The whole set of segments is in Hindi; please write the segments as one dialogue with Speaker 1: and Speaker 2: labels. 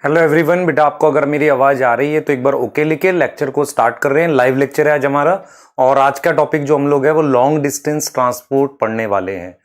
Speaker 1: Hello everyone. बेटा आपको अगर मेरी आवाज आ रही है तो एक बार ओके लिखे। लेक्चर को स्टार्ट कर रहे हैं। लाइव लेक्चर है आज हमारा और आज का टॉपिक जो हम लोग है वो लॉन्ग डिस्टेंस ट्रांसपोर्ट पढ़ने वाले हैं।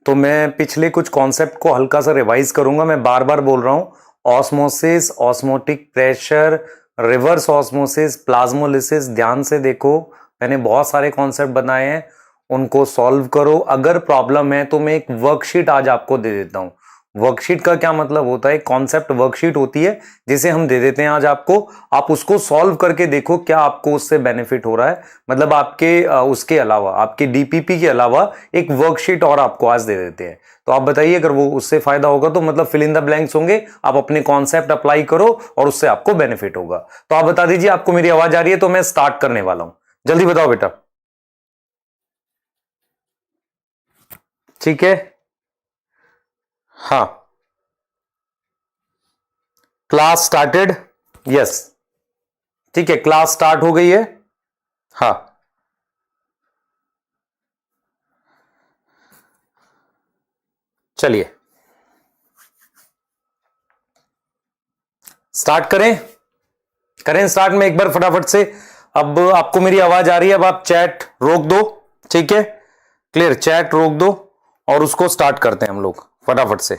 Speaker 1: तो मैं पिछले कुछ कॉन्सेप्ट को हल्का सा रिवाइज करूंगा। मैं बार बार बोल रहा हूं, osmosis, osmotic pressure, reverse osmosis, plasmolysis. ध्यान से देखो, मैंने बहुत सारे कॉन्सेप्ट बनाए हैं, उनको सॉल्व करो। अगर प्रॉब्लम है तो मैं एक वर्कशीट आज आपको दे देता हूं। वर्कशीट का क्या मतलब होता है? कॉन्सेप्ट वर्कशीट होती है जिसे हम दे देते हैं आज आपको। आप उसको सॉल्व करके देखो क्या आपको उससे बेनिफिट हो रहा है। मतलब आपके उसके अलावा, आपके डीपीपी के अलावा एक वर्कशीट और आपको आज दे देते हैं। तो आप बताइए, अगर वो उससे फायदा होगा तो मतलब फिल इन द ब्लैंक्स होंगे, आप अपने कॉन्सेप्ट अप्लाई करो और उससे आपको बेनिफिट होगा। तो आप बता दीजिए आपको मेरी आवाज आ रही है तो मैं स्टार्ट करने वाला हूं। जल्दी बताओ बेटा। ठीक है, हाँ। Class started. यस, ठीक है, क्लास स्टार्ट हो गई है। हाँ, चलिए स्टार्ट करें। करें स्टार्ट में एक बार फटाफट से। अब आपको मेरी आवाज आ रही है। अब आप चैट रोक दो, ठीक है, क्लियर। चैट रोक दो और उसको स्टार्ट करते हैं हम लोग फटाफट से।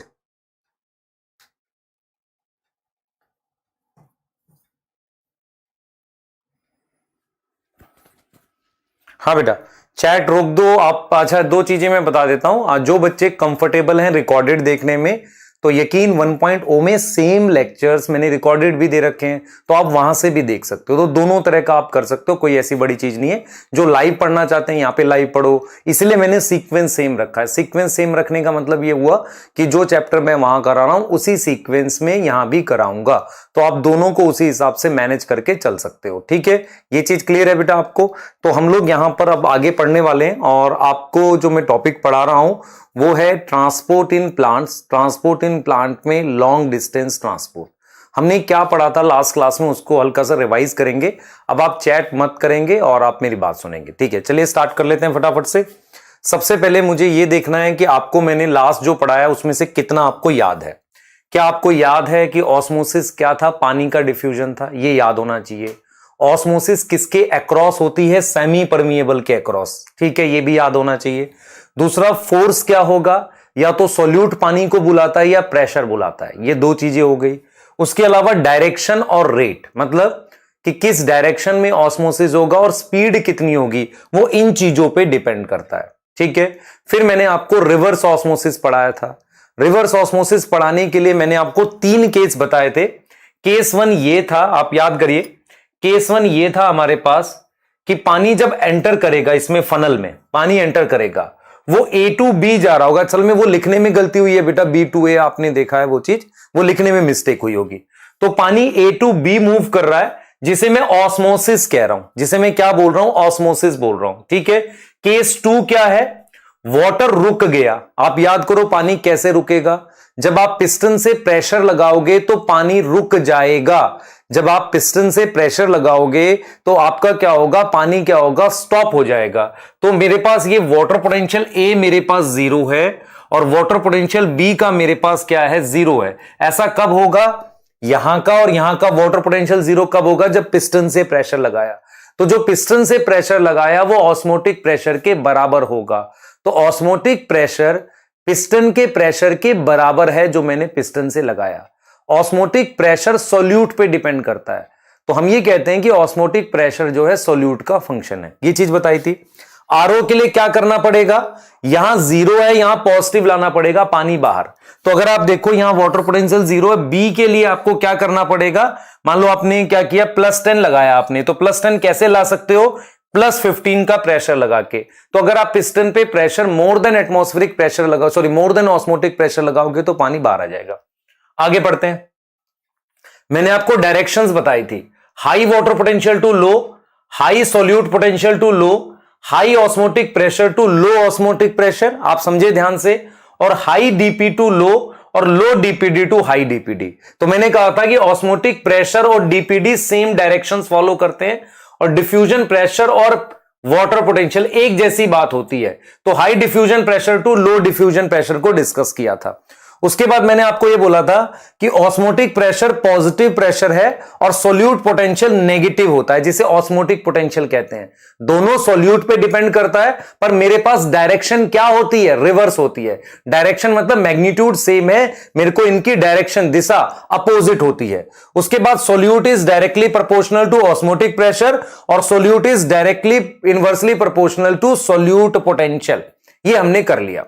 Speaker 1: हाँ बेटा, चैट रोक दो आप। अच्छा, दो चीजें मैं बता देता हूं। जो बच्चे कंफर्टेबल हैं रिकॉर्डेड देखने में, तो यकीन 1.0 में सेम लेक्चर्स मैंने रिकॉर्डेड भी दे रखे हैं, तो आप वहां से भी देख सकते हो। तो दोनों तरह का आप कर सकते हो, कोई ऐसी बड़ी चीज नहीं है। जो लाइव पढ़ना चाहते हैं यहां पे लाइव पढ़ो, इसलिए मैंने सीक्वेंस सेम रखा है। सीक्वेंस सेम रखने का मतलब ये हुआ कि जो चैप्टर मैं वहां करा रहा हूं उसी सीक्वेंस में यहां भी कराऊंगा, तो आप दोनों को उसी हिसाब से मैनेज करके चल सकते हो। ठीक है, ये चीज क्लियर है बेटा आपको? तो हम लोग यहां पर अब आगे पढ़ने वाले हैं और आपको जो मैं टॉपिक पढ़ा रहा हूं वो है transport in plants. Transport in plant में लॉन्ग डिस्टेंस ट्रांसपोर्ट। हमने क्या पढ़ा था लास्ट क्लास में, उसको हल्का सा रिवाइज करेंगे। अब आप चैट मत करेंगे और आप मेरी बात सुनेंगे, ठीक है? चलिए स्टार्ट कर लेते हैं फटाफट से। सबसे पहले मुझे ये देखना है कि आपको मैंने लास्ट जो पढ़ाया उसमें से कितना आपको याद है। क्या आपको याद है कि ऑस्मोसिस क्या था? पानी का डिफ्यूजन था, ये याद होना चाहिए। ऑस्मोसिस किसके अक्रॉस होती है? सेमी परमिएबल के अक्रॉस, ठीक है, ये भी याद होना चाहिए। दूसरा, फोर्स क्या होगा? या तो सोल्यूट पानी को बुलाता है या प्रेशर बुलाता है, ये दो चीजें हो गई। उसके अलावा डायरेक्शन और रेट, मतलब कि किस डायरेक्शन में ऑस्मोसिस होगा और स्पीड कितनी होगी, वो इन चीजों पे डिपेंड करता है, ठीक है। फिर मैंने आपको रिवर्स ऑस्मोसिस पढ़ाया था। रिवर्स ऑस्मोसिस पढ़ाने के लिए मैंने आपको 3 केस बताए थे। केस 1 ये था, आप याद करिए। केस 1 ये था हमारे पास कि पानी जब एंटर करेगा, इसमें फनल में पानी एंटर करेगा, वो A टू B जा रहा होगा। असल में वो लिखने में गलती हुई है बेटा, B टू A आपने देखा है, वो चीज वो लिखने में मिस्टेक हुई होगी। तो पानी A टू B मूव कर रहा है, जिसे मैं ऑस्मोसिस कह रहा हूं, जिसे मैं क्या बोल रहा हूं? ऑस्मोसिस बोल रहा हूं, ठीक है। केस 2 क्या है? वाटर रुक गया। आप याद करो पानी कैसे रुकेगा? जब आप पिस्टन से प्रेशर लगाओगे तो पानी रुक जाएगा। जब आप पिस्टन से प्रेशर लगाओगे तो आपका क्या होगा? पानी क्या होगा? स्टॉप हो जाएगा। तो मेरे पास ये वाटर पोटेंशियल A मेरे पास 0 है और वाटर पोटेंशियल B का मेरे पास क्या है? 0 है। ऐसा कब होगा? यहां का और यहां का वाटर पोटेंशियल 0 कब होगा? जब पिस्टन से प्रेशर लगाया। तो जो पिस्टन से प्रेशर लगाया वो ऑस्मोटिक प्रेशर के बराबर होगा। तो ऑस्मोटिक प्रेशर पिस्टन के प्रेशर के बराबर है जो मैंने पिस्टन से लगाया। ऑस्मोटिक प्रेशर सोल्यूट पे डिपेंड करता है, तो हम ये कहते हैं कि ऑस्मोटिक प्रेशर जो है सोल्यूट का फंक्शन है। ये चीज बताई थी। आरओ के लिए क्या करना पड़ेगा? यहां 0 है, यहां पॉजिटिव लाना पड़ेगा, पानी बाहर। तो अगर आप देखो यहां वाटर पोटेंशियल 0 है, बी के लिए आपको क्या करना पड़ेगा? मान लो आपने क्या किया, +10 लगाया आपने, तो +10 कैसे ला सकते हो? +15 का प्रेशर लगा के। तो अगर आप पिस्टन पे pressure more than atmospheric pressure लगाओ, sorry more than osmotic pressure लगाओगे तो पानी बाहर आ जाएगा। आगे बढ़ते हैं। मैंने आपको डायरेक्शंस बताई थी। High water potential to low, high solute potential to low, high osmotic pressure to low osmotic pressure, आप समझे ध्यान से, और हाई डीपी टू लो और low DPD to high DPD. तो मैंने कहा था कि ऑस्मोटिक प्रेशर और डीपीडी सेम डायरेक्शंस फॉलो करते हैं और डिफ्यूजन प्रेशर और वाटर पोटेंशियल एक जैसी बात होती है। तो high diffusion pressure to low diffusion pressure को डिस्कस किया था। उसके बाद मैंने आपको यह बोला था कि ऑस्मोटिक प्रेशर पॉजिटिव प्रेशर है और सोल्यूट पोटेंशियल नेगेटिव होता है, जिसे ऑस्मोटिक पोटेंशियल कहते हैं। दोनों सोल्यूट पे डिपेंड करता है, पर मेरे पास डायरेक्शन क्या होती है, रिवर्स होती है। डायरेक्शन मतलब मैग्नीट्यूड सेम है, मेरे को इनकी डायरेक्शन दिशा अपोजिट होती है। उसके बाद solute is directly proportional to osmotic pressure और solute is directly inversely proportional to solute potential. ये हमने कर लिया।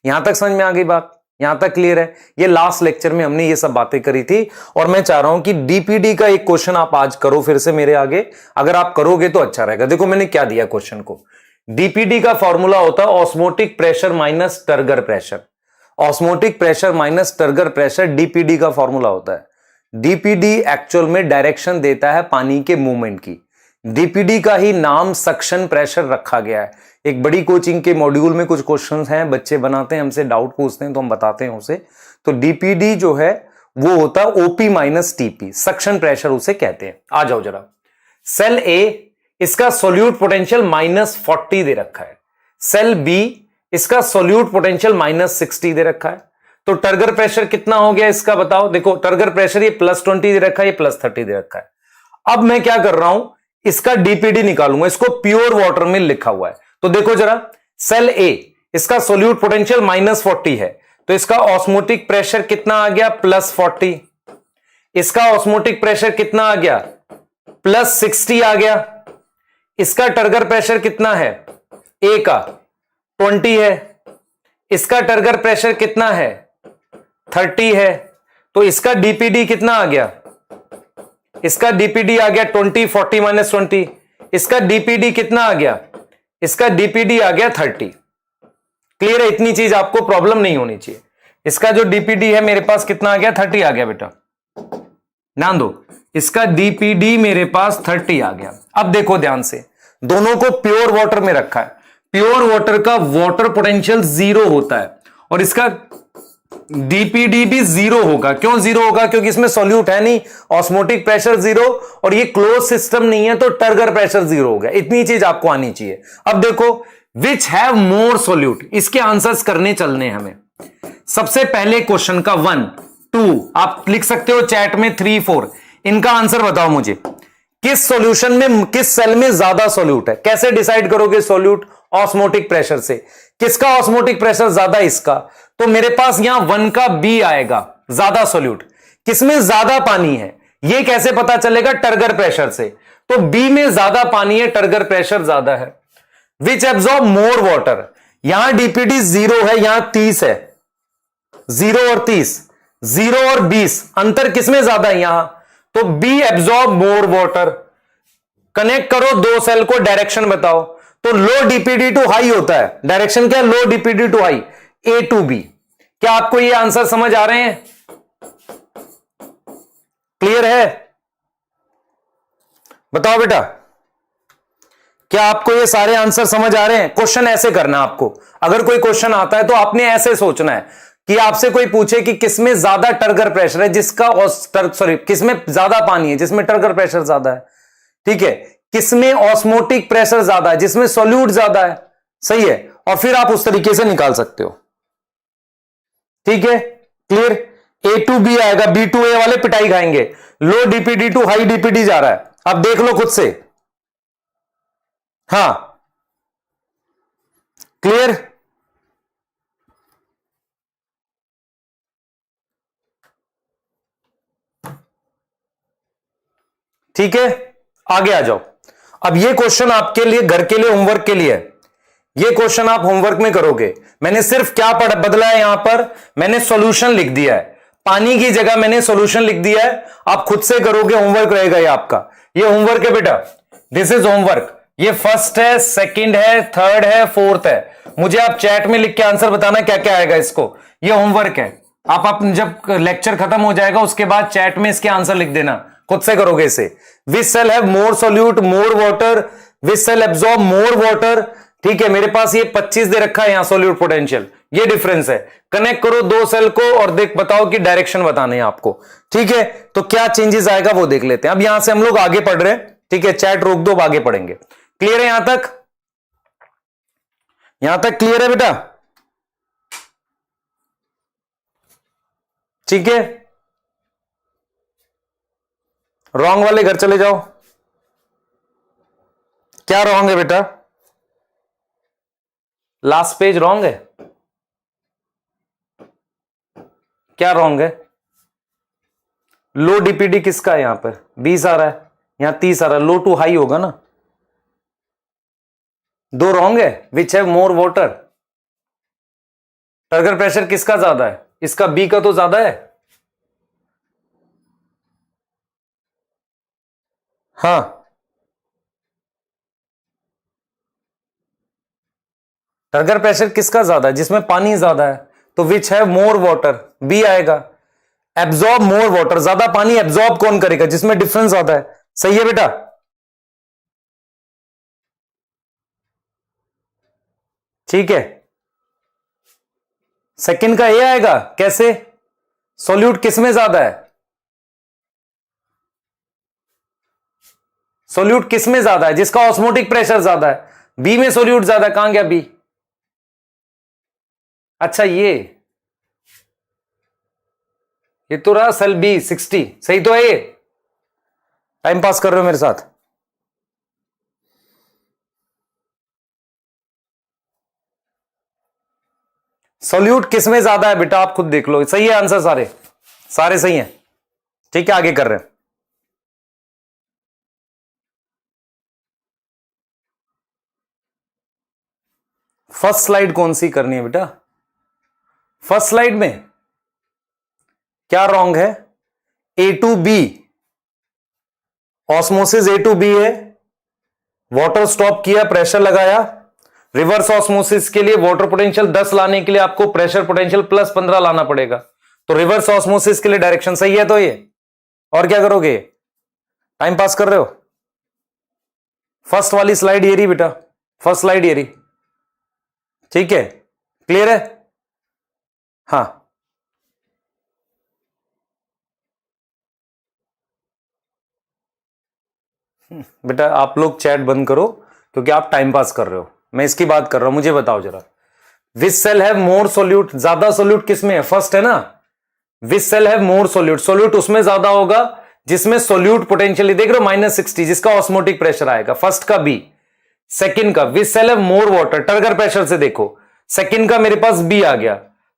Speaker 1: यहां तक समझ में आ गई बात? यहां तक क्लियर है? ये लास्ट लेक्चर में हमने ये सब बातें करी थी और मैं चाह रहा हूं कि डीपीडी का एक क्वेश्चन आप आज करो फिर से मेरे आगे। अगर आप करोगे तो अच्छा रहेगा। देखो मैंने क्या दिया क्वेश्चन को। डीपीडी का फॉर्मूला होता है osmotic pressure minus turgor pressure. Osmotic pressure minus turgor pressure DPD का फॉर्मूला होता है। डीपीडी एक्चुअल में डायरेक्शन देता है पानी के मूवमेंट की। डीपीडी का ही नाम सक्शन प्रेशर रखा गया है। एक बड़ी कोचिंग के मॉड्यूल में कुछ क्वेश्चंस हैं, बच्चे बनाते हैं, हमसे डाउट पूछते हैं तो हम बताते हैं उसे। तो डीपीडी जो है वो होता है OP minus TP, suction pressure उसे कहते हैं। आ जाओ जरा, सेल ए इसका सोल्यूट पोटेंशियल -40 दे रखा है। सेल बी इसका सोल्यूट पोटेंशियल -60 दे रखा है। तो टर्गर प्रेशर कितना हो गया इसका बताओ। देखो टर्गर प्रेशर ये +20 दे रखा है, ये +30 दे रखा है। अब मैं क्या कर रहा हूं, इसका डीपीडी निकालूंगा। इसको प्योर वाटर में लिखा हुआ है। तो देखो जरा, सेल ए इसका सोल्यूट पोटेंशियल -40 है, तो इसका ऑस्मोटिक प्रेशर कितना आ गया, +40। इसका ऑस्मोटिक प्रेशर कितना आ गया, +60 आ गया। इसका टर्गर प्रेशर कितना है, ए का 20 है। इसका टर्गर प्रेशर कितना है, 30 है। तो इसका डीपीडी कितना आ गया, इसका डीपीडी आ गया 20, 40 - 20। इसका डीपीडी कितना आ गया, इसका डीपीडी आ गया 30। क्लियर है? इतनी चीज आपको प्रॉब्लम नहीं होनी चाहिए। इसका जो डीपीडी है मेरे पास कितना आ गया, 30 आ गया बेटा। ध्यान दो, इसका डीपीडी मेरे पास 30 आ गया। अब देखो ध्यान से, दोनों को प्योर वाटर में रखा है। प्योर वाटर का वाटर पोटेंशियल 0 होता है और इसका डीपीडी भी 0 होगा। क्यों 0 होगा? क्योंकि इसमें सॉल्यूट है नहीं, ऑस्मोटिक प्रेशर 0 और ये क्लोज सिस्टम नहीं है, तो टर्गर प्रेशर 0 हो गया। इतनी चीज आपको आनी चाहिए। अब देखो, विच हैव मोर सॉल्यूट, इसके आंसर्स करने चलने हमें। सबसे पहले क्वेश्चन का 1, 2 आप लिख सकते हो चैट में, 3, 4 इनका आंसर बताओ मुझे। किस सॉल्यूशन में, किस सेल में ज्यादा सॉल्यूट है? कैसे डिसाइड करोगे सॉल्यूट? ऑस्मोटिक प्रेशर से। किसका ऑस्मोटिक प्रेशर ज्यादा, इसका। तो मेरे पास यहां 1 का बी आएगा, ज्यादा सॉल्यूट। किसमें ज्यादा पानी है यह कैसे पता चलेगा? टर्गर प्रेशर से। तो बी में ज्यादा पानी है, टर्गर प्रेशर ज्यादा है। विच एब्जॉर्ब मोर वाटर, यहां डीपीडी 0 है, यहां 30 है। 0 और 30, 0 और 20, अंतर किसमें ज्यादा है यहां? तो be absorb more water. Connect करो दो सेल को, डायरेक्शन बताओ। तो लो डीपीडी टू हाई होता है, डायरेक्शन क्या है, low DPD to high, A to B. क्या आपको ये आंसर समझ आ रहे हैं? क्लियर है? बताओ बेटा, क्या आपको ये सारे आंसर समझ आ रहे हैं? क्वेश्चन ऐसे करना आपको। अगर कोई क्वेश्चन आता है तो आपने ऐसे सोचना है कि आपसे कोई पूछे कि किसमें ज्यादा टर्गर प्रेशर है, जिसका किसमें ज्यादा पानी है, जिसमें टर्गर प्रेशर ज्यादा है। ठीक है, किसमें ऑस्मोटिक प्रेशर ज्यादा है, जिसमें सॉल्यूट ज्यादा है। सही है, और फिर आप उस तरीके से निकाल सकते हो। ठीक है, क्लियर? ए टू बी आएगा, बी टू ए वाले पिटाई खाएंगे। लो डीपीडी टू हाई डीपीडी जा रहा है, अब देख लो खुद से। हां, क्लियर? ठीक है, आगे आ जाओ। अब ये क्वेश्चन आपके लिए, घर के लिए, होमवर्क के लिए है। ये क्वेश्चन आप होमवर्क में करोगे। मैंने सिर्फ क्या बदला है, यहां पर मैंने सॉल्यूशन लिख दिया है, पानी की जगह मैंने सॉल्यूशन लिख दिया है। आप खुद से करोगे, होमवर्क रहेगा ये आपका। ये होमवर्क है बेटा, दिस इज होमवर्क। ये फर्स्ट है, सेकंड है, थर्ड है, फोर्थ है। मुझे आप चैट में लिख के आंसर बताना क्या क्या आएगा इसको। ये होमवर्क है। आप जब लेक्चर खत्म हो जाएगा उसके बाद चैट में इसके आंसर लिख देना, खुद से करोगे इसे। Which cell have more solute, more water, which cell absorb more water. ठीक है, मेरे पास ये 25 दे रखा है यहां सॉल्यूट पोटेंशियल, ये डिफरेंस है। कनेक्ट करो दो सेल को और देख बताओ कि डायरेक्शन बताने हैं आपको। ठीक है, तो क्या चेंजेस आएगा वो देख लेते हैं। अब यहां से हम लोग आगे पढ़ रहे हैं। ठीक है, चैट रोक दो, अब आगे पढ़ेंगे। क्लियर है यहां तक? यहां तक क्लियर है बेटा? ठीक है, रॉन्ग वाले घर चले जाओ। क्या रॉन्ग है बेटा? लास्ट पेज रॉन्ग है। क्या रॉन्ग है? लो डीपीडी किसका है? यहां पर 20 आ रहा है, यहां 30 आ रहा है, लो टू हाई होगा ना। दो रॉन्ग है। विच have more water? Turgor pressure किसका ज्यादा है? इसका, बी का तो ज्यादा है। हाँ, टर्गर प्रेशर किसका ज्यादा है? जिसमें पानी ज्यादा है। तो which have more water, B आएगा। एब्जॉर्ब मोर वाटर, ज्यादा पानी एब्जॉर्ब कौन करेगा? जिसमें डिफरेंस ज्यादा है। सही है बेटा? ठीक है, सेकंड का ए आएगा। कैसे? सोल्यूट किसमें ज्यादा है? सोल्यूट किसमें ज्यादा है? जिसका ऑस्मोटिक प्रेशर ज्यादा है। बी में सोल्यूट ज्यादा, कहां गया बी? अच्छा, ये तो रहा सेल बी 60। सही तो है ये? टाइम पास कर रहे हो मेरे साथ? सोल्यूट किसमें ज्यादा है बेटा? आप खुद देख लो। सही है आंसर, सारे सारे सही हैं। ठीक है, आगे कर रहे हैं। फर्स्ट स्लाइड कौन सी करनी है बेटा? फर्स्ट स्लाइड में क्या रॉन्ग है? A to B, osmosis A to B है। वाटर स्टॉप किया, प्रेशर लगाया। रिवर्स ऑस्मोसिस के लिए वाटर पोटेंशियल 10 लाने के लिए आपको प्रेशर पोटेंशियल प्लस 15 लाना पड़ेगा। तो रिवर्स ऑस्मोसिस के लिए डायरेक्शन सही है। तो ये, और क्या करोगे? टाइम पास कर रहे हो? फर्स्ट वाली स्लाइड ये रही बेटा, फर्स्ट स्लाइड ये रही। ठीक है, क्लियर है? हाँ, बेटा आप लोग चैट बंद करो क्योंकि आप टाइम पास कर रहे हो। मैं इसकी बात कर रहा हूं, मुझे बताओ जरा। Which cell have more solute? ज्यादा सोल्यूट किसमें है? फर्स्ट है ना। Which cell have more solute? Solute उसमें ज्यादा होगा जिसमें सोल्यूट पोटेंशियल, देख रहे हो, -60, जिसका ऑस्मोटिक प्रेशर आएगा। फर्स्ट का बी। सेकंड का which cell have more water? Turgor pressure से देखो, सेकंड का मेरे पास बी आ गया।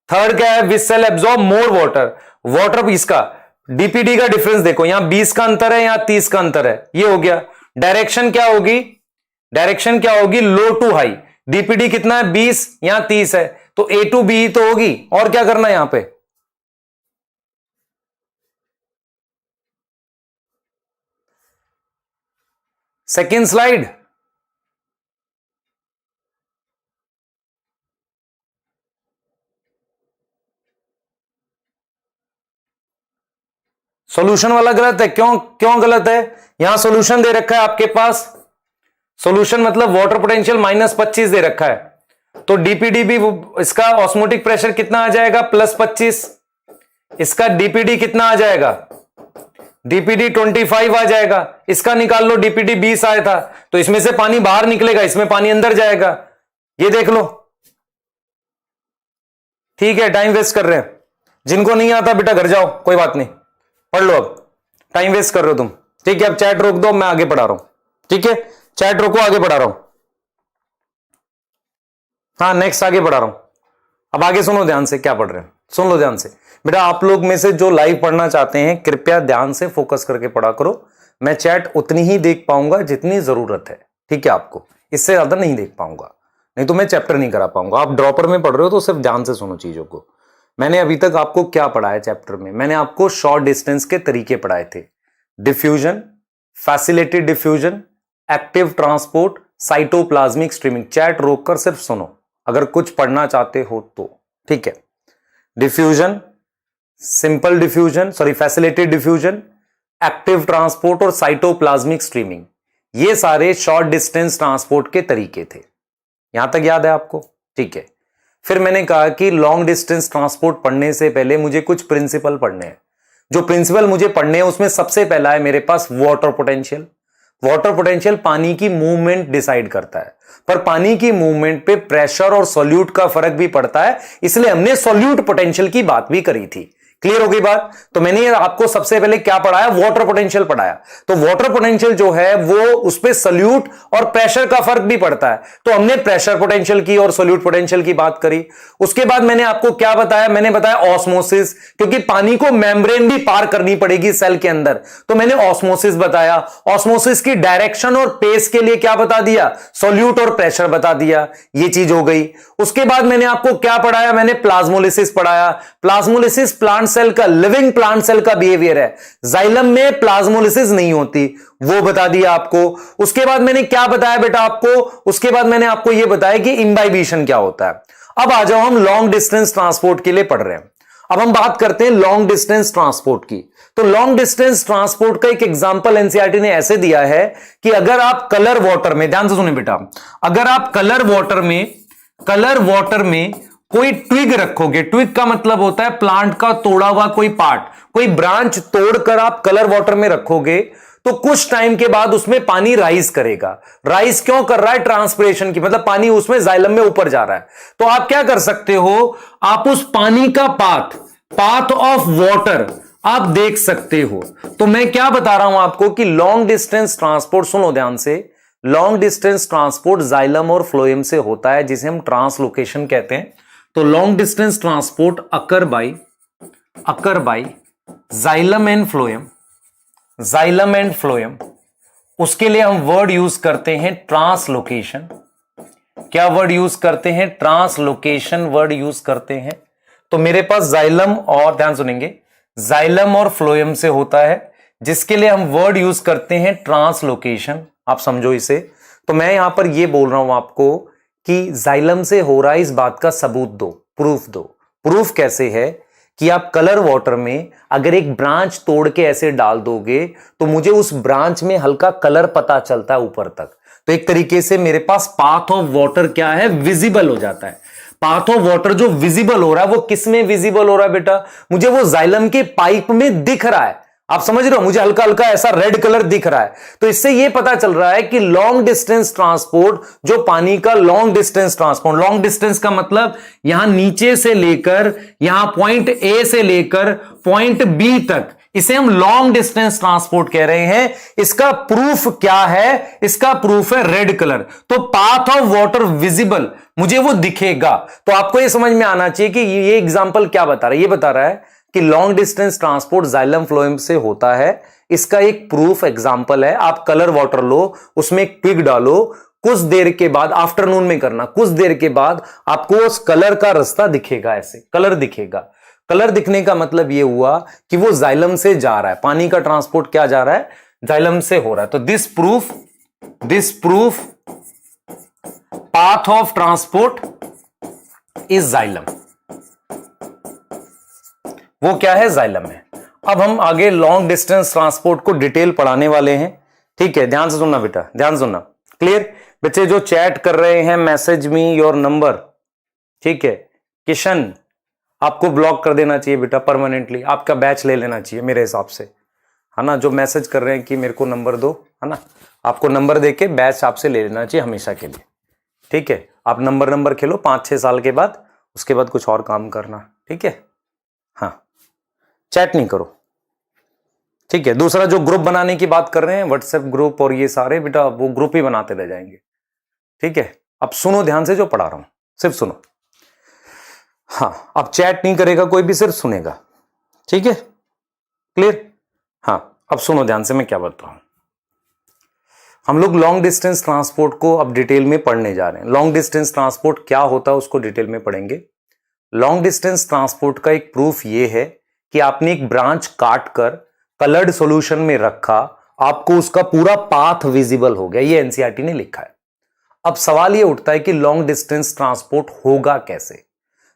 Speaker 1: थर्ड क्या है? Which cell absorb more water? Water इसका डीपीडी का डिफरेंस देखो, यहां 20 का अंतर है, यहां 30 का अंतर है। ये हो गया। डायरेक्शन क्या होगी? डायरेक्शन क्या होगी? लो टू हाई। डीपीडी कितना है? 20, यहां 30 है, तो ए टू बी तो होगी। और क्या करना है यहां पे? Second slide. सॉल्यूशन वाला गलत है। क्यों क्यों गलत है? यहां सॉल्यूशन दे रखा है आपके पास। सॉल्यूशन मतलब वाटर पोटेंशियल -25 दे रखा है। तो डीपीडी भी इसका ऑस्मोटिक प्रेशर कितना आ जाएगा? +25। इसका डीपीडी कितना आ जाएगा? डीपीडी 25 आ जाएगा। इसका निकाल लो, डीपीडी 20 आया था, तो इसमें से पानी बाहर निकलेगा, इसमें पानी अंदर जाएगा। ये देख लो। ठीक है, टाइम वेस्ट कर रहे हैं। जिनको नहीं आता बेटा घर जाओ, कोई बात नहीं, पढ़ लो। अब टाइम वेस्ट कर रहे हो तुम। ठीक है, अब चैट रोक दो, मैं आगे पढ़ा रहा हूं। ठीक है, चैट रोको, आगे पढ़ा रहा हूं। हाँ, नेक्स्ट आगे पढ़ा रहा हूं। अब आगे सुनो ध्यान से, क्या पढ़ रहे हैं सुन लो ध्यान से। बेटा आप लोग में से जो लाइव पढ़ना चाहते हैं कृपया ध्यान से फोकस करके पढ़ा करो। मैं चैट उतनी ही देख पाऊंगा जितनी जरूरत है। ठीक है, आपको इससे ज्यादा नहीं देख पाऊंगा, नहीं तो मैं चैप्टर नहीं करा पाऊंगा। आप ड्रॉपर में पढ़ रहे हो तो सिर्फ ध्यान से सुनो चीजों को। मैंने अभी तक आपको क्या पढ़ाया चैप्टर में? मैंने आपको शॉर्ट डिस्टेंस के तरीके पढ़ाए थे। Diffusion, facilitated diffusion, active transport, cytoplasmic streaming. Chat रोककर सिर्फ सुनो अगर कुछ पढ़ना चाहते हो तो। ठीक है, diffusion, simple diffusion, sorry facilitated diffusion, active transport और साइटोप्लाज्मिक स्ट्रीमिंग, ये सारे शॉर्ट डिस्टेंस ट्रांसपोर्ट के तरीके थे। यहां तक याद है आपको? ठीक है, फिर मैंने कहा कि लॉन्ग डिस्टेंस ट्रांसपोर्ट पढ़ने से पहले मुझे कुछ प्रिंसिपल पढ़ने हैं। जो प्रिंसिपल मुझे पढ़ने हैं उसमें सबसे पहला है मेरे पास वाटर पोटेंशियल। वाटर पोटेंशियल पानी की मूवमेंट डिसाइड करता है, पर पानी की मूवमेंट पे प्रेशर और सॉल्यूट का फर्क भी पड़ता है, इसलिए हमने सॉल्यूट पोटेंशियल की बात भी करी थी। क्लियर हो गई बात? तो मैंने आपको सबसे पहले क्या पढ़ाया, वाटर पोटेंशियल पढ़ाया। तो वाटर पोटेंशियल जो है वो उस पे सॉल्यूट और प्रेशर का फर्क भी पड़ता है। तो हमने प्रेशर पोटेंशियल की और सॉल्यूट पोटेंशियल की बात करी। उसके बाद मैंने आपको क्या बताया, मैंने बताया ऑस्मोसिस, क्योंकि पानी को मेम्ब्रेन भी पार करनी पड़ेगी सेल के अंदर, तो मैंने ऑस्मोसिस बताया। ऑस्मोसिस की डायरेक्शन और पेस के लिए क्या बता दिया, सॉल्यूट और प्रेशर बता दिया। ये चीज हो गई। उसके बाद मैंने आपको क्या पढ़ाया, मैंने प्लाज्मोलिसिस पढ़ाया। प्लाज्मोलिसिस प्लांट सेल का, लिविंग प्लांट सेल का बिहेवियर है। जाइलम में प्लाज्मोलिसिस नहीं होती, वो बता दिया आपको। उसके बाद मैंने क्या बताया बेटा आपको, उसके बाद मैंने आपको यह बताया कि इम्बाइबिशन क्या होता है। अब आ जाओ, हम लॉन्ग डिस्टेंस ट्रांसपोर्ट के लिए पढ़ रहे हैं। अब हम बात करते हैं लॉन्ग डिस्टेंस ट्रांसपोर्ट की। तो लॉन्ग डिस्टेंस ट्रांसपोर्ट का एक एग्जांपल एनसीईआरटी ने ऐसे दिया है कि अगर आप कलर वाटर में, ध्यान से सुने बेटा, अगर आप कलर वाटर में कोई ट्विग रखोगे, ट्विग का मतलब होता है प्लांट का तोड़ा हुआ कोई पार्ट, कोई ब्रांच तोड़कर आप कलर वाटर में रखोगे तो कुछ टाइम के बाद उसमें पानी राइज करेगा। राइज क्यों कर रहा है, ट्रांसपिरेशन की, मतलब पानी उसमें जाइलम में ऊपर जा रहा है। तो आप क्या कर सकते हो, आप उस पानी का पाथ ऑफ वाटर आप देख सकते हो। तो मैं क्या बता रहा हूं आपको कि लॉन्ग डिस्टेंस ट्रांसपोर्ट, सुनो ध्यान से, लॉन्ग डिस्टेंस ट्रांसपोर्ट जाइलम और फ्लोएम से होता है, जिसे हम ट्रांसलोकेशन कहते हैं। तो long distance transport occur by xylem and phloem, उसके लिए हम वर्ड यूज करते हैं ट्रांसलोकेशन। क्या वर्ड यूज करते हैं, ट्रांसलोकेशन वर्ड यूज करते हैं। तो मेरे पास जाइलम और, ध्यान सुनेंगे, जाइलम और फ्लोएम से होता है, जिसके लिए हम वर्ड यूज करते हैं ट्रांसलोकेशन। आप समझो इसे। तो मैं यहां पर यह बोल रहा हूं आपको कि जाइलम से हो रहा है, इस बात का सबूत दो, प्रूफ दो। प्रूफ कैसे है कि आप कलर वाटर में अगर एक ब्रांच तोड़ के ऐसे डाल दोगे तो मुझे उस ब्रांच में हल्का कलर पता चलता है ऊपर तक। तो एक तरीके से मेरे पास पाथ ऑफ वाटर क्या है, विजिबल हो जाता है। पाथ ऑफ वाटर जो विजिबल हो रहा है वो किस में विजिबल हो रहा है बेटा, मुझे वो जाइलम के पाइप में दिख रहा है। आप समझ रहे हो, मुझे हल्का हल्का ऐसा रेड कलर दिख रहा है। तो इससे यह पता चल रहा है कि लॉन्ग डिस्टेंस ट्रांसपोर्ट, जो पानी का long distance transport, long distance का मतलब यहां नीचे से लेकर यहां पॉइंट ए से लेकर पॉइंट बी तक, इसे हम लॉन्ग डिस्टेंस ट्रांसपोर्ट कह रहे हैं। इसका प्रूफ क्या है, इसका प्रूफ है रेड कलर। तो पाथ ऑफ वाटर विजिबल, मुझे वो दिखेगा। तो आपको यह समझ में आना चाहिए कि ये एग्जांपल क्या बता रहा है, ये बता रहा है कि long distance transport xylem phloem से होता है। इसका एक प्रूफ एग्जांपल है, आप कलर वाटर लो, उसमें एक ट्विग डालो, कुछ देर के बाद, आफ्टरनून में करना, कुछ देर के बाद आपको उस कलर का रास्ता दिखेगा, ऐसे कलर दिखेगा। कलर दिखने का मतलब यह हुआ कि वो जाइलम से जा रहा है, पानी का ट्रांसपोर्ट क्या जा रहा है, जाइलम से हो रहा है। तो this proof path of transport is xylem, वो क्या है, जाइलम है। अब हम आगे लॉन्ग डिस्टेंस ट्रांसपोर्ट को डिटेल पढ़ाने वाले हैं। ठीक है, ध्यान से सुनना बेटा, ध्यान सुनना। क्लियर बच्चे जो चैट कर रहे हैं, मैसेज मी योर नंबर, ठीक है। किशन, आपको ब्लॉक कर देना चाहिए बेटा परमानेंटली, आपका बैच ले लेना चाहिए मेरे हिसाब से, है ना। जो मैसेज कर रहे हैं कि मेरे को नंबर दो, है ना, आपको नंबर देके बैच आपसे ले लेना चाहिए हमेशा के लिए। ठीक है, आप नंबर खेलो 5-6 साल के बाद, उसके बाद कुछ और काम करना। ठीक है, हाँ, चैट नहीं करो। ठीक है, दूसरा जो ग्रुप बनाने की बात कर रहे हैं, व्हाट्सएप ग्रुप और ये सारे, बेटा वो ग्रुप ही बनाते रह जाएंगे। ठीक है, अब सुनो ध्यान से जो पढ़ा रहा हूं, सिर्फ सुनो। हाँ, अब चैट नहीं करेगा कोई भी, सिर्फ सुनेगा। ठीक है, क्लियर। हाँ, अब सुनो ध्यान से मैं क्या बता रहा हूं। हम लोग लॉन्ग डिस्टेंस ट्रांसपोर्ट को अब डिटेल में पढ़ने जा रहे हैं। लॉन्ग डिस्टेंस ट्रांसपोर्ट क्या होता है उसको डिटेल में पढ़ेंगे। लॉन्ग डिस्टेंस ट्रांसपोर्ट का एक प्रूफ ये है कि आपने एक ब्रांच काट कर कलर्ड सॉल्यूशन में रखा, आपको उसका पूरा पाथ विजिबल हो गया। ये एनसीईआरटी ने लिखा है। अब सवाल ये उठता है कि लॉन्ग डिस्टेंस ट्रांसपोर्ट होगा कैसे,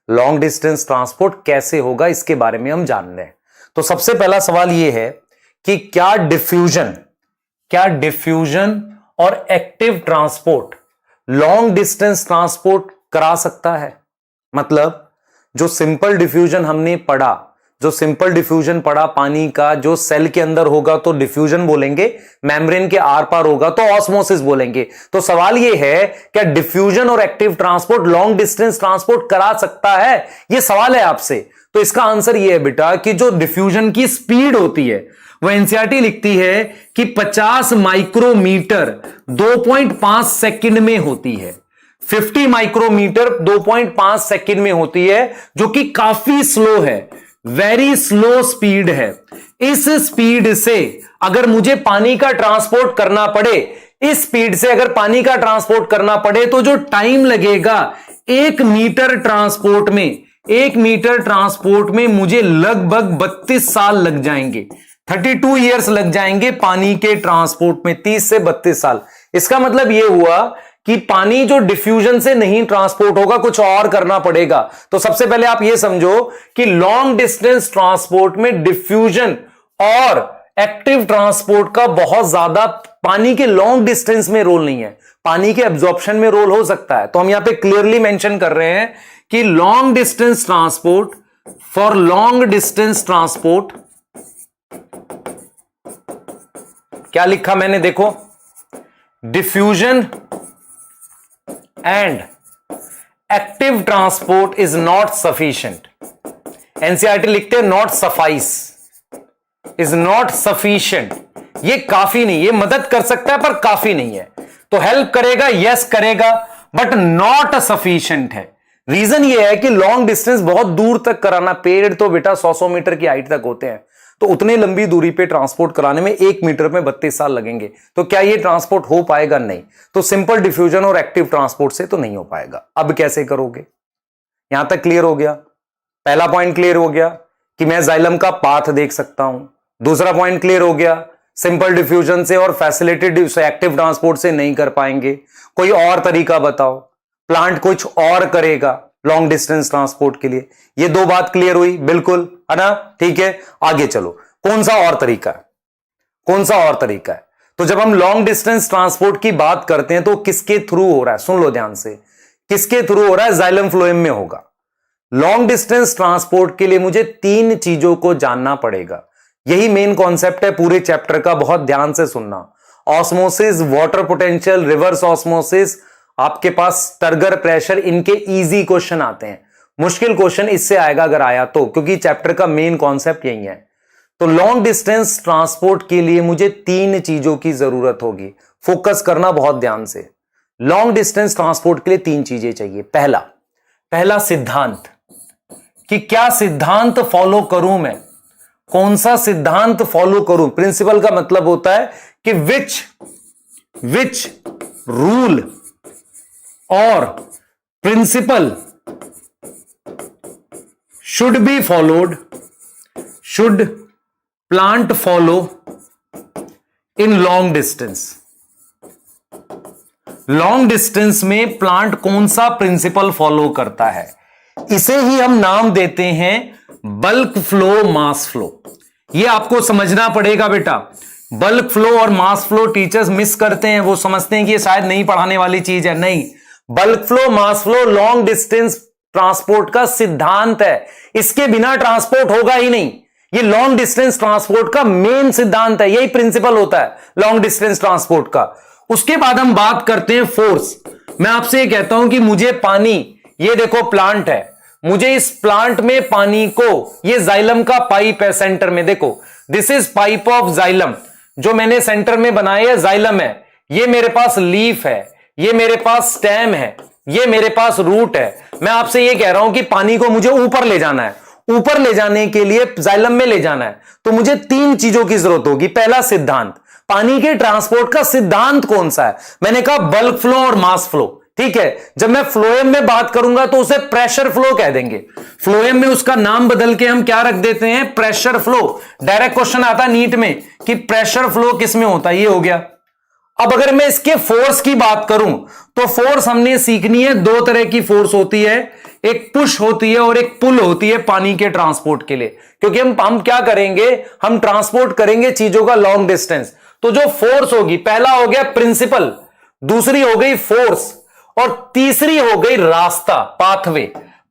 Speaker 1: लॉन्ग डिस्टेंस ट्रांसपोर्ट कैसे होगा, इसके बारे में हम जान रहे हैं। तो सबसे पहला सवाल यह है कि क्या डिफ्यूजन और active transport long distance transport करा सकता है। मतलब जो सिंपल डिफ्यूजन हमने पढ़ा, जो सिंपल डिफ्यूजन पढ़ा पानी का, जो सेल के अंदर होगा तो डिफ्यूजन बोलेंगे, मेम्ब्रेन के आर पार होगा तो ऑस्मोसिस बोलेंगे। तो सवाल यह है क्या डिफ्यूजन और active transport long distance transport करा सकता है, यह सवाल है आपसे। तो इसका आंसर यह है बेटा कि जो डिफ्यूजन की स्पीड होती है वो एनसीईआरटी लिखती है कि 50 माइक्रोमीटर 2.5 सेकंड में होती है। 50 माइक्रोमीटर 2.5 सेकंड में होती है, जो कि काफी स्लो है, वेरी स्लो स्पीड है। इस स्पीड से अगर मुझे पानी का ट्रांसपोर्ट करना पड़े, इस स्पीड से अगर पानी का ट्रांसपोर्ट करना पड़े तो जो टाइम लगेगा 1 मीटर ट्रांसपोर्ट में, 1 मीटर ट्रांसपोर्ट में मुझे लगभग 32 साल लग जाएंगे, 32 इयर्स लग जाएंगे पानी के ट्रांसपोर्ट में, 30 से 32 साल। इसका मतलब यह हुआ कि पानी जो डिफ्यूजन से नहीं ट्रांसपोर्ट होगा, कुछ और करना पड़ेगा। तो सबसे पहले आप यह समझो कि लॉन्ग डिस्टेंस ट्रांसपोर्ट में डिफ्यूजन और एक्टिव ट्रांसपोर्ट का बहुत ज्यादा पानी के लॉन्ग डिस्टेंस में रोल नहीं है, पानी के एब्जॉर्प्शन में रोल हो सकता है। तो हम यहां पे क्लियरली मेंशन कर रहे हैं कि long distance transport, for long distance transport, क्या लिखा मैंने देखो, diffusion and active transport is not sufficient. NCERT लिखते हैं not suffice, is not sufficient, ये काफी नहीं, ये मदद कर सकता है पर काफी नहीं है। तो हेल्प करेगा, यस करेगा, बट नॉट सफिशिएंट है। रीजन ये है कि लॉन्ग डिस्टेंस बहुत दूर तक कराना, पेड़ तो बेटा 100 मीटर की हाइट तक होते हैं, तो उतने लंबी दूरी पे ट्रांसपोर्ट कराने में 1 मीटर में 32 साल लगेंगे। तो क्या ये ट्रांसपोर्ट हो पाएगा? नहीं। तो सिंपल डिफ्यूजन और एक्टिव ट्रांसपोर्ट से तो नहीं हो पाएगा। अब कैसे करोगे? यहां तक क्लियर हो गया? पहला पॉइंट क्लियर हो गया कि मैं जाइलम का पाथ देख सकता हूं। दूसरा पॉइंट क्लियर हो गया, सिंपल डिफ्यूजन से और फैसिलिटेड एक्टिव ट्रांसपोर्ट से नहीं कर पाएंगे, कोई और तरीका बताओ, प्लांट कुछ और करेगा लॉन्ग डिस्टेंस ट्रांसपोर्ट के लिए। ये 2 बात क्लियर हुई, बिल्कुल है ना? ठीक है, आगे चलो। कौन सा और तरीका है? कौन सा और तरीका है? तो जब हम लॉन्ग डिस्टेंस ट्रांसपोर्ट की बात करते हैं तो किसके थ्रू हो रहा है? सुन लो ध्यान से, किसके थ्रू हो रहा है? जाइलम फ्लोएम में होगा। लॉन्ग डिस्टेंस ट्रांसपोर्ट के लिए मुझे 3 चीजों को जानना पड़ेगा। यही मेन कॉन्सेप्ट है पूरे चैप्टर का, बहुत ध्यान से सुनना। Osmosis, water potential, reverse osmosis, आपके पास टर्गर प्रेशर, इनके इजी क्वेश्चन आते हैं। मुश्किल क्वेश्चन इससे आएगा अगर आया तो, क्योंकि चैप्टर का मेन कॉन्सेप्ट यही है। तो लॉन्ग डिस्टेंस ट्रांसपोर्ट के लिए मुझे 3 चीजों की जरूरत होगी। फोकस करना बहुत ध्यान से। लॉन्ग डिस्टेंस ट्रांसपोर्ट के लिए 3 चीजें चाहिए। पहला सिद्धांत, कि क्या सिद्धांत फॉलो करूं मैं, कौन सा सिद्धांत फॉलो करूं। प्रिंसिपल का मतलब होता है कि विच रूल और principle should be followed, should plant follow in long distance. Long distance में प्लांट कौन सा प्रिंसिपल फॉलो करता है, इसे ही हम नाम देते हैं बल्क फ्लो, मास फ्लो। ये आपको समझना पड़ेगा बेटा। बल्क फ्लो और मास फ्लो टीचर्स मिस करते हैं, वो समझते हैं कि ये शायद नहीं पढ़ाने वाली चीज है। नहीं, bulk flow, mass flow long distance transport का सिद्धांत है। इसके बिना ट्रांसपोर्ट होगा ही नहीं। ये लॉन्ग डिस्टेंस ट्रांसपोर्ट का मेन सिद्धांत है, यही प्रिंसिपल होता है लॉन्ग डिस्टेंस ट्रांसपोर्ट का। उसके बाद हम बात करते हैं फोर्स। मैं आपसे ये कहता हूं कि मुझे पानी, ये देखो प्लांट है, मुझे इस प्लांट में पानी को, ये जाइलम का पाइप है सेंटर में, देखो this is pipe of xylem, जो मैंने सेंटर में बनाया है जाइलम है। ये मेरे पास लीफ है, ये मेरे पास स्टेम है, ये मेरे पास रूट है। मैं आपसे ये कह रहा हूं कि पानी को मुझे ऊपर ले जाना है, ऊपर ले जाने के लिए जाइलम में ले जाना है, तो मुझे 3 चीजों की जरूरत होगी। पहला सिद्धांत, पानी के ट्रांसपोर्ट का सिद्धांत कौन सा है? मैंने कहा बल्क फ्लो और मास फ्लो। ठीक है, जब मैं फ्लोएम में बात करूंगा तो उसे प्रेशर फ्लो कह देंगे। फ्लोएम में उसका नाम बदल के हम क्या रख देते हैं? Pressure flow. डायरेक्ट क्वेश्चन आता है नीट में कि प्रेशर फ्लो किस में होता है, ये हो गया। अब अगर मैं इसके फोर्स की बात करूं तो फोर्स हमने सीखनी है, 2 तरह की फोर्स होती है, एक पुश होती है और एक पुल होती है पानी के ट्रांसपोर्ट के लिए। क्योंकि हम क्या करेंगे, हम ट्रांसपोर्ट करेंगे चीजों का लॉन्ग डिस्टेंस। तो जो फोर्स होगी, पहला हो गया प्रिंसिपल, दूसरी हो गई फोर्स, और तीसरी हो गई रास्ता, पाथवे।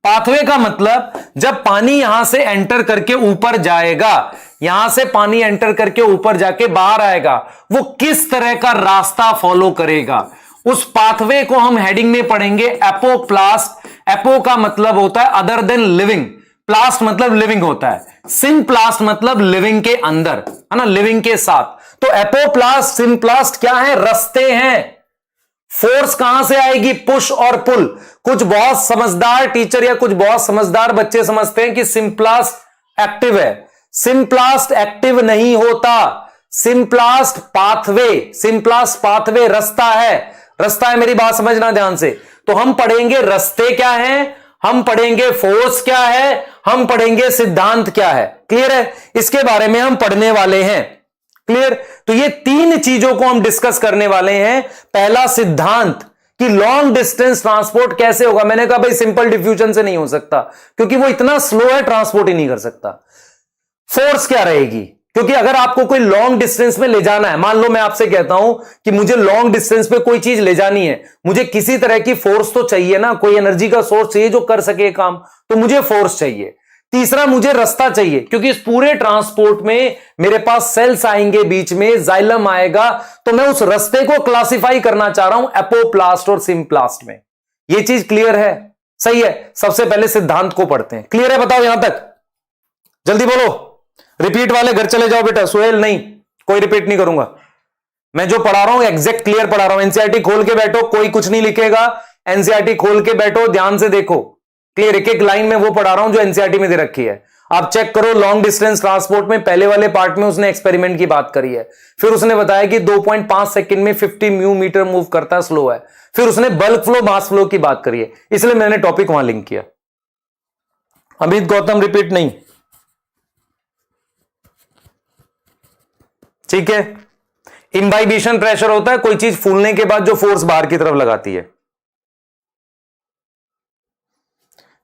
Speaker 1: पाथवे का मतलब जब पानी यहां से एंटर करके ऊपर जाएगा, यहां से पानी एंटर करके ऊपर जाके बाहर आएगा, वो किस तरह का रास्ता फॉलो करेगा, उस पाथवे को हम हेडिंग में पढ़ेंगे एपोप्लास्ट। एपो का मतलब होता है अदर देन लिविंग, प्लास्ट मतलब लिविंग होता है, सिम्प्लास्ट मतलब लिविंग के अंदर, है ना, लिविंग के साथ। तो एपोप्लास्ट सिम्प्लास्ट क्या है? रस्ते हैं। फोर्स कहां से आएगी? पुश और पुल। कुछ बहुत समझदार टीचर या कुछ बहुत समझदार बच्चे समझते हैं कि सिम्प्लास्ट एक्टिव है। सिम्प्लास्ट एक्टिव नहीं होता। सिम्प्लास्ट पाथवे, सिम्प्लास्ट पाथवे रास्ता है, रास्ता है। मेरी बात समझना ध्यान से। तो हम पढ़ेंगे रास्ते क्या है, हम पढ़ेंगे फोर्स क्या है, हम पढ़ेंगे सिद्धांत क्या है। क्लियर है? इसके बारे में हम पढ़ने वाले हैं। क्लियर? तो ये तीन चीजों को हम डिस्कस करने वाले हैं। पहला सिद्धांत कि लॉन्ग डिस्टेंस ट्रांसपोर्ट कैसे होगा। मैंने कहा भाई सिंपल डिफ्यूजन से नहीं हो सकता, क्योंकि वो इतना स्लो है, ट्रांसपोर्ट ही नहीं कर सकता। फोर्स क्या रहेगी? क्योंकि अगर आपको कोई लॉन्ग डिस्टेंस में ले जाना है, मान लो मैं आपसे कहता हूं कि मुझे लॉन्ग डिस्टेंस पे कोई चीज ले जानी है, मुझे किसी तरह की फोर्स तो चाहिए ना, कोई एनर्जी का सोर्स चाहिए जो कर सके काम, तो मुझे फोर्स चाहिए। तीसरा, मुझे रास्ता चाहिए, क्योंकि इस पूरे ट्रांसपोर्ट में मेरे पास सेल्स आएंगे, बीच में जाइलम आएगा, तो मैं उस रास्ते को क्लासिफाई करना चाह रहा हूं एपोप्लास्ट और सिम्प्लास्ट में। यह चीज क्लियर है? सही है। सबसे पहले सिद्धांत को पढ़ते हैं। क्लियर है? बताओ यहां तक, जल्दी बोलो। रिपीट वाले घर चले जाओ बेटा। सुहेल नहीं, कोई रिपीट नहीं करूंगा। मैं जो पढ़ा रहा हूं एग्जैक्ट क्लियर पढ़ा रहा हूं। एनसीईआरटी खोल के बैठो, कोई कुछ नहीं लिखेगा। एनसीईआरटी खोल के बैठो, ध्यान से देखो। क्लियर? एक एक लाइन में वो पढ़ा रहा हूं जो एनसीईआरटी में दे रखी है। आप चेक करो, लॉन्ग डिस्टेंस ट्रांसपोर्ट में पहले वाले पार्ट में उसने एक्सपेरिमेंट की बात करी है। फिर उसने बताया कि 2.5 सेकंड में 50 म्यू मीटर मूव करता है, स्लो है। फिर उसने बल्क फ्लो मास फ्लो की बात करी है, इसलिए मैंने टॉपिक वहां लिंक किया। अमित गौतम रिपीट नहीं, ठीक है। इम्बाइबिशन प्रेशर होता है, कोई चीज फूलने के बाद जो फोर्स बाहर की तरफ लगाती है।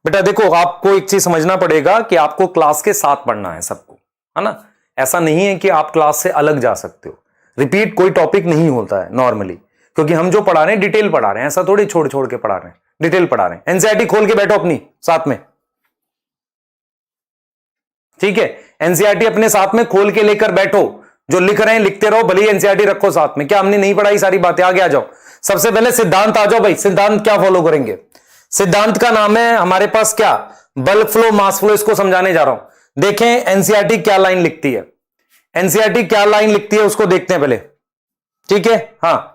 Speaker 1: बेटा देखो, आपको एक चीज समझना पड़ेगा कि आपको क्लास के साथ पढ़ना है सबको, है ना। ऐसा नहीं है कि आप क्लास से अलग जा सकते हो। रिपीट कोई टॉपिक नहीं होता है नॉर्मली, क्योंकि हम जो पढ़ा रहे हैं डिटेल पढ़ा रहे हैं, ऐसा थोड़ी छोड़ छोड़ के पढ़ा रहे हैं, डिटेल पढ़ा रहे हैं। एनसीईआरटी खोल के बैठो अपनी साथ में, ठीक है। एनसीईआरटी अपने साथ में खोल के लेकर बैठो, जो लिख रहे हैं लिखते रहो, भले ही एनसीईआरटी रखो साथ में। क्या हमने नहीं पढ़ाई सारी बातें? आगे आ जाओ। सबसे पहले सिद्धांत आ जाओ भाई। सिद्धांत क्या फॉलो करेंगे? सिद्धांत का नाम है हमारे पास क्या? Bulk flow mass flow. इसको समझाने जा रहा हूं। देखें एनसीईआरटी क्या लाइन लिखती है। एनसीईआरटी क्या लाइन लिखती है उसको देखते हैं पहले, ठीक है। हाँ,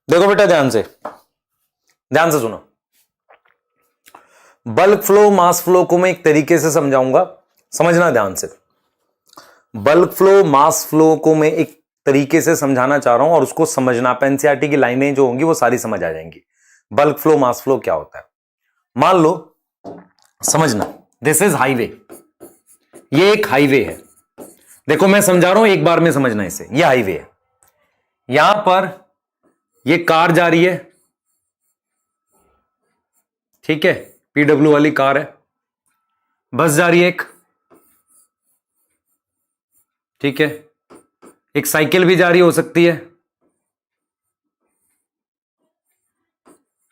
Speaker 1: देखो बेटा ध्यान से सुनो। बल्क फ्लो मास फ्लो को मैं एक तरीके से समझाऊंगा, समझना ध्यान से। बल्क फ्लो मास फ्लो को मैं एक तरीके से समझाना चाह रहा हूं, और उसको समझना, एनसीईआरटी की लाइनें जो होंगी वो सारी समझ आ जाएंगी। बल्क फ्लो मास फ्लो क्या होता है? मान लो, समझना, दिस इज हाईवे। ये एक हाईवे है। देखो मैं समझा रहा हूं, एक बार में समझना इसे। ये हाईवे है, यहां पर ये कार जा रही है, ठीक है, पीडब्ल्यू वाली कार है। बस जा रही है एक, ठीक है। एक साइकिल भी जा रही हो सकती है,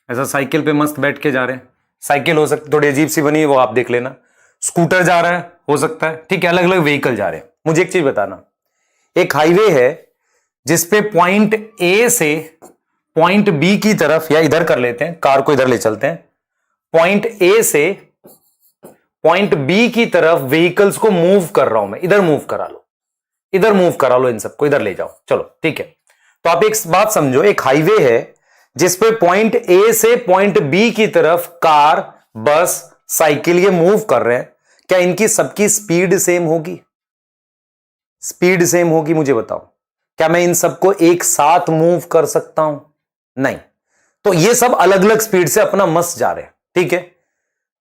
Speaker 1: ऐसा साइकिल पे मस्त बैठ के जा रहे हैं। साइकिल हो सकती, थोड़ी अजीब सी बनी है, वो आप देख लेना। स्कूटर जा रहा है, हो सकता है, ठीक है। अलग अलग व्हीकल जा रहे हैं। मुझे एक चीज बताना, एक हाईवे है जिसपे पॉइंट ए से पॉइंट बी की तरफ, या इधर कर लेते हैं, कार को इधर ले चलते हैं, पॉइंट ए से पॉइंट बी की तरफ व्हीकल्स को मूव कर रहा हूं मैं। इधर मूव करा लो, इधर मूव करा लो, इन सबको इधर ले जाओ, चलो ठीक है। तो आप एक बात समझो, एक हाईवे है जिसपे पॉइंट ए से पॉइंट बी की तरफ कार, बस, साइकिल ये मूव कर रहे हैं। क्या इनकी सबकी स्पीड सेम होगी? स्पीड सेम होगी? मुझे बताओ, क्या मैं इन सबको एक साथ मूव कर सकता हूं? नहीं। तो ये सब अलग अलग स्पीड से अपना मस्त जा रहे हैं, ठीक है।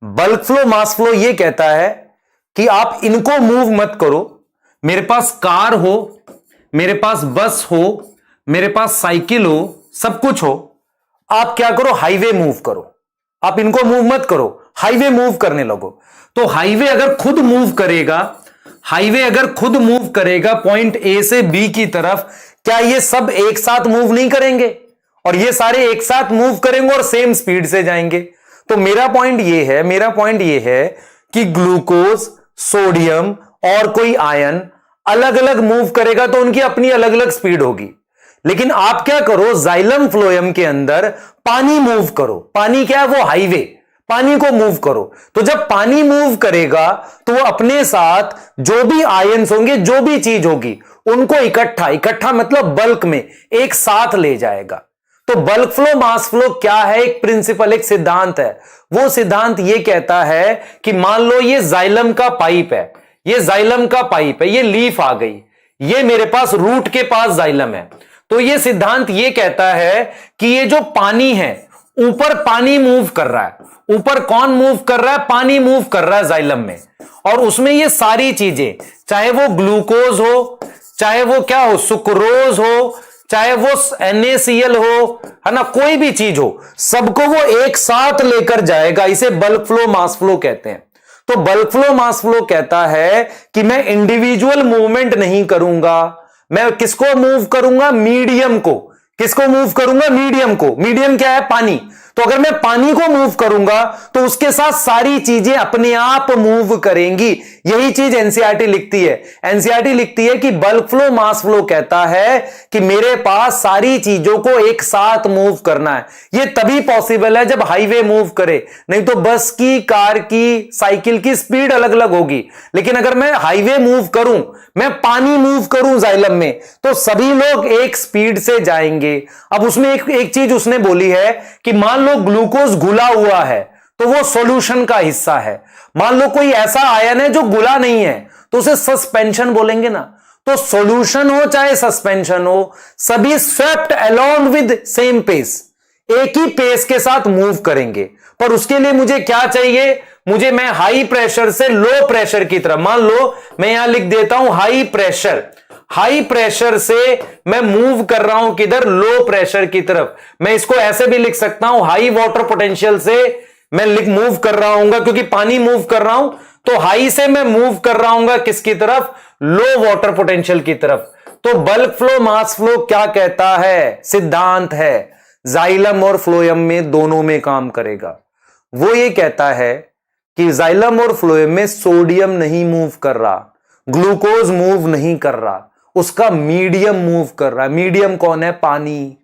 Speaker 1: बल्क फ्लो मास फ्लो ये कहता है कि आप इनको मूव मत करो। मेरे पास कार हो, मेरे पास बस हो, मेरे पास साइकिल हो, सब कुछ हो, आप क्या करो? हाईवे मूव करो। आप इनको मूव मत करो, हाईवे मूव करने लगो। तो हाईवे अगर खुद मूव करेगा, हाईवे अगर खुद मूव करेगा पॉइंट ए से बी की तरफ, क्या ये सब एक साथ मूव नहीं करेंगे? और ये सारे एक साथ मूव करेंगे और सेम स्पीड से जाएंगे। तो मेरा पॉइंट ये है कि ग्लूकोज, सोडियम और कोई आयन अलग अलग मूव करेगा तो उनकी अपनी अलग अलग स्पीड होगी। लेकिन आप क्या करो, जाइलम फ्लोएम के अंदर पानी मूव करो। पानी क्या है? वो हाईवे, पानी को मूव करो। तो जब पानी मूव करेगा तो वो अपने साथ जो भी आयन्स होंगे, जो भी चीज होगी, उनको इकट्ठा मतलब बल्क में एक साथ ले जाएगा। तो बल्क फ्लो मास फ्लो क्या है? एक प्रिंसिपल, एक सिद्धांत है। वो सिद्धांत ये कहता है कि मान लो ये जाइलम का पाइप है, ये जाइलम का पाइप है, ये लीफ आ गई, ये मेरे पास रूट के पास जाइलम है। तो ये सिद्धांत ये कहता है कि ये जो पानी है, ऊपर पानी मूव कर रहा है। ऊपर कौन मूव कर रहा है? पानी मूव कर रहा है जाइलम में। और उसमें ये सारी चीजें, चाहे वो ग्लूकोज हो, चाहे वो क्या हो, सुक्रोज हो, चाहे वो NaCl हो, है ना, कोई भी चीज हो, सबको वो एक साथ लेकर जाएगा। इसे बल्क फ्लो मास फ्लो कहते हैं। तो बल्क फ्लो मास फ्लो कहता है कि मैं इंडिविजुअल मूवमेंट नहीं करूंगा, मैं किसको मूव करूंगा? मीडियम को। किसको मूव करूंगा? मीडियम को। मीडियम क्या है? पानी। तो अगर मैं पानी को मूव करूंगा तो उसके साथ सारी चीजें अपने आप मूव करेंगी। यही चीज एनसीईआरटी लिखती है। एनसीईआरटी लिखती है कि बल्क फ्लो मास फ्लो कहता है कि मेरे पास सारी चीजों को एक साथ मूव करना है। यह तभी पॉसिबल है जब हाईवे मूव करे, नहीं तो बस की, कार की, साइकिल की स्पीड अलग अलग होगी। लेकिन अगर मैं हाईवे मूव करूं, मैं पानी मूव करूं जाइलम में, तो सभी लोग एक स्पीड से जाएंगे। अब उसमें एक चीज उसने बोली है कि मान लो ग्लूकोज घुला हुआ है तो वो सॉल्यूशन का हिस्सा है। मान लो कोई ऐसा आयन है जो घुला नहीं है तो उसे सस्पेंशन बोलेंगे ना। तो सॉल्यूशन हो चाहे सस्पेंशन हो, सभी swept along with same pace, एक ही पेस के साथ मूव करेंगे। पर उसके लिए मुझे क्या चाहिए? मैं हाई प्रेशर से लो प्रेशर की तरफ, मान लो मैं यहां लिख देता हूं हाई प्रेशर, हाई प्रेशर से मैं मूव कर रहा हूं किधर? लो प्रेशर की तरफ। मैं इसको ऐसे भी लिख सकता हूं, हाई वाटर पोटेंशियल से मैं मूव कर रहा हूं, क्योंकि पानी मूव कर रहा हूं, तो हाई से मैं मूव कर रहा हूं किसकी तरफ? लो वाटर पोटेंशियल की तरफ। तो बल्क फ्लो मास फ्लो क्या कहता है? सिद्धांत है, जाइलम और फ्लोएम में दोनों में काम करेगा। वो ये कहता है कि जाइलम और फ्लोएम में सोडियम नहीं मूव कर रहा, ग्लूकोज मूव नहीं कर रहा, उसका मीडियम मूव कर रहा है। मीडियम कौन है? पानी।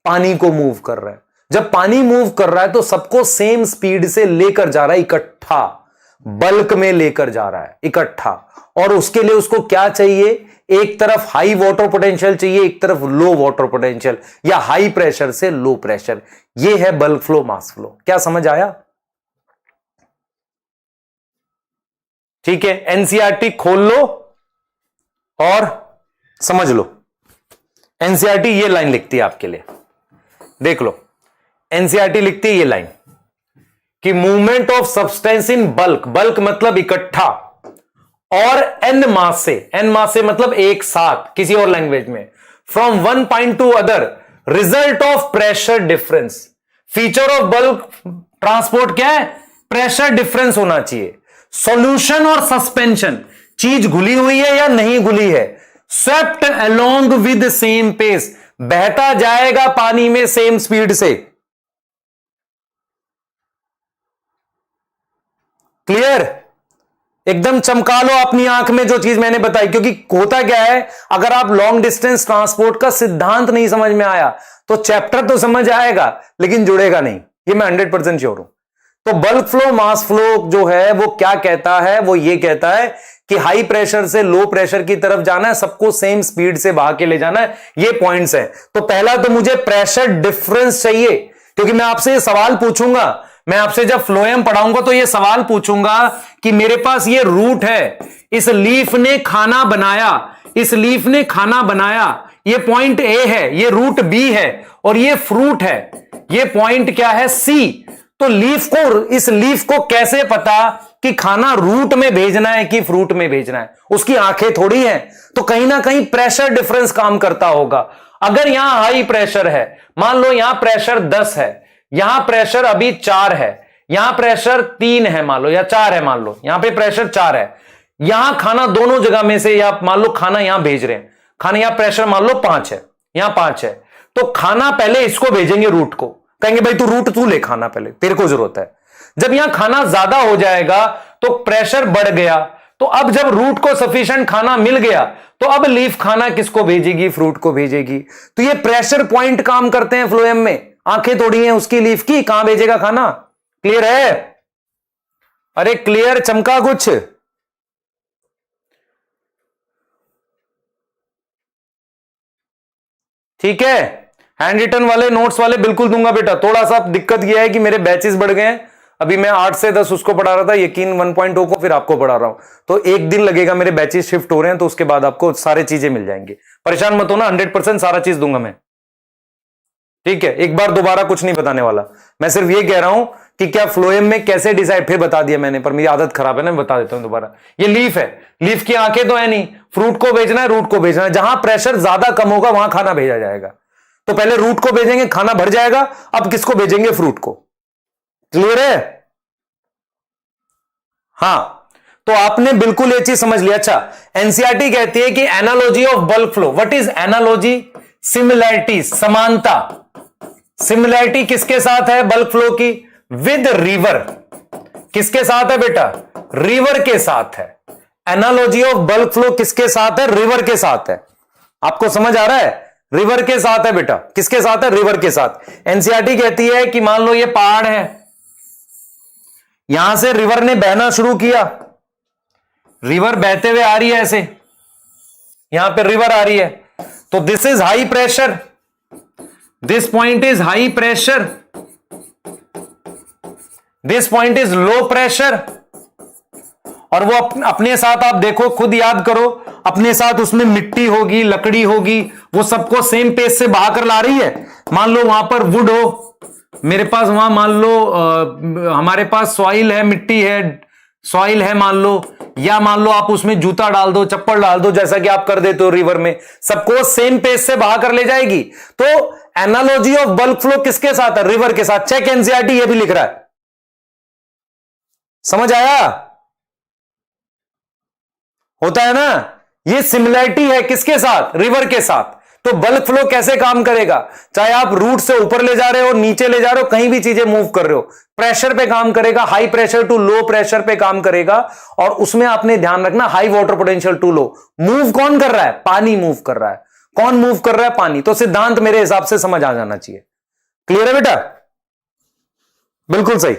Speaker 1: पानी को मूव कर रहा है। जब पानी मूव कर रहा है तो सबको सेम स्पीड से लेकर जा रहा है, इकट्ठा, बल्क में लेकर जा रहा है, इकट्ठा। और उसके लिए उसको क्या चाहिए? एक तरफ हाई वाटर पोटेंशियल चाहिए, एक तरफ लो वाटर पोटेंशियल, या हाई प्रेशर से लो प्रेशर। यह है बल्क फ्लो मास फ्लो। क्या समझ आया? ठीक है, एनसीईआरटी खोल लो और समझ लो। एनसीईआरटी ये लाइन लिखती है आपके लिए, देख लो। एनसीईआरटी लिखती है ये लाइन कि movement of substance in bulk, bulk मतलब इकट्ठा, और एन मास से मतलब एक साथ, किसी और लैंग्वेज में, from one point two other, result of pressure difference. Feature of bulk transport क्या है? प्रेशर डिफरेंस होना चाहिए। सॉल्यूशन और सस्पेंशन, चीज घुली हुई है या नहीं घुली है, swept along with same pace, बहता जाएगा पानी में सेम स्पीड से। क्लियर? एकदम चमका लो अपनी आंख में जो चीज मैंने बताई। क्योंकि होता क्या है, अगर आप लॉन्ग डिस्टेंस ट्रांसपोर्ट का सिद्धांत नहीं समझ में आया तो चैप्टर तो समझ आएगा लेकिन जुड़ेगा नहीं, ये मैं 100% श्योर हूं। तो बल्क फ्लो मास फ्लो जो है वो क्या कहता है? वो ये कहता है कि हाई प्रेशर से लो प्रेशर की तरफ जाना है, सबको सेम स्पीड से बहा के ले जाना है। ये पॉइंट्स है। तो पहला तो मुझे प्रेशर डिफरेंस चाहिए, क्योंकि मैं आपसे ये सवाल पूछूंगा, मैं आपसे जब फ्लोएम पढ़ाऊंगा तो ये सवाल पूछूंगा कि मेरे पास ये रूट है, इस लीफ ने खाना बनाया, इस लीफ ने खाना बनाया, ये पॉइंट ए है, ये रूट बी है, और ये फ्रूट है, ये पॉइंट क्या है? सी। तो इस लीफ को कैसे पता कि खाना रूट में भेजना है कि फ्रूट में भेजना है? उसकी आंखें थोड़ी हैं। तो कहीं ना कहीं प्रेशर डिफरेंस काम करता होगा। अगर यहां हाई प्रेशर है, मान लो यहां प्रेशर 10 है, यहां प्रेशर अभी 4 है, यहां प्रेशर 3 है मान लो, या 4 है मान लो, यहां पे प्रेशर 4 है, यहां खाना दोनों जगह में से, या मान लो खाना यहां भेज रहे हैं, खाना यहां प्रेशर मान लो 5 है, यहां 5 है, तो खाना पहले इसको भेजेंगे रूट को, कहेंगे भाई तू रूट तू ले खाना, पहले तेरे को जरूरत है। जब यहां खाना ज्यादा हो जाएगा तो प्रेशर बढ़ गया, तो अब जब रूट को सफिशिएंट खाना मिल गया तो अब लीफ खाना किसको भेजेगी? फ्रूट को भेजेगी। तो ये प्रेशर पॉइंट काम करते हैं फ्लोएम में। आंखें तोड़ी हैं उसकी लीफ की, कहां भेजेगा खाना? क्लियर है? अरे क्लियर चमका कुछ? ठीक है, हैंड रिटन वाले नोट्स वाले बिल्कुल दूंगा बेटा। थोड़ा सा दिक्कत यह है कि मेरे बैचेस बढ़ गए हैं। अभी मैं 8 से 10 उसको पढ़ा रहा था, यकीन 1.0 को, फिर आपको पढ़ा रहा हूं, तो एक दिन लगेगा। मेरे बैचेस शिफ्ट हो रहे हैं, तो उसके बाद आपको सारी चीजें मिल जाएंगी। परेशान मत होना, 100% सारा चीज दूंगा मैं। ठीक है, एक बार दोबारा कुछ नहीं बताने वाला। मैं सिर्फ ये कह रहा हूं कि क्या फ्लोएम में कैसे डिसाइड, फिर बता दिया मैंने, पर मेरी आदत खराब है ना, मैं बता देता हूं दोबारा। ये लीफ है, लीफ की आंखें तो है नहीं, फ्रूट को भेजना है, रूट को भेजना है। जहां प्रेशर ज्यादा कम होगा वहां खाना भेजा जाएगा। तो पहले रूट को भेजेंगे, खाना भर जाएगा। अब किसको भेजेंगे? फ्रूट को। क्लियर है? हां, तो आपने बिल्कुल ये चीज समझ लिया। अच्छा, एनसीईआरटी कहती है कि analogy of bulk flow. What is analogy? Similarity, समानता। सिमिलैरिटी किसके साथ है बल्क फ्लो की? With river. किसके साथ है बेटा? रिवर के साथ है। एनालॉजी ऑफ बल्क फ्लो किसके साथ है? रिवर के साथ है। आपको समझ आ रहा है? रिवर के साथ है बेटा। किसके साथ है? रिवर के साथ। एनसीईआरटी कहती है कि मान लो ये पहाड़ है, यहां से रिवर ने बहना शुरू किया, रिवर बहते हुए आ रही है ऐसे, यहां पे रिवर आ रही है, तो this is high pressure, this point is high pressure, this point is low pressure. और वो अपने साथ, आप देखो, खुद याद करो, अपने साथ उसमें मिट्टी होगी, लकड़ी होगी, वो सबको सेम पेस से बहा कर ला रही है। मान लो वहां पर वुड हो, मेरे पास वहां मान लो हमारे पास सॉइल है, मिट्टी है, सॉइल है मान लो, या मान लो आप उसमें जूता डाल दो, चप्पल डाल दो, जैसा कि आप कर देते हो रिवर में, सबको सेम पेस से बहा कर ले जाएगी। तो एनालॉजी ऑफ बल्क फ्लो किसके साथ है? रिवर के साथ। चेक एनसीईआरटी, ये भी लिख रहा है। समझ आया? होता है ना, ये सिमिलैरिटी है किसके साथ? रिवर के साथ। तो बल्क फ्लो कैसे काम करेगा? चाहे आप रूट से ऊपर ले जा रहे हो, नीचे ले जा रहे हो, कहीं भी चीजें मूव कर रहे हो, प्रेशर पे काम करेगा। High pressure to low pressure पे काम करेगा। और उसमें आपने ध्यान रखना, high water potential to low. Move कौन कर रहा है? पानी मूव कर रहा है। कौन मूव कर रहा है? पानी। तो सिद्धांत मेरे हिसाब से समझ आ जाना चाहिए। क्लियर है बेटा? बिल्कुल सही।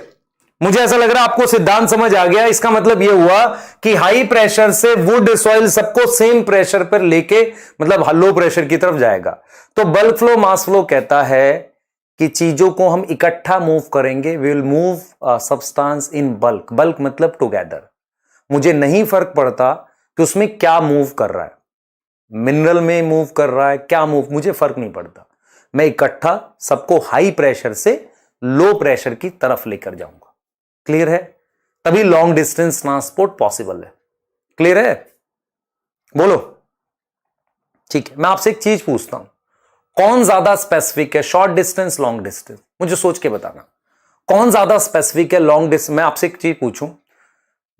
Speaker 1: मुझे ऐसा लग रहा है आपको सिद्धांत समझ आ गया। इसका मतलब यह हुआ कि हाई प्रेशर से वुड, सॉइल सबको सेम प्रेशर पर लेके, मतलब लो प्रेशर की तरफ जाएगा। तो बल्क फ्लो, मास फ्लो कहता है कि चीजों को हम इकट्ठा मूव करेंगे। We will move substance in bulk. Bulk मतलब टुगेदर। मुझे नहीं फर्क पड़ता कि उसमें क्या मूव कर रहा है, मिनरल में मूव कर रहा है, क्या मूव, मुझे फर्क नहीं पड़ता। मैं इकट्ठा सबको हाई प्रेशर से लो प्रेशर की तरफ लेकर जाऊंगा। क्लियर है? तभी लॉन्ग डिस्टेंस ट्रांसपोर्ट पॉसिबल है। क्लियर है? बोलो। ठीक है, मैं आपसे एक चीज पूछता हूं, कौन ज्यादा स्पेसिफिक है? Short distance, long distance? मुझे सोच के बताना, कौन ज्यादा स्पेसिफिक है? Long distance. मैं आपसे एक चीज पूछूं,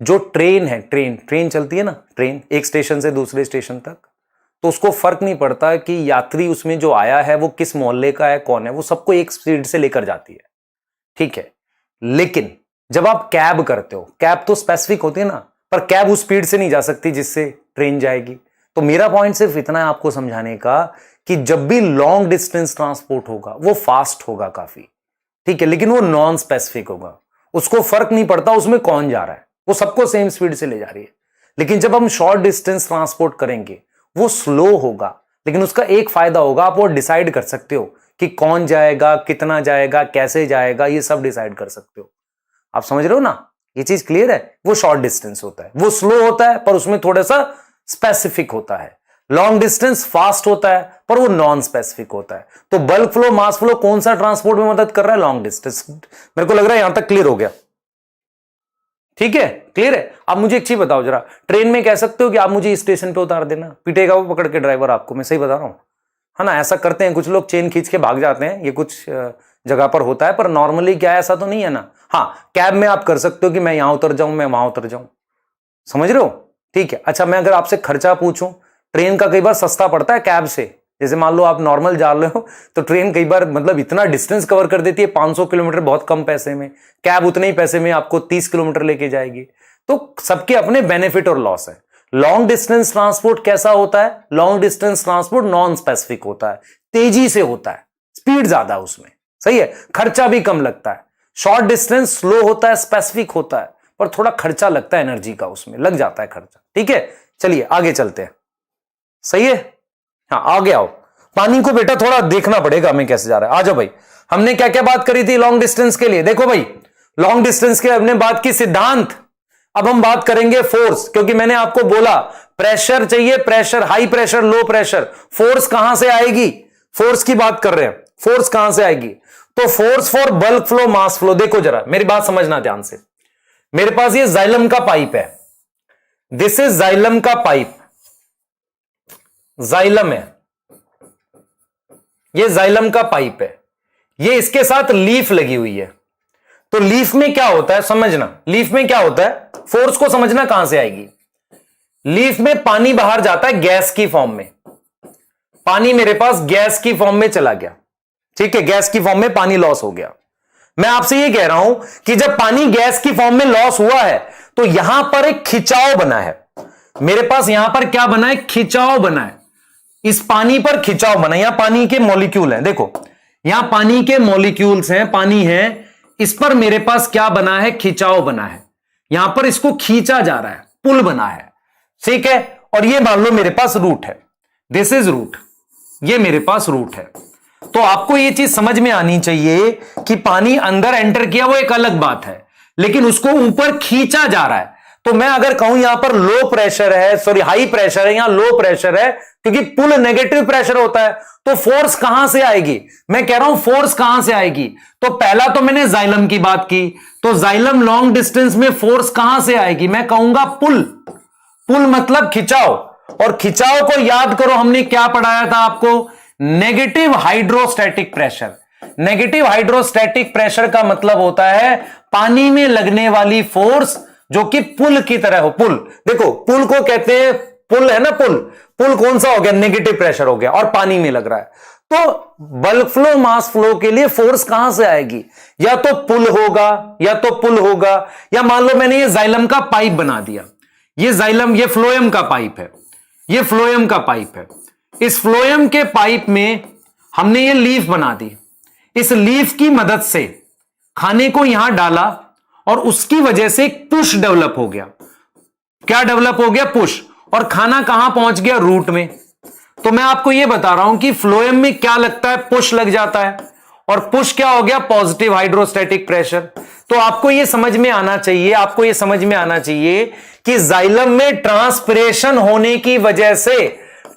Speaker 1: जो ट्रेन है, ट्रेन चलती है ना, ट्रेन एक स्टेशन से दूसरे स्टेशन तक, तो उसको फर्क नहीं पड़ता कि यात्री उसमें जो आया है वो किस मोहल्ले का है, कौन है, वो सबको एक स्पीड से लेकर जाती है। ठीक है, लेकिन जब आप कैब करते हो, कैब तो स्पेसिफिक होती है ना, पर कैब उस स्पीड से नहीं जा सकती जिससे ट्रेन जाएगी। तो मेरा पॉइंट सिर्फ इतना है आपको समझाने का कि जब भी लॉन्ग डिस्टेंस ट्रांसपोर्ट होगा वो फास्ट होगा काफी, ठीक है, लेकिन वो नॉन स्पेसिफिक होगा। उसको फर्क नहीं पड़ता उसमें कौन जा रहा है, वो सबको सेम स्पीड से ले जा रही है। लेकिन जब हम शॉर्ट डिस्टेंस ट्रांसपोर्ट करेंगे वो स्लो होगा, लेकिन उसका एक फायदा होगा, आप वो डिसाइड कर सकते हो कि कौन जाएगा, कितना जाएगा, कैसे जाएगा, ये सब डिसाइड कर सकते हो। आप समझ रहे हो ना? ये चीज क्लियर है? वो शॉर्ट डिस्टेंस होता है, वो स्लो होता है पर उसमें थोड़ा सा स्पेसिफिक होता है। लॉन्ग डिस्टेंस फास्ट होता है पर वो नॉन स्पेसिफिक होता है। तो बल्क फ्लो, मास फ्लो कौन सा ट्रांसपोर्ट में मदद कर रहा है? Long distance. मेरे को लग रहा है यहां तक क्लियर हो गया। ठीक है, क्लियर है? आप मुझे एक चीज बताओ जरा, ट्रेन में कह सकते हो कि आप मुझे स्टेशन पे उतार देना, पीटेगा वो पकड़ के ड्राइवर आपको, मैं सही बता रहा हूं, है ना? ऐसा करते हैं कुछ लोग, चेन खींच के भाग जाते हैं, ये कुछ जगह पर होता है, पर नॉर्मली क्या है, ऐसा तो नहीं है ना। हाँ, कैब में आप कर सकते हो कि मैं यहां उतर जाऊं, मैं वहां उतर जाऊं, समझ रहे हो? ठीक है। अच्छा, मैं अगर आपसे खर्चा पूछूं, ट्रेन का कई बार सस्ता पड़ता है कैब से। जैसे मान लो आप नॉर्मल जा रहे हो तो ट्रेन कई बार मतलब इतना डिस्टेंस कवर कर देती है, 500 किलोमीटर बहुत कम पैसे में। कैब उतने ही पैसे में आपको 30 किलोमीटर लेके जाएगी। तो सबके अपने बेनिफिट और लॉस है। लॉन्ग डिस्टेंस ट्रांसपोर्ट कैसा होता है? Long distance transport non specific होता है, तेजी से होता है, स्पीड ज्यादा उसमें, सही है, खर्चा भी कम लगता है। शॉर्ट डिस्टेंस स्लो होता है, स्पेसिफिक होता है, पर थोड़ा खर्चा लगता है, एनर्जी का उसमें लग जाता है खर्चा। ठीक है, चलिए आगे चलते हैं। सही है, हाँ आगे आओ। पानी को बेटा थोड़ा देखना पड़ेगा हमें कैसे जा रहा है। आ जाओ भाई, हमने क्या क्या बात करी थी लॉन्ग डिस्टेंस के लिए? देखो भाई, लॉन्ग डिस्टेंस के हमने बात की सिद्धांत, अब हम बात करेंगे फोर्स, क्योंकि मैंने आपको बोला प्रेशर चाहिए, pressure, high pressure, low pressure, force कहां से आएगी? फोर्स की बात कर रहे हैं, फोर्स कहां से आएगी? तो force for bulk flow, mass flow. देखो जरा मेरी बात समझना ध्यान से, मेरे पास ये जाइलम का पाइप है, दिस इज जाइलम का पाइप, जाइलम है, ये जाइलम का पाइप है, ये इसके साथ लीफ लगी हुई है। तो लीफ में क्या होता है समझना, लीफ में क्या होता है, फोर्स को समझना कहां से आएगी। लीफ में पानी बाहर जाता है गैस की फॉर्म में, पानी मेरे पास गैस की फॉर्म में चला गया, ठीक है, गैस की फॉर्म में पानी लॉस हो गया। मैं आपसे ये कह रहा हूं कि जब पानी गैस की फॉर्म में लॉस हुआ है तो यहां पर एक खिंचाव बना है, मेरे पास यहां पर क्या बना है, खिंचाव बना है, इस पानी पर खिंचाव बना है। यहां पानी के मॉलिक्यूल हैं, देखो यहां पानी के मॉलिक्यूल्स हैं, पानी है, इस पर मेरे पास क्या बना है, खिंचाव बना है, यहां पर इसको खींचा जा रहा है, पुल बना है, ठीक है। और ये मान लो मेरे पास रूट है, दिस इज रूट, ये मेरे पास रूट है। तो आपको ये चीज समझ में आनी चाहिए कि पानी अंदर एंटर किया वो एक अलग बात है, लेकिन उसको ऊपर खींचा जा रहा है। तो मैं अगर कहूं यहां पर लो प्रेशर है, सॉरी हाई प्रेशर है, यहां लो प्रेशर है, क्योंकि पुल नेगेटिव प्रेशर होता है, तो फोर्स कहां से आएगी? मैं कह रहा हूं फोर्स कहां से आएगी। तो पहला तो मैंने जाइलम की बात की, तो जाइलम लॉन्ग डिस्टेंस में फोर्स कहां से आएगी? मैं कहूंगा पुल, पुल मतलब खिंचाव, और खिंचाव को याद करो हमने क्या पढ़ाया था आपको, negative hydrostatic pressure. Negative hydrostatic pressure का मतलब होता है पानी में लगने वाली फोर्स जो कि पुल की तरह हो। पुल, देखो पुल को कहते हैं, पुल है ना, पुल, पुल कौन सा हो गया, नेगेटिव प्रेशर हो गया और पानी में लग रहा है। तो बल्क फ्लो मास फ्लो के लिए फोर्स कहां से आएगी? या तो पुल होगा, या तो पुल होगा, या मान लो मैंने ये जाइलम का पाइप बना दिया, ये जाइलम, ये फ्लोएम का पाइप है, ये फ्लोएम का पाइप है, इस फ्लोएम के पाइप में हमने ये लीफ बना दी, इस लीफ की मदद से खाने को यहां डाला और उसकी वजह से एक पुश डेवलप हो गया। क्या डेवलप हो गया? पुश। और खाना कहां पहुंच गया? रूट में। तो मैं आपको यह बता रहा हूं कि फ्लोएम में क्या लगता है, पुश लग जाता है, और पुश क्या हो गया? Positive hydrostatic pressure. तो आपको यह समझ में आना चाहिए, आपको यह समझ में आना चाहिए कि जाइलम में ट्रांसपिरेशन होने की वजह से,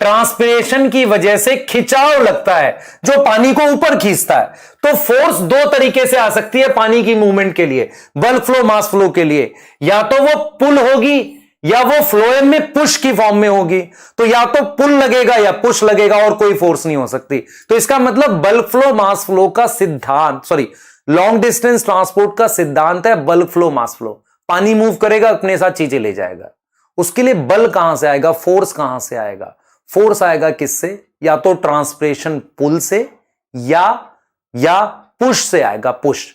Speaker 1: ट्रांसपिरेशन की वजह से खिंचाव लगता है जो पानी को ऊपर खींचता है। तो फोर्स दो तरीके से आ सकती है पानी की मूवमेंट के लिए, बल्क फ्लो मास फ्लो के लिए, या तो वो पुल होगी या वो फ्लोएम में पुश की फॉर्म में होगी। तो या तो पुल लगेगा या पुश लगेगा, और कोई फोर्स नहीं हो सकती। तो इसका मतलब बल्क फ्लो मास फ्लो का सिद्धांत, सॉरी लॉन्ग डिस्टेंस ट्रांसपोर्ट का सिद्धांत है बल्क फ्लो मास फ्लो। पानी मूव करेगा, अपने साथ चीजें ले जाएगा। उसके लिए बल कहां से आएगा, फोर्स कहां से आएगा? फोर्स आएगा किससे? या तो ट्रांसपिरेशन पुल से या पुश से आएगा। पुश,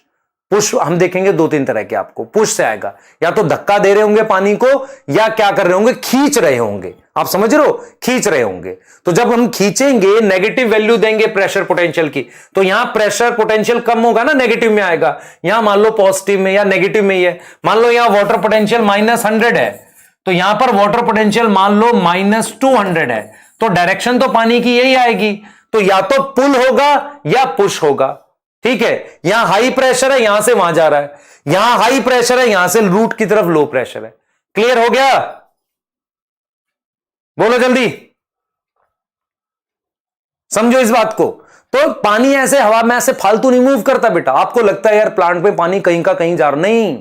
Speaker 1: पुश हम देखेंगे दो तीन तरह के, आपको पुश से आएगा, या तो धक्का दे रहे होंगे पानी को, या क्या कर रहे होंगे, खींच रहे होंगे। आप समझ रहे हो, खींच रहे होंगे। तो जब हम खींचेंगे, नेगेटिव वैल्यू देंगे प्रेशर पोटेंशियल की, तो यहां प्रेशर पोटेंशियल कम होगा ना, नेगेटिव में आएगा। यहां मान लो पॉजिटिव में या नेगेटिव में ही है, मान लो यहां वाटर पोटेंशियल -100 है, तो यहां पर वाटर पोटेंशियल मान लो -200 है, तो डायरेक्शन तो पानी की यही आएगी। तो या तो पुल होगा या पुश होगा, ठीक है। यहां हाई प्रेशर है, यहां से वहां जा रहा है, यहां हाई प्रेशर है, यहां से रूट की तरफ लो प्रेशर है। क्लियर हो गया? बोलो जल्दी, समझो इस बात को। तो पानी ऐसे हवा में ऐसे फालतू नहीं मूव करता बेटा। आपको लगता है यार प्लांट में पानी कहीं का कहीं जा रहा, नहीं,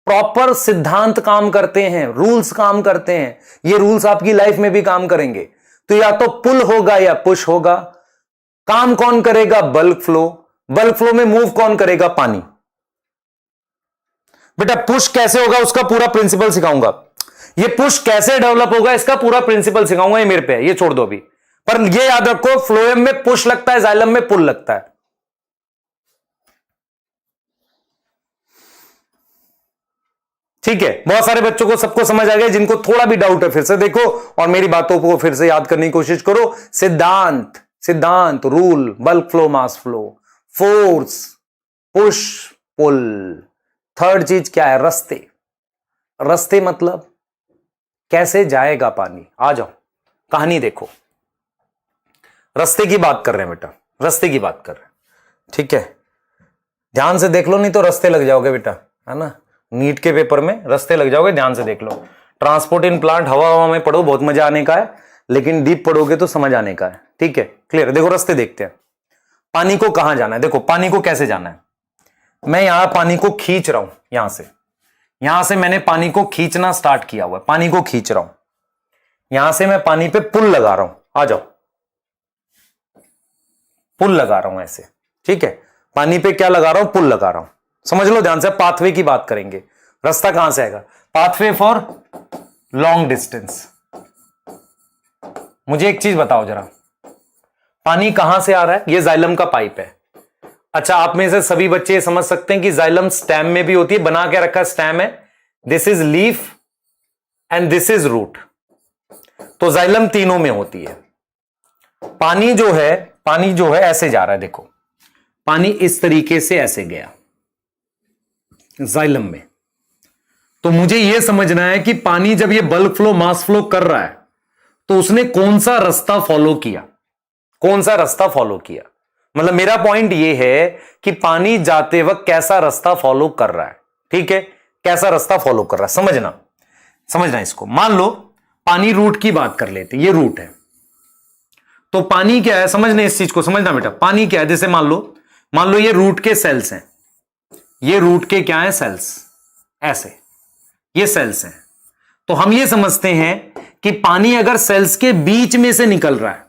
Speaker 1: प्रॉपर सिद्धांत काम करते हैं, रूल्स काम करते हैं। ये रूल्स आपकी लाइफ में भी काम करेंगे। तो या तो पुल होगा या पुश होगा। काम कौन करेगा? Bulk flow. बल्क फ्लो में मूव कौन करेगा? पानी। बेटा पुश कैसे होगा उसका पूरा प्रिंसिपल सिखाऊंगा। ये पुश कैसे डेवलप होगा इसका पूरा प्रिंसिपल सिखाऊंगा, ये मेरे पे है, ये छोड़ दो अभी। पर ये याद रखो, फ्लोएम में पुश लगता है, जाइलम में पुल लगता है। ठीक है, बहुत सारे बच्चों को सबको समझ आ गया, जिनको थोड़ा भी डाउट है फिर से देखो और मेरी बातों को फिर से याद करने की कोशिश करो। सिद्धांत, सिद्धांत, rule, bulk flow, mass flow, force, push, pull. Third चीज क्या है? रास्ते। रास्ते मतलब कैसे जाएगा पानी। आ जाओ, कहानी देखो। रास्ते की बात कर रहे हैं बेटा, रास्ते की बात कर रहे हैं, ठीक है, ध्यान से देख लो, नहीं तो रास्ते लग जाओगे बेटा, है ना। नीट के पेपर में रास्ते लग जाओगे, ध्यान से देख लो। ट्रांसपोर्ट इन प्लांट हवा हवा में पढ़ो, बहुत मजा आने का है, लेकिन डीप पढ़ोगे तो समझ आने का है, ठीक है, क्लियर। देखो रास्ते देखते हैं। पानी को कहां जाना है? देखो पानी को कैसे जाना है। मैं यहां पानी को खींच रहा हूं, यहां से मैंने पानी को खींचना स्टार्ट किया हुआ है, पानी को खींच रहा हूं, यहां से मैं पानी पे पुल लगा रहा हूं। आ जाओ, पुल लगा रहा हूं ऐसे, ठीक है, पानी पे क्या लगा रहा हूं? पुल लगा रहा हूं। समझ लो ध्यान से, पाथवे की बात करेंगे। रास्ता कहां से आएगा? Pathway for long distance. मुझे एक चीज बताओ जरा, पानी कहां से आ रहा है? ये जाइलम का पाइप है। अच्छा, आप में से सभी बच्चे समझ सकते हैं कि जाइलम स्टेम में भी होती है, बना के रखा स्टेम है। This is leaf and this is root. तो जाइलम तीनों में होती है। पानी जो है ऐसे जा रहा है, देखो पानी इस तरीके से ऐसे गया जाइलम में। तो मुझे यह समझना है कि पानी जब ये बल्क फ्लो मास फ्लो कर रहा है तो उसने कौन सा रास्ता फॉलो किया, कौन सा रास्ता फॉलो किया। मतलब मेरा पॉइंट यह है कि पानी जाते वक्त कैसा रास्ता फॉलो कर रहा है, ठीक है, कैसा रास्ता फॉलो कर रहा है, समझना इसको। मान लो पानी रूट की बात कर लेते, ये रूट है, तो पानी क्या है, समझना इस चीज को, समझना बेटा। पानी क्या है? जैसे मान लो ये रूट के सेल्स हैं, ये रूट के क्या है? सेल्स, ऐसे ये सेल्स हैं। तो हम ये समझते हैं कि पानी अगर सेल्स के बीच में से निकल रहा है,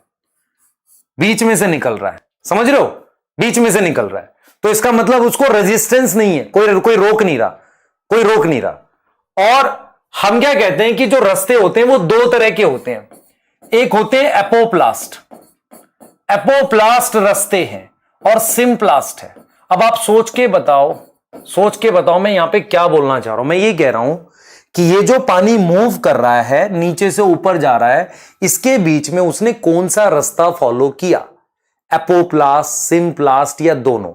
Speaker 1: बीच में से निकल रहा है, समझ रहे हो, बीच में से निकल रहा है, तो इसका मतलब उसको रेजिस्टेंस नहीं है, कोई रोक नहीं रहा। और हम क्या कहते हैं कि जो रास्ते होते हैं वो दो तरह के होते हैं। एक होते हैं एपोप्लास्ट रास्ते हैं और सिम्प्लास्ट है। अब आप सोच के बताओ मैं यहां पे क्या बोलना चाह रहा हूं। मैं ये कह रहा हूं कि ये जो पानी मूव कर रहा है, नीचे से ऊपर जा रहा है, इसके बीच में उसने कौन सा रास्ता फॉलो किया? एपोप्लास्ट, सिम्प्लास्ट या दोनों?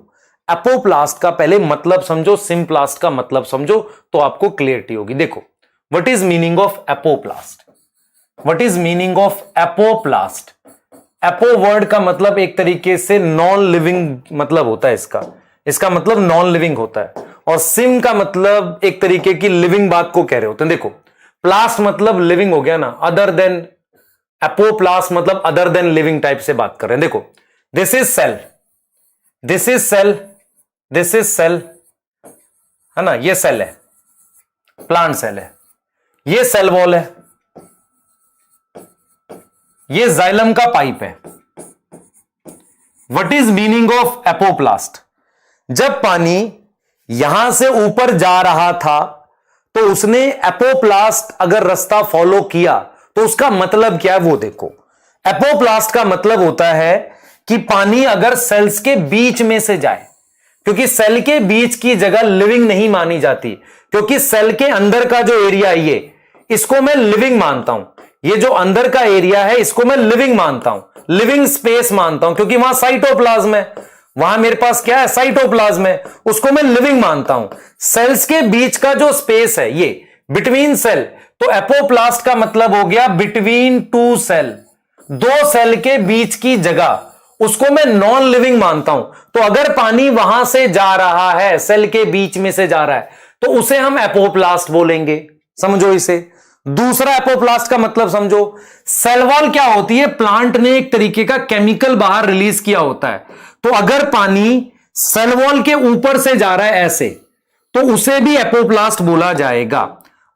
Speaker 1: एपोप्लास्ट का पहले मतलब समझो, सिम्प्लास्ट का मतलब समझो, तो आपको क्लियरिटी होगी। देखो, what is meaning of apoplast? What is meaning of apoplast? Apo word का मतलब एक तरीके से नॉन लिविंग मतलब होता है, इसका मतलब नॉन लिविंग होता है। और सिम का मतलब एक तरीके की लिविंग बात को कह रहे होते हैं। देखो, प्लास्ट मतलब लिविंग हो गया ना, अदर देन, एपोप्लास्ट मतलब अदर देन लिविंग टाइप से बात कर रहे हैं। देखो, दिस इज सेल, है ना, ये सेल है, प्लांट सेल है, ये सेल वॉल है, ये जाइलम का पाइप है। What is meaning of apoplast? जब पानी यहां से ऊपर जा रहा था तो उसने एपोप्लास्ट अगर रास्ता फॉलो किया तो उसका मतलब क्या है वो देखो। एपोप्लास्ट का मतलब होता है कि पानी अगर सेल्स के बीच में से जाए, क्योंकि सेल के बीच की जगह लिविंग नहीं मानी जाती, क्योंकि सेल के अंदर का जो एरिया है ये, इसको मैं लिविंग मानता हूं। ये जो अंदर का एरिया है इसको मैं लिविंग मानता हूं, लिविंग स्पेस मानता हूं, क्योंकि वहां साइटोप्लाज्म है, वहां मेरे पास क्या है? साइटोप्लाज्म है, उसको मैं लिविंग मानता हूं। सेल्स के बीच का जो स्पेस है ये बिटवीन सेल, तो एपोप्लास्ट का मतलब हो गया बिटवीन टू सेल, दो सेल के बीच की जगह, उसको मैं नॉन लिविंग मानता हूं। तो अगर पानी वहां से जा रहा है, सेल के बीच में से जा रहा है, तो उसे हम एपोप्लास्ट बोलेंगे। समझो इसे। दूसरा एपोप्लास्ट का मतलब समझो। सेल वॉल क्या होती है? प्लांट ने एक तरीके का केमिकल बाहर रिलीज किया होता है, तो अगर पानी सेल वॉल के ऊपर से जा रहा है ऐसे, तो उसे भी एपोप्लास्ट बोला जाएगा।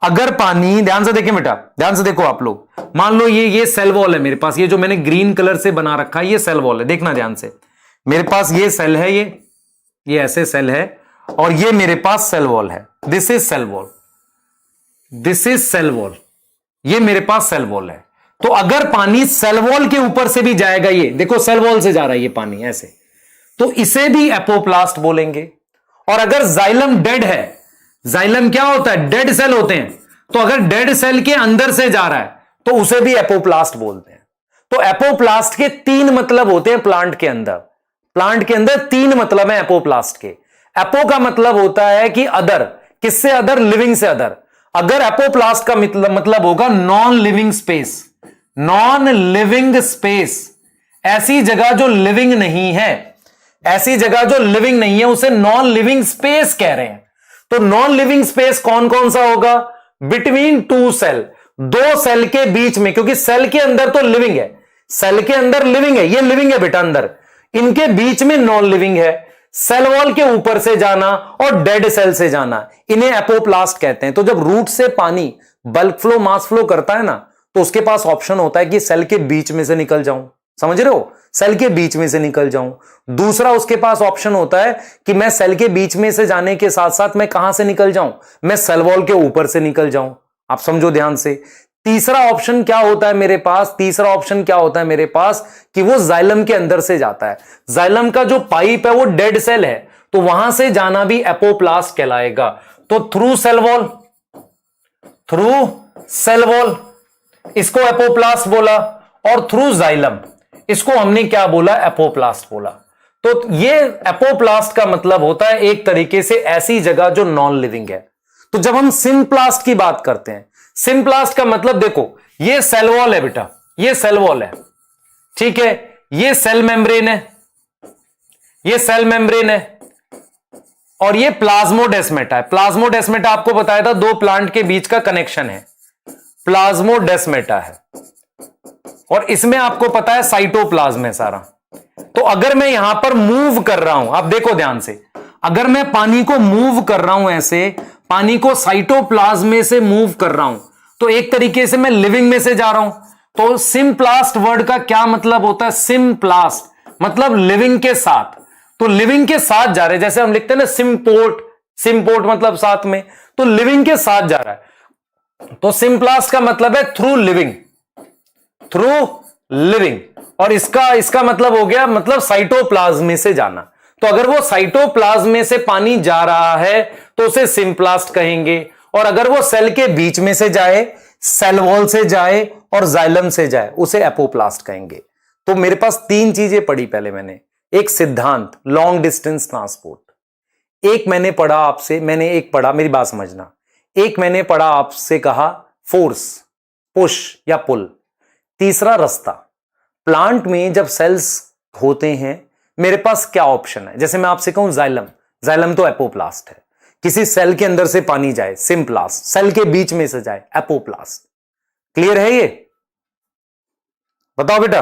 Speaker 1: अगर पानी, ध्यान से देखें बेटा, ध्यान से देखो आप लोग, मान लो ये सेल वॉल है मेरे पास, ये जो मैंने ग्रीन कलर से बना रखा है ये सेल वॉल है, देखना ध्यान से। मेरे पास ये सेल है, ये ऐसे सेल है, और ये मेरे पास सेल वॉल है। This is cell wall, this is cell wall, ये मेरे पास सेल वॉल है। तो अगर पानी सेल वॉल के ऊपर से भी जाएगा, ये देखो सेल वॉल से जा रहा है ये पानी ऐसे, तो इसे भी एपोप्लास्ट बोलेंगे। और अगर जाइलम डेड है, जाइलम क्या होता है? डेड सेल होते हैं। तो अगर डेड सेल के अंदर से जा रहा है तो उसे भी एपोप्लास्ट बोलते हैं। तो एपोप्लास्ट के 3 मतलब होते हैं प्लांट के अंदर। प्लांट के अंदर 3 मतलब है एपोप्लास्ट के। एपो का मतलब होता है कि अदर, किससे अदर? लिविंग से अदर। अगर एपोप्लास्ट का मतलब होगा non living space. Non living space, ऐसी जगह जो लिविंग नहीं है, ऐसी जगह जो लिविंग नहीं है उसे नॉन लिविंग स्पेस कह रहे हैं। तो नॉन लिविंग स्पेस कौन कौन सा होगा? बिटवीन 2 सेल, 2 सेल के बीच में, क्योंकि सेल के अंदर तो लिविंग है, सेल के अंदर लिविंग है, ये लिविंग है बेटा अंदर, इनके बीच में नॉन लिविंग है। सेल वॉल के ऊपर से जाना और डेड सेल से जाना, इन्हें एपोप्लास्ट कहते हैं। तो जब रूट से पानी बल्क फ्लो, मास फ्लो करता है ना, तो उसके पास ऑप्शन होता है कि सेल के बीच में से निकल जाऊं। समझ रहे हो? सेल के बीच में से निकल जाऊं। दूसरा उसके पास ऑप्शन होता है कि मैं सेल के बीच में से जाने के साथ साथ मैं कहां से निकल जाऊं? मैं सेल वॉल के ऊपर से निकल जाऊं। आप समझो ध्यान से। तीसरा ऑप्शन क्या होता है मेरे पास? तीसरा ऑप्शन क्या होता है मेरे पास कि वो जाइलम के अंदर से जाता है। जाइलम का जो पाइप है वो डेड सेल है, तो वहां से जाना भी एपोप्लास्ट कहलाएगा। तो through cell wall, through cell wall इसको एपोप्लास्ट बोला, और थ्रू जाइलम इसको हमने क्या बोला? एपोप्लास्ट बोला। तो ये एपोप्लास्ट का मतलब होता है एक तरीके से ऐसी जगह जो नॉन लिविंग है। तो जब हम सिम्प्लास्ट की बात करते हैं, सिम्प्लास्ट का मतलब देखो, ये सेल वॉल है बेटा, ये सेल वॉल है, ठीक है, ये सेल मेम्ब्रेन है, ये सेल मेम्ब्रेन है, और ये प्लाज्मोडेस्मेटा है। प्लाज्मोडेस्मेटा आपको बताया था 2 प्लांट के बीच का कनेक्शन है, प्लाज्मोडेस्मेटा है, और इसमें आपको पता है साइटोप्लाज्म है सारा। तो अगर मैं यहां पर मूव कर रहा हूं, आप देखो ध्यान से, अगर मैं पानी को मूव कर रहा हूं, ऐसे पानी को साइटोप्लाज्म में से मूव कर रहा हूं, तो एक तरीके से मैं लिविंग में से जा रहा हूं। तो सिम्प्लास्ट वर्ड का क्या मतलब होता है? सिम्प्लास्ट मतलब लिविंग के साथ। तो लिविंग के साथ जा रहे, जैसे हम लिखते हैं ना सिम्पोर्ट, सिम्पोर्ट मतलब साथ में, तो लिविंग के साथ जा रहा है। तो सिम्प्लास्ट का मतलब है थ्रू लिविंग, थ्रू लिविंग, और इसका मतलब हो गया, मतलब साइटोप्लाज्म में से जाना। तो अगर वो साइटोप्लाज्म में से पानी जा रहा है तो उसे सिम्प्लास्ट कहेंगे, और अगर वो सेल के बीच में से जाए, सेल वॉल से जाए और जाइलम से जाए, उसे एपोप्लास्ट कहेंगे। तो मेरे पास 3 चीजें पढ़ी पहले मैंने। एक सिद्धांत लॉन्ग डिस्टेंस ट्रांसपोर्ट, एक मैंने पढ़ा आपसे, मैंने एक पढ़ा, मेरी बात समझना, एक मैंने पढ़ा आपसे कहा फोर्स, पुश या पुल, तीसरा रास्ता। प्लांट में जब सेल्स होते हैं मेरे पास क्या ऑप्शन है? जैसे मैं आपसे कहूं जाइलम, जाइलम तो एपोप्लास्ट है। किसी सेल के अंदर से पानी जाए, सिम्प्लास्ट, सेल के बीच में से जाए, एपोप्लास्ट। क्लियर है ये? बताओ बेटा,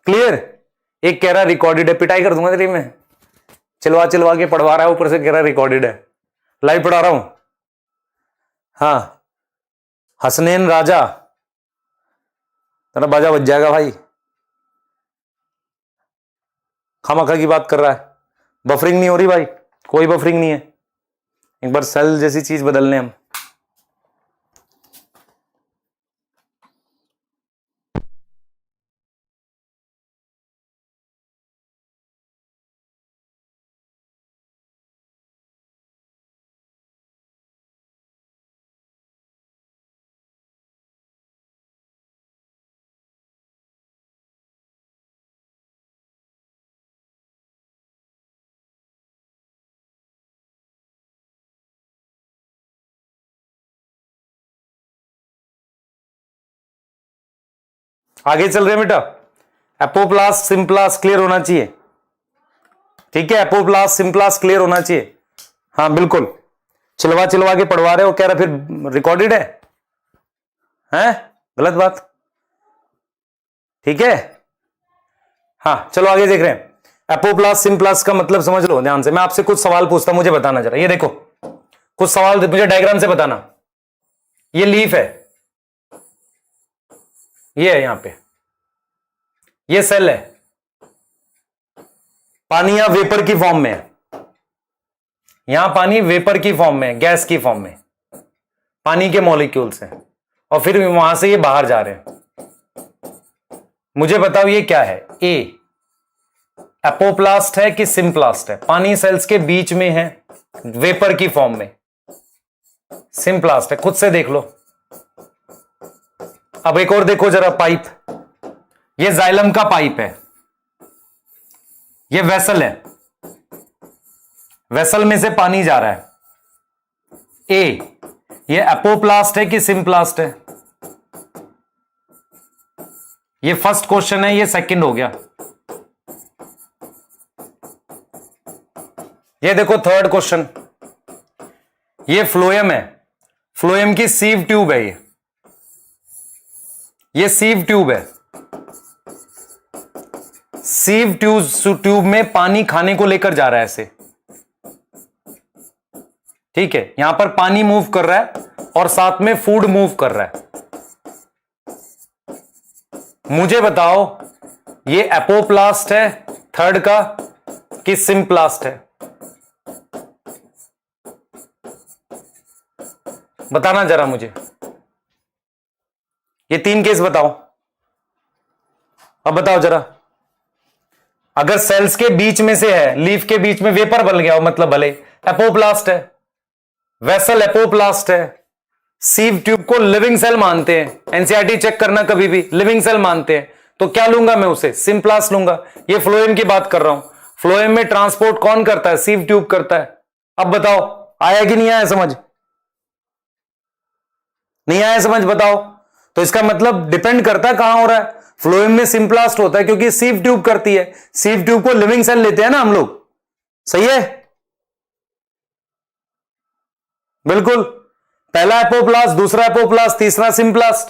Speaker 1: क्लियर? एक कह रहा रिकॉर्डेड है, पिटाई कर दूंगा तेरी मैं, चिलवा चिलवा के पढ़वा रहा है, ऊपर से कह रहा रिकॉर्डेड है, लाइव पढ़ा रहा हूं। हाँ, हसनैन राजा, तेरा बाजा बज जाएगा भाई, खामखा की बात कर रहा है। बफरिंग नहीं हो रही भाई, कोई बफरिंग नहीं है। एक बार सेल जैसी चीज बदलने हम। आगे चल रहे हैं बेटा। एपोप्लास्ट सिम्प्लास्ट क्लियर होना चाहिए, ठीक है? एपोप्लास्ट सिम्प्लास्ट क्लियर होना चाहिए। हाँ बिल्कुल, चिलवा चिलवा के पढ़वा रहे हो, कह रहा फिर रिकॉर्डेड है, हैं? गलत बात, ठीक है? हाँ चलो आगे देख रहे हैं। एपोप्लास्ट सिम्प्लास्ट का मतलब समझ लो ध्यान से। मैं आपसे कुछ सवाल पूछता हूं, मुझे बताना जरा। ये देखो कुछ सवाल मुझे डायग्राम से बताना। ये लीफ है, ये है यहां पे, ये सेल है, पानी यहां वेपर की फॉर्म में है, यहां पानी वेपर की फॉर्म में, गैस की फॉर्म में, पानी के मॉलिक्यूल्स हैं, और फिर वहां से ये बाहर जा रहे हैं। मुझे बताओ ये क्या है? ए एपोप्लास्ट है कि सिम्प्लास्ट है? पानी सेल्स के बीच में है, वेपर की फॉर्म में, सिम्प्लास्ट है। खुद से देख लो। अब एक और देखो जरा पाइप, ये जाइलम का पाइप है, ये वेसल है, वेसल में से पानी जा रहा है। ये एपोप्लास्ट है कि सिम्प्लास्ट है? ये फर्स्ट क्वेश्चन है, ये सेकंड हो गया। ये देखो थर्ड क्वेश्चन, ये फ्लोएम है, फ्लोएम की सीव ट्यूब है, ये सीव ट्यूब है। सीव ट्यूब में पानी खाने को लेकर जा रहा है ऐसे, ठीक है। यहां पर पानी मूव कर रहा है और साथ में फूड मूव कर रहा है। मुझे बताओ ये एपोप्लास्ट है थर्ड का कि सिम्प्लास्ट है? बताना जरा मुझे, ये तीन केस बताओ। अब बताओ जरा, अगर सेल्स के बीच में से है, लीफ के बीच में वेपर बन गया हो, मतलब भले एपोप्लास्ट है, वेसल एपोप्लास्ट है, सीव ट्यूब को लिविंग सेल मानते हैं, एनसीईआरटी चेक करना कभी भी, लिविंग सेल मानते हैं, तो क्या लूंगा मैं उसे? सिम्प्लास्ट लूंगा। ये फ्लोएम की बात कर रहा हूं, फ्लोएम में ट्रांसपोर्ट कौन करता है? सीव ट्यूब करता है। अब बताओ आया कि नहीं आया समझ? नहीं आया समझ? बताओ। तो इसका मतलब डिपेंड करता है कहां हो रहा है। फ्लोएम में सिम्प्लास्ट होता है क्योंकि सीव ट्यूब करती है, सीव ट्यूब को लिविंग सेल लेते हैं ना हम लोग, सही है? बिल्कुल, पहला एपोप्लास्ट, दूसरा एपोप्लास्ट, तीसरा सिम्प्लास्ट,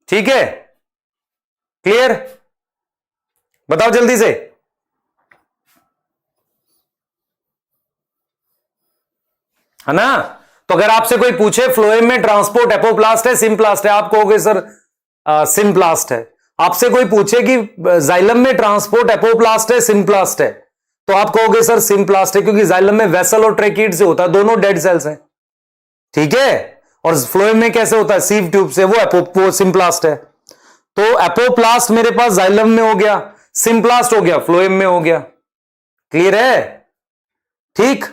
Speaker 1: ठीक है? क्लियर? बताओ जल्दी से। है ना? तो अगर आपसे कोई पूछे फ्लोएम में ट्रांसपोर्ट एपोप्लास्ट है सिम्प्लास्ट है, आप कहोगे सर सिम्प्लास्ट है। आपसे कोई पूछे कि जाइलम में ट्रांसपोर्ट एपोप्लास्ट है सिम्प्लास्ट है, तो आप कहोगे सर सिम्प्लास्ट है, क्योंकि जाइलम में वेसल और ट्रेकीड से होता है, दोनों डेड सेल्स हैं, ठीक है? और फ्लोएम में कैसे होता है? सीव ट्यूब से, वो सिम्प्लास्ट है। तो एपोप्लास्ट मेरे पास जाइलम में हो गया, सिम्प्लास्ट हो गया फ्लोएम में हो गया। क्लियर है? ठीक,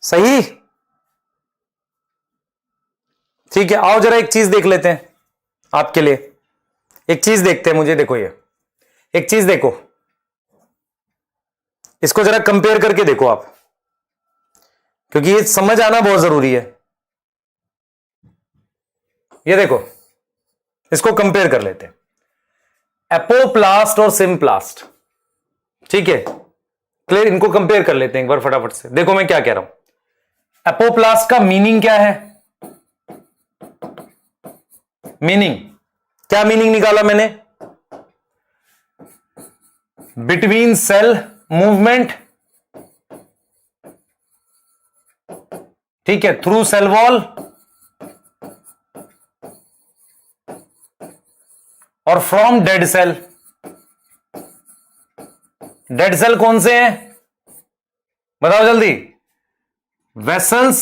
Speaker 1: सही, ठीक है। आओ जरा एक चीज देख लेते हैं आपके लिए, एक चीज देखते हैं। मुझे देखो, ये एक चीज देखो, इसको जरा कंपेयर करके देखो आप, क्योंकि ये समझ आना बहुत जरूरी है। ये देखो, इसको कंपेयर कर लेते हैं, एपोप्लास्ट और सिम्प्लास्ट, ठीक है? क्लियर? इनको कंपेयर कर लेते हैं एक बार फटाफट से। देखो मैं क्या कह रहा हूं, एपोप्लास्ट का मीनिंग क्या है? मीनिंग क्या, मीनिंग निकाला मैंने? बिटवीन सेल मूवमेंट, ठीक है, थ्रू सेल वॉल और from dead cell. Dead cell कौन से हैं? बताओ जल्दी। वेसल्स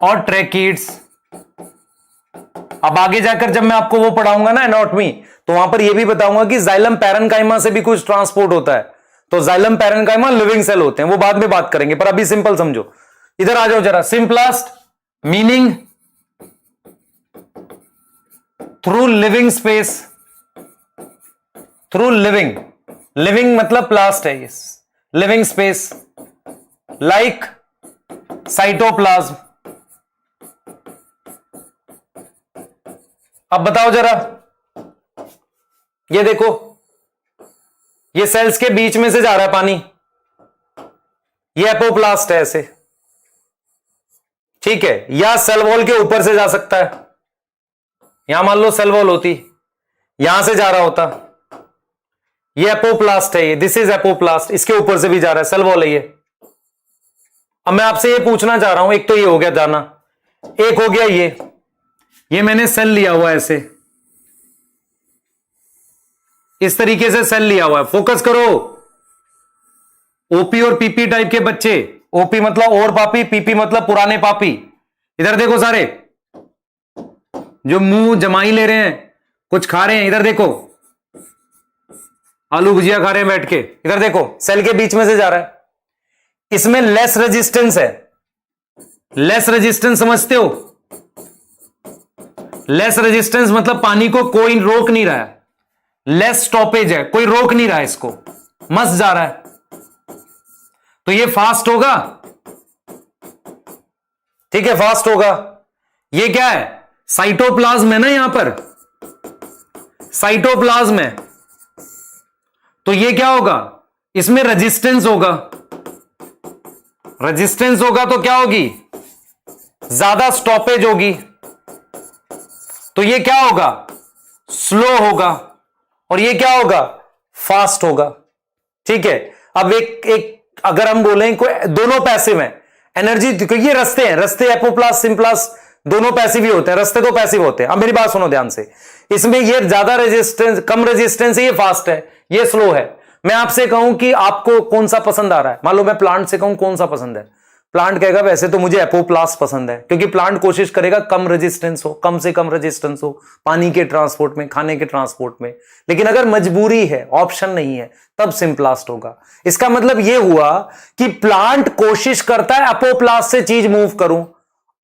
Speaker 1: और ट्रैकीड्स। अब आगे जाकर जब मैं आपको वो पढ़ाऊंगा ना एनाटॉमी, तो वहां पर यह भी बताऊंगा कि जाइलम पैरेन्काइमा से भी कुछ ट्रांसपोर्ट होता है। तो जाइलम पैरेन्काइमा लिविंग सेल होते हैं, वो बाद में बात करेंगे, पर अभी सिंपल समझो। इधर आ जाओ जरा। Symplast meaning through living space, through living, living मतलब प्लास्ट है, yes, living space like cytoplasm. अब बताओ जरा, ये देखो, ये सेल्स के बीच में से जा रहा है पानी, ये एपोप्लास्ट है ऐसे, ठीक है? या सेल वॉल के ऊपर से जा सकता है, यहां मान लो सेल वॉल होती, यहां से जा रहा होता, ये एपोप्लास्ट है, ये दिस इज एपोप्लास्ट, इसके ऊपर से भी जा रहा है, सेल वॉल है ये। अब मैं आपसे ये पूछना चाह रहा हूं, एक तो ये हो गया जाना, एक हो गया ये मैंने सेल लिया हुआ है ऐसे, इस तरीके से सेल लिया हुआ है। फोकस करो, ओपी और पीपी टाइप के बच्चे, ओपी मतलब और पापी, पीपी मतलब पुराने पापी। इधर देखो सारे, जो मुंह जमाई ले रहे हैं, कुछ खा रहे हैं, इधर देखो, आलू भुजिया खा रहे हैं बैठ के, इधर देखो सेल के बीच में से जा रहा है, इसमें लेस रेजिस्टेंस है। लेस रेजिस्टेंस समझते हो? लेस रेजिस्टेंस मतलब पानी को कोई रोक नहीं रहा है, लेस स्टॉपेज है, कोई रोक नहीं रहा है, इसको मस्त जा रहा है, तो ये फास्ट होगा। ठीक है, फास्ट होगा। ये क्या है? साइटोप्लाज्म है ना, यहां पर साइटोप्लाज्म है, तो ये क्या होगा? इसमें रेजिस्टेंस होगा। रेजिस्टेंस होगा तो क्या होगी? ज्यादा स्टॉपेज होगी, तो ये क्या होगा? स्लो होगा। और ये क्या होगा? फास्ट होगा। ठीक है, अब एक अगर हम बोलें कोई दोनों पैसिव हैं, एनर्जी, क्योंकि ये रस्ते हैं, रस्ते एपोप्लास्ट सिम्प्लास्ट दोनों पैसिव ही होते हैं, रस्ते तो पैसिव होते हैं। अब मेरी बात सुनो ध्यान से, इसमें ये ज्यादा रेजिस्टेंस, कम रेजिस्टेंस है, ये फास्ट है, ये स्लो है। मैं आपसे कहूं कि आपको कौन सा पसंद आ रहा है, मान लो मैं प्लांट से कहूं कौन सा पसंद है, प्लांट कहेगा वैसे तो मुझे एपोप्लास्ट पसंद है, क्योंकि प्लांट कोशिश करेगा कम रेजिस्टेंस हो, कम से कम रेजिस्टेंस हो पानी के ट्रांसपोर्ट में, खाने के ट्रांसपोर्ट में। लेकिन अगर मजबूरी है, ऑप्शन नहीं है, तब सिम्प्लास्ट होगा। इसका मतलब यह हुआ कि प्लांट कोशिश करता है एपोप्लास्ट से चीज मूव करूं,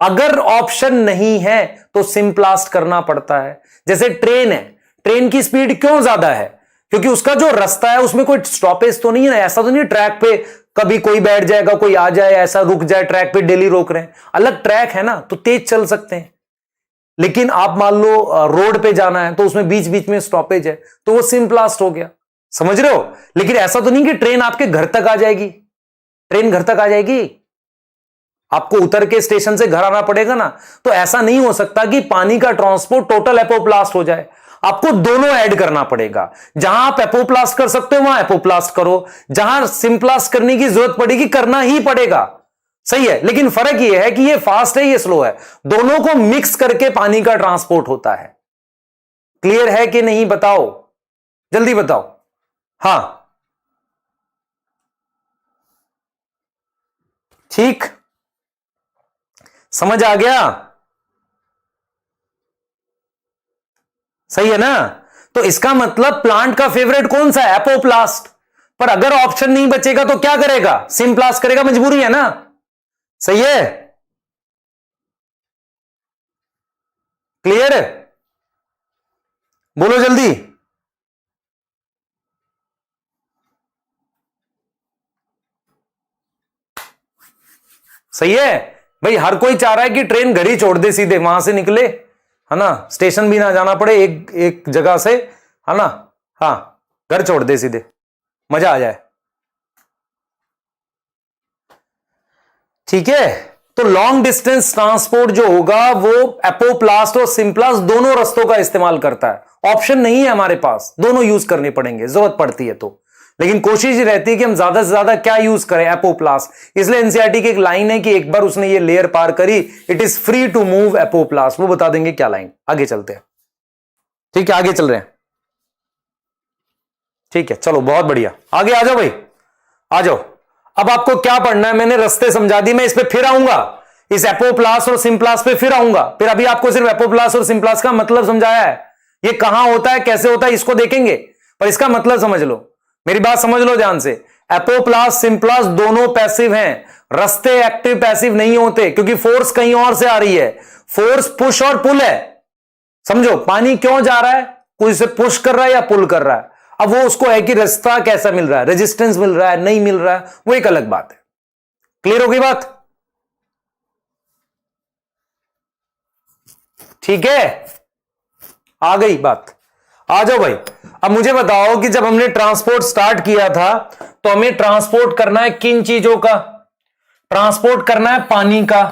Speaker 1: अगर ऑप्शन नहीं है तो सिम्प्लास्ट करना पड़ता है। जैसे ट्रेन है, ट्रेन की स्पीड क्यों ज्यादा है? क्योंकि उसका जो रास्ता है उसमें कोई स्टॉपेज तो नहीं है, ऐसा तो नहीं ट्रैक पे कभी कोई बैठ जाएगा, कोई आ जाए, ऐसा रुक जाए, ट्रैक पे डेली रोक रहे हैं, अलग ट्रैक है ना, तो तेज चल सकते हैं। लेकिन आप मान लो रोड पे जाना है तो उसमें बीच बीच में स्टॉपेज है, तो वो सिम्प्लास्ट हो गया। समझ रहे हो? लेकिन ऐसा तो नहीं कि ट्रेन आपके घर तक आ जाएगी, ट्रेन घर तक आ जाएगी, आपको उतर के स्टेशन से घर आना पड़ेगा ना। तो ऐसा नहीं हो सकता कि पानी का ट्रांसपोर्ट टोटल एपोप्लास्ट हो जाए, आपको दोनों ऐड करना पड़ेगा। जहां आप एपोप्लास्ट कर सकते हो वहां एपोप्लास्ट करो, जहां सिम्प्लास्ट करने की जरूरत पड़ेगी करना ही पड़ेगा। सही है, लेकिन फर्क यह है कि ये फास्ट है, ये स्लो है, दोनों को मिक्स करके पानी का ट्रांसपोर्ट होता है। क्लियर है कि नहीं? बताओ, जल्दी बताओ। हां, ठीक, समझ आ गया? सही है ना? तो इसका मतलब प्लांट का फेवरेट कौन सा है? एपोप्लास्ट। पर अगर ऑप्शन नहीं बचेगा तो क्या करेगा? सिम्प्लास्ट करेगा, मजबूरी है ना। सही है? क्लियर है? बोलो जल्दी। सही है भाई, हर कोई चाह रहा है कि ट्रेन घर ही छोड़ दे, सीधे वहां से निकले, है ना, स्टेशन भी ना जाना पड़े, एक एक जगह से, है ना, हाँ, घर छोड़ दे सीधे, मजा आ जाए। ठीक है, तो लॉन्ग डिस्टेंस ट्रांसपोर्ट जो होगा वो एपोप्लास्ट और सिम्प्लास्ट दोनों रास्तों का इस्तेमाल करता है। ऑप्शन नहीं है हमारे पास, दोनों यूज करने पड़ेंगे जरूरत पड़ती है तो। लेकिन कोशिश ही रहती है कि हम ज्यादा से ज्यादा क्या यूज करें? एपोप्लास्ट। इसलिए एनसीईआरटी की एक लाइन है कि एक बार उसने ये लेयर पार करी, it is free to move apoplast. वो बता देंगे क्या लाइन। आगे चलते हैं, ठीक है, आगे चल रहे हैं। ठीक है, चलो बहुत बढ़िया, आगे आ जाओ भाई, आ जाओ। अब आपको क्या पढ़ना है, मैंने रास्ते समझा दी, मैं इस पे फिर आऊंगा, इस एपोप्लास्ट और सिम्प्लास्ट पे फिर आऊंगा। फिर अभी आपको सिर्फ एपोप्लास्ट और सिम्प्लास्ट का मतलब समझाया है, ये कहां होता है, कैसे होता है, इसको देखेंगे, पर इसका मतलब समझ लो, मेरी बात समझ लो ध्यान से। एपोप्लास्ट सिम्प्लास्ट दोनों पैसिव हैं, रास्ते एक्टिव पैसिव नहीं होते, क्योंकि फोर्स कहीं और से आ रही है। फोर्स पुश और पुल है, समझो, पानी क्यों जा रहा है, कोई से पुश कर रहा है या पुल कर रहा है। अब वो उसको है कि रास्ता कैसा मिल रहा है, रेजिस्टेंस मिल रहा है, नहीं मिल रहा है, वो एक अलग बात है। क्लियर हो गई बात? ठीक है, आ गई बात, आ जाओ भाई। अब मुझे बताओ कि जब हमने ट्रांसपोर्ट स्टार्ट किया था तो हमें ट्रांसपोर्ट करना है किन चीजों का? ट्रांसपोर्ट करना है पानी का।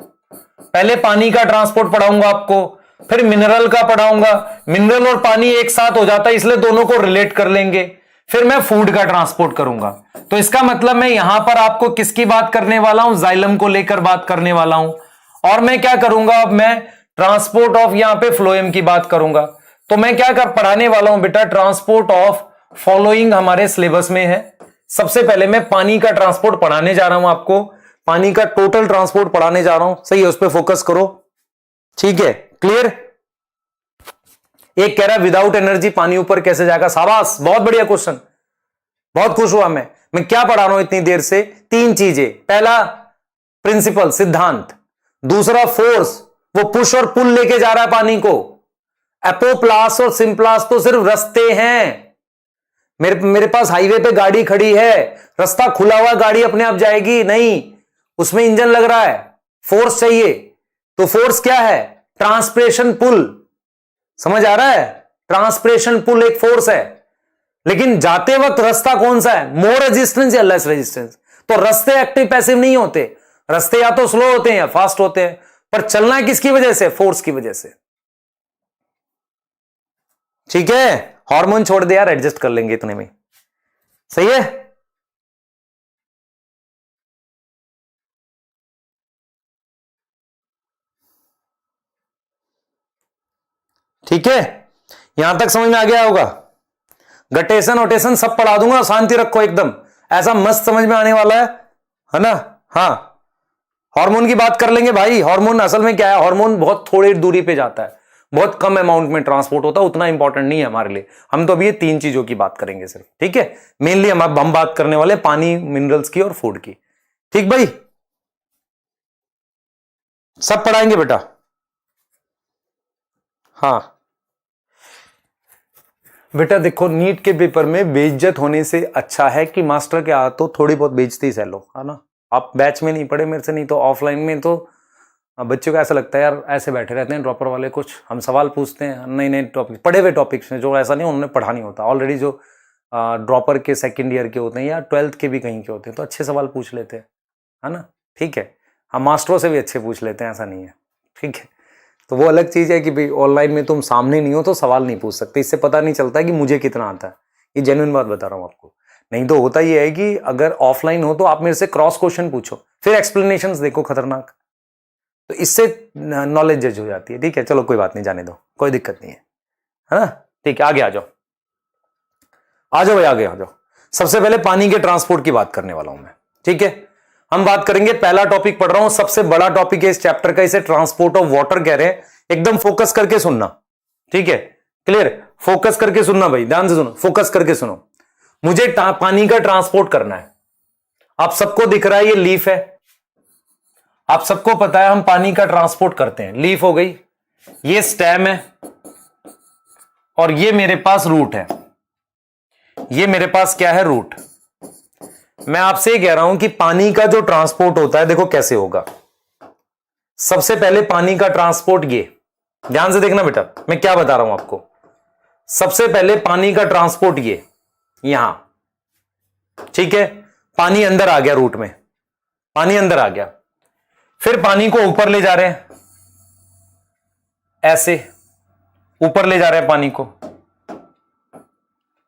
Speaker 1: पहले पानी का ट्रांसपोर्ट पढ़ाऊंगा आपको, फिर मिनरल का पढ़ाऊंगा। मिनरल और पानी एक साथ हो जाता है, इसलिए दोनों को रिलेट कर लेंगे। फिर मैं फूड का ट्रांसपोर्ट करूंगा। तो इसका मतलब मैं यहां पर आपको किसकी बात करने वाला हूं? जाइलम को लेकर बात करने वाला हूं। और मैं क्या करूंगा, अब मैं ट्रांसपोर्ट ऑफ यहां पे फ्लोएम की बात करूंगा। तो मैं क्या कर पढ़ाने वाला हूं बेटा? ट्रांसपोर्ट ऑफ फॉलोइंग हमारे सिलेबस में है। सबसे पहले मैं पानी का ट्रांसपोर्ट पढ़ाने जा रहा हूं आपको, पानी का टोटल ट्रांसपोर्ट पढ़ाने जा रहा हूं। सही है, उस पर फोकस करो। ठीक है, क्लियर? एक कह रहा है विदाउट एनर्जी पानी ऊपर कैसे जाएगा। शाबाश, बहुत बढ़िया क्वेश्चन, बहुत खुश हुआ मैं क्या पढ़ा रहा हूं इतनी देर से। तीन चीजें, पहला प्रिंसिपल सिद्धांत, दूसरा फोर्स, वो पुश और पुल लेके जा रहा है पानी को। एपोप्लास्ट और सिंप्लास्ट तो सिर्फ रास्ते हैं। मेरे पास हाईवे पे गाड़ी खड़ी है, रास्ता खुला हुआ, गाड़ी अपने आप जाएगी नहीं, उसमें इंजन लग रहा है, फोर्स चाहिए। तो फोर्स क्या है? ट्रांसप्रेशन पुल। समझ आ रहा है? ट्रांसप्रेशन पुल एक फोर्स है। लेकिन जाते वक्त रास्ता कौन सा है? मोर रेजिस्टेंस या लेस रेजिस्टेंस। तो रास्ते एक्टिव पैसिव नहीं होते, रास्ते या तो स्लो होते हैं या फास्ट होते हैं, पर चलना किसकी वजह से? फोर्स की वजह से। ठीक है, हार्मोन छोड़ दे यार, एडजस्ट कर लेंगे इतने में, सही है। ठीक है, यहां तक समझ में आ गया होगा। गटेशन ओटेशन सब पढ़ा दूंगा, शांति रखो एकदम, ऐसा मस्त समझ में आने वाला है ना। हाँ, हार्मोन की बात कर लेंगे भाई। हार्मोन असल में क्या है? हार्मोन बहुत थोड़ी दूरी पे जाता है, बहुत कम अमाउंट में ट्रांसपोर्ट होता है, उतना इंपॉर्टेंट नहीं है हमारे लिए। हम तो अभी ये तीन चीजों की बात करेंगे सिर्फ, ठीक है। मेनली हम बात करने वाले पानी, मिनरल्स की और फूड की। ठीक भाई, सब पढ़ाएंगे बेटा। हाँ बेटा देखो, नीट के पेपर में बेइज्जत होने से अच्छा है कि मास्टर के हाथ तो थोड़ी बहुत बेइज्जती सह लो, है ना। आप बैच में नहीं पढ़े मेरे से, नहीं तो ऑफलाइन में तो बच्चों को ऐसा लगता है यार ऐसे बैठे रहते हैं ड्रॉपर वाले, कुछ हम सवाल पूछते हैं नए नए टॉपिक, पढ़े हुए टॉपिक्स में, जो ऐसा नहीं उन्होंने पढ़ा नहीं होता ऑलरेडी, जो ड्रॉपर के सेकेंड ईयर के होते हैं या 12th के भी कहीं के होते हैं, तो अच्छे सवाल पूछ लेते हैं, है ना। ठीक है, हम मास्टरों से भी अच्छे पूछ लेते हैं, ऐसा नहीं है, ठीक है। तो वो अलग चीज़ है कि भाई ऑनलाइन में तुम सामने नहीं हो तो सवाल नहीं पूछ सकते, इससे पता नहीं चलता है कि मुझे कितना आता है। ये जेन्युइन बात बता रहा हूँ आपको। नहीं तो होता ये है कि अगर ऑफलाइन हो तो आप मेरे से क्रॉस क्वेश्चन पूछो, फिर एक्सप्लेनेशंस देखो खतरनाक, तो इससे नॉलेज जज हो जाती है। ठीक है, चलो कोई बात नहीं, जाने दो, कोई दिक्कत नहीं है ना। ठीक है, आगे आ जाओ, आ जाओ भाई, आगे आ जाओ। सबसे पहले पानी के ट्रांसपोर्ट की बात करने वाला हूं मैं, ठीक है। हम बात करेंगे, पहला टॉपिक पढ़ रहा हूं, सबसे बड़ा टॉपिक है इस चैप्टर का, इसे ट्रांसपोर्ट ऑफ वाटर कह रहे हैं। एकदम फोकस करके सुनना, ठीक है, क्लियर, फोकस करके सुनना भाई, ध्यान से सुनो, फोकस करके सुनो। मुझे पानी का ट्रांसपोर्ट करना है। आप सबको दिख रहा है ये लीफ है, आप सबको पता है हम पानी का ट्रांसपोर्ट करते हैं। लीफ हो गई, ये स्टेम है, और ये मेरे पास रूट है। ये मेरे पास क्या है? रूट। मैं आपसे ये कह रहा हूं कि पानी का जो ट्रांसपोर्ट होता है, देखो कैसे होगा। सबसे पहले पानी का ट्रांसपोर्ट, ये ध्यान से देखना बेटा, मैं क्या बता रहा हूं आपको। सबसे पहले पानी का ट्रांसपोर्ट ये यहां, ठीक है, पानी अंदर आ गया रूट में, पानी अंदर आ गया, फिर पानी को ऊपर ले जा रहे हैं, ऐसे ऊपर ले जा रहे हैं पानी को।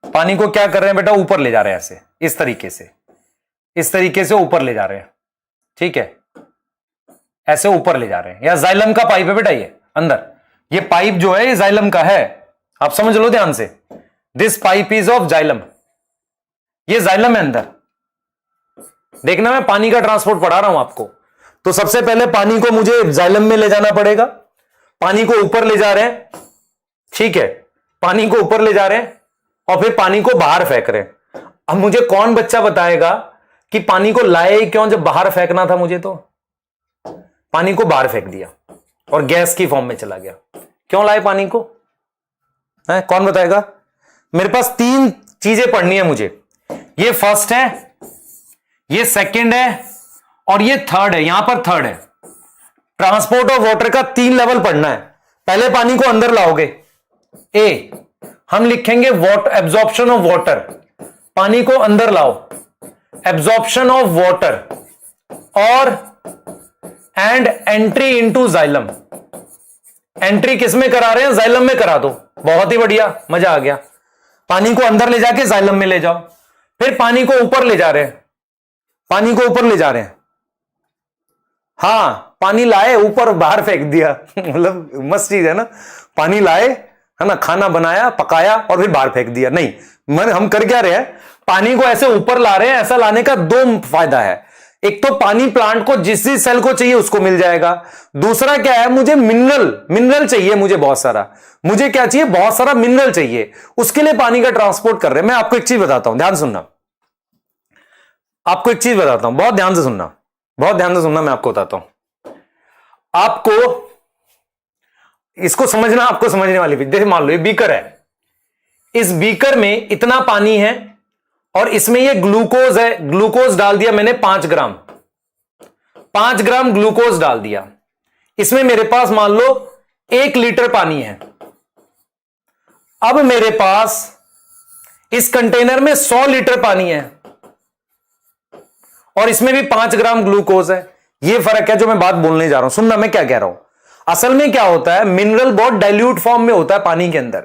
Speaker 1: पानी को क्या कर रहे हैं बेटा? ऊपर ले जा रहे हैं, ऐसे इस तरीके से, इस तरीके से ऊपर ले जा रहे हैं, ठीक है, ऐसे ऊपर ले जा रहे हैं। या जाइलम का पाइप है बेटा, ये अंदर, ये पाइप जो है ये जाइलम का है, आप समझ लो ध्यान से। This pipe is of xylem, ये जाइलम है अंदर। देखना, मैं पानी का ट्रांसपोर्ट पढ़ा रहा हूं आपको। तो सबसे पहले पानी को मुझे जाइलम में ले जाना पड़ेगा, पानी को ऊपर ले जा रहे हैं, ठीक है, पानी को ऊपर ले जा रहे हैं, और फिर पानी को बाहर फेंक रहे हैं। अब मुझे कौन बच्चा बताएगा कि पानी को लाए क्यों, जब बाहर फेंकना था मुझे तो पानी को बाहर फेंक दिया और गैस की फॉर्म में चला गया। क्यों लाए पानी को? है कौन बताएगा? मेरे पास तीन चीजें पढ़नी है मुझे। ये फर्स्ट है, ये सेकंड है, और ये थर्ड है। यहां पर थर्ड है, ट्रांसपोर्ट ऑफ वाटर का 3 लेवल पढ़ना है। पहले पानी को अंदर लाओगे, ए, हम लिखेंगे वाटर, एब्जॉर्प्शन ऑफ वाटर, पानी को अंदर लाओ, एब्जॉर्प्शन ऑफ वाटर, और and entry into xylem. Entry किस में करा रहे हैं? जाइलम में करा दो, बहुत ही बढ़िया, मजा आ गया। पानी को अंदर ले जाके जाइलम में ले जाओ, फिर पानी को ऊपर ले जा रहे हैं, पानी को ऊपर ले जा रहे हैं, हाँ, पानी लाए ऊपर बाहर फेंक दिया मतलब मस्त चीज है ना, पानी लाए, है ना, खाना बनाया पकाया और फिर बाहर फेंक दिया। नहीं, हम कर क्या रहे हैं? पानी को ऐसे ऊपर ला रहे हैं। ऐसा लाने का 2 फायदा है, एक तो पानी प्लांट को जिस सेल को चाहिए उसको मिल जाएगा, दूसरा क्या है, मुझे मिनरल चाहिए, मुझे बहुत सारा, मुझे क्या चाहिए, बहुत सारा मिनरल चाहिए, उसके लिए पानी का ट्रांसपोर्ट कर रहे हैं। मैं आपको एक चीज बताता हूं, ध्यान सुनना, आपको एक चीज बताता हूं, बहुत ध्यान से सुनना, बहुत ध्यान से सुनना, मैं आपको बताता हूं, आपको इसको समझना, आपको समझने वाली भी। जैसे मान लो ये बीकर है, इस बीकर में इतना पानी है और इसमें ये ग्लूकोज है, ग्लूकोज डाल दिया मैंने 5 ग्राम, 5 ग्राम ग्लूकोज डाल दिया। इसमें मेरे पास मान लो 1 लीटर पानी है। अब मेरे पास इस कंटेनर में 100 लीटर पानी है और इसमें भी 5 ग्राम ग्लूकोज है। यह फर्क है जो मैं बात बोलने जा रहा हूं, सुनना मैं क्या कह रहा हूं। असल में क्या होता है, मिनरल बहुत डाइल्यूट फॉर्म में होता है पानी के अंदर,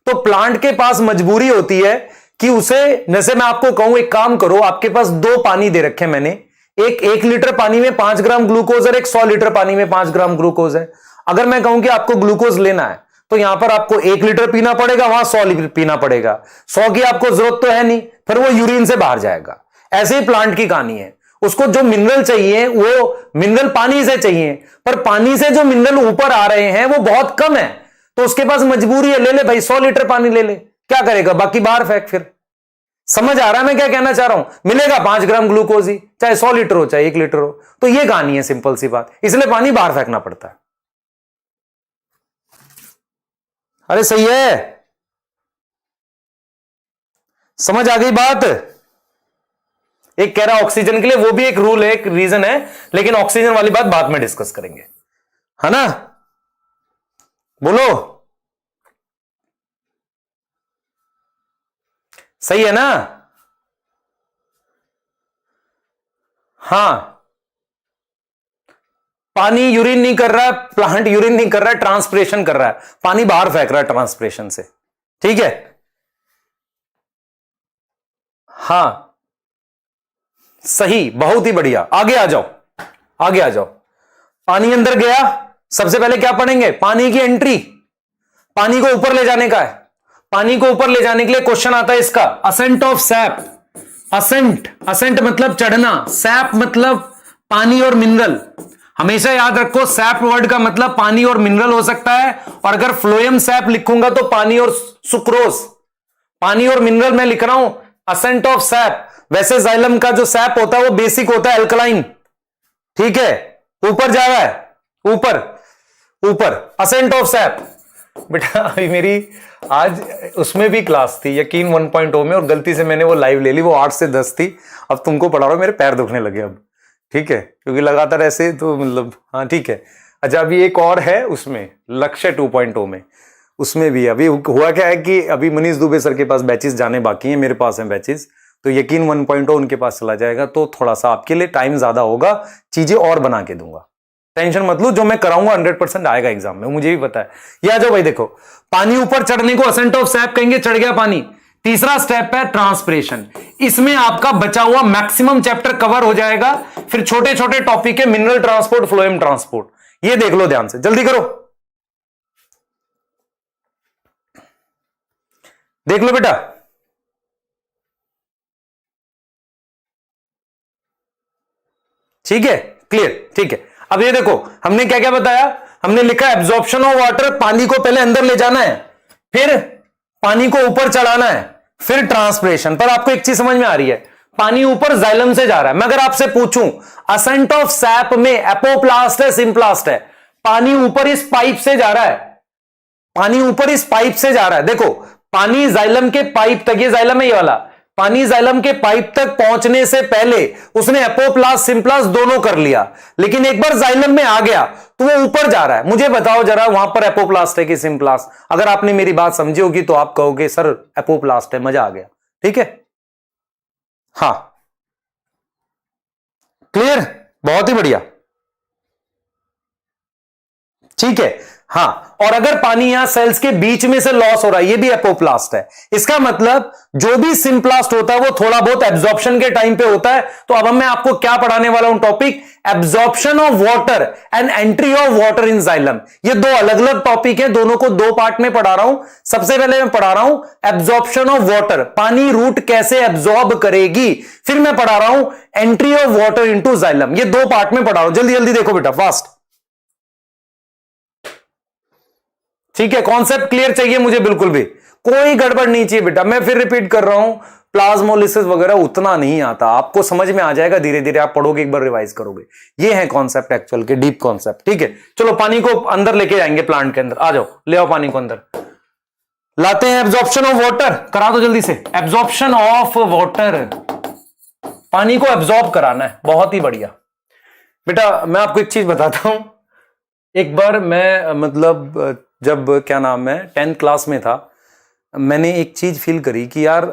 Speaker 1: तो प्लांट के पास मजबूरी होती है कि उसे, जैसे मैं आपको कहूं एक काम करो, आपके पास 2 पानी दे रखे मैंने, एक 1 लीटर पानी में 5 ग्राम ग्लूकोज और एक 100 लीटर पानी में 5 ग्राम ग्लूकोज है। अगर मैं कहूं कि आपको ग्लूकोज लेना है तो यहां पर आपको 1 लीटर पीना पड़ेगा, वहां 100 लीटर पीना पड़ेगा। 100 की आपको जरूरत तो है नहीं, फिर वो यूरिन से बाहर जाएगा। ऐसे ही प्लांट की कहानी है, उसको जो मिनरल चाहिए वो मिनरल पानी से चाहिए, पर पानी से जो मिनरल ऊपर आ रहे हैं वो बहुत कम है, तो उसके पास मजबूरी है, ले ले भाई 100 लीटर पानी ले ले, क्या करेगा, बाकी बाहर फेंक। फिर समझ आ रहा है मैं क्या कहना चाह रहा हूं, मिलेगा 5 ग्राम ग्लूकोज ही, चाहे 100 लीटर हो चाहे 1 लीटर हो। तो ये कहानी है, सिंपल सी बात, इसलिए पानी बाहर फेंकना पड़ता है। अरे सही है, समझ आ गई बात। एक कह रहा ऑक्सीजन के लिए, वो भी एक रूल है, एक रीजन है, लेकिन ऑक्सीजन वाली बात बाद में डिस्कस करेंगे, है ना। बोलो, सही है ना। हां, पानी यूरिन नहीं कर रहा है, प्लांट यूरिन नहीं कर रहा है, ट्रांसपिरेशन कर रहा है, पानी बाहर फेंक रहा है ट्रांसपिरेशन से, ठीक है। हां सही, बहुत ही बढ़िया, आगे आ जाओ, आगे आ जाओ। पानी अंदर गया, सबसे पहले क्या पढ़ेंगे, पानी की एंट्री, पानी को ऊपर ले जाने का है। पानी को ऊपर ले जाने के लिए क्वेश्चन आता है इसका, ascent of sap. Ascent, ascent मतलब चढ़ना, सैप मतलब पानी और मिनरल। हमेशा याद रखो, सैप वर्ड का मतलब पानी और मिनरल हो सकता है, और अगर फ्लोएम सैप लिखूंगा तो पानी और सुक्रोज। पानी और मिनरल मैं लिख रहा हूं, असेंट ऑफ सैप। वैसे जाइलम का जो सैप होता है वो बेसिक होता है, अल्कलाइन, ठीक है, ऊपर जा रहा है, ऊपर ऊपर, असेंट ऑफ सैप। बेटा अभी मेरी आज उसमें भी क्लास थी, यकीन 1.0 में, और गलती से मैंने वो लाइव ले ली, वो 8 से 10 थी। अब तुमको पढ़ा रहा हूं, मेरे पैर दुखने लगे अब, ठीक है, क्योंकि लगातार ऐसे तो मतलब, हाँ ठीक है। अच्छा अभी एक और है उसमें, लक्ष्य 2.0 में, उसमें भी अभी हुआ क्या है कि अभी मनीष दुबे सर के पास बैचेस जाने बाकी हैं, मेरे पास हैं बैचेस, तो यकीन 1.0 उनके पास चला जाएगा, तो थोड़ा सा आपके लिए टाइम ज्यादा होगा, चीजें और बना के दूंगा, टेंशन मत लो, जो मैं कराऊंगा 100% आएगा एग्जाम में, मुझे भी पता है। ये आ जाओ भाई, देखो पानी ऊपर चढ़ने को असेंट ऑफ सैप कहेंगे, चढ़ गया पानी। तीसरा स्टेप है ट्रांसपिरेशन, इसमें आपका बचा हुआ मैक्सिमम चैप्टर कवर हो जाएगा, फिर छोटे छोटे टॉपिक है, मिनरल ट्रांसपोर्ट, फ्लोएम ट्रांसपोर्ट, ये देख लो ध्यान से, जल्दी करो, देख लो बेटा। ठीक है, क्लियर, ठीक है। अब ये देखो हमने क्या क्या बताया, हमने लिखा एब्जॉर्प्शन ऑफ वाटर, पानी को पहले अंदर ले जाना है, फिर पानी को ऊपर चढ़ाना है, फिर ट्रांसपिरेशन। पर आपको एक चीज समझ में आ रही है, पानी ऊपर जाइलम से जा रहा है। मैं अगर आपसे पूछूं असेंट ऑफ सैप में एपोप्लास्ट है सिम्प्लास्ट है, पानी ऊपर इस पाइप से जा रहा है, पानी ऊपर इस पाइप से जा रहा है। देखो पानी जाइलम के पाइप तक, ये जाइलम है ये वाला, पानी जाइलम के पाइप तक पहुंचने से पहले उसने एपोप्लास्ट सिम्प्लास्ट दोनों कर लिया, लेकिन एक बार जाइलम में आ गया तो वो ऊपर जा रहा है। मुझे बताओ जरा वहां पर एपोप्लास्ट है कि सिम्प्लास्ट? अगर आपने मेरी बात समझी होगी तो आप कहोगे सर एपोप्लास्ट है, मजा आ गया, ठीक है। हाँ क्लियर, बहुत ही बढ़िया, ठीक है। हाँ, और अगर पानी यहां सेल्स के बीच में से लॉस हो रहा है, ये भी एपोप्लास्ट है। इसका मतलब जो भी सिम्प्लास्ट होता है वो थोड़ा बहुत एब्जॉर्प्शन के टाइम पे होता है। तो अब मैं आपको क्या पढ़ाने वाला हूं topic, absorption of water and entry of water in xylem. ये दो अलग अलग टॉपिक है, दोनों को दो पार्ट में पढ़ा रहा हूं। सबसे पहले मैं पढ़ा रहा हूं एब्जॉर्प्शन ऑफ वाटर, पानी रूट कैसे एब्जॉर्ब करेगी, फिर मैं पढ़ा रहा हूं entry of water into xylem. ये दो पार्ट में पढ़ा रहा हूं, जल्दी जल्दी देखो बेटा, फास्ट। ठीक है, कॉन्सेप्ट क्लियर चाहिए मुझे, बिल्कुल भी कोई गड़बड़ नहीं चाहिए बेटा। मैं फिर रिपीट कर रहा हूं, प्लाज्मोलिसिस वगैरह उतना नहीं आता, आपको समझ में आ जाएगा धीरे धीरे, आप पढ़ोगे, एक बार रिवाइज करोगे। ये है कॉन्सेप्ट एक्चुअल के, डीप कॉन्सेप्ट। ठीक है, चलो पानी को अंदर लेके जाएंगे, प्लांट के अंदर आ जाओ, ले आओ पानी को अंदर, लाते हैं। एब्जॉर्प्शन ऑफ वाटर करा दो जल्दी से, एब्जॉर्प्शन ऑफ वाटर, पानी को एब्जॉर्ब कराना है, बहुत ही बढ़िया बेटा। मैं आपको एक चीज बताता हूं, एक बार मैं मतलब जब क्या नाम है 10th क्लास में था, मैंने एक चीज फील करी कि यार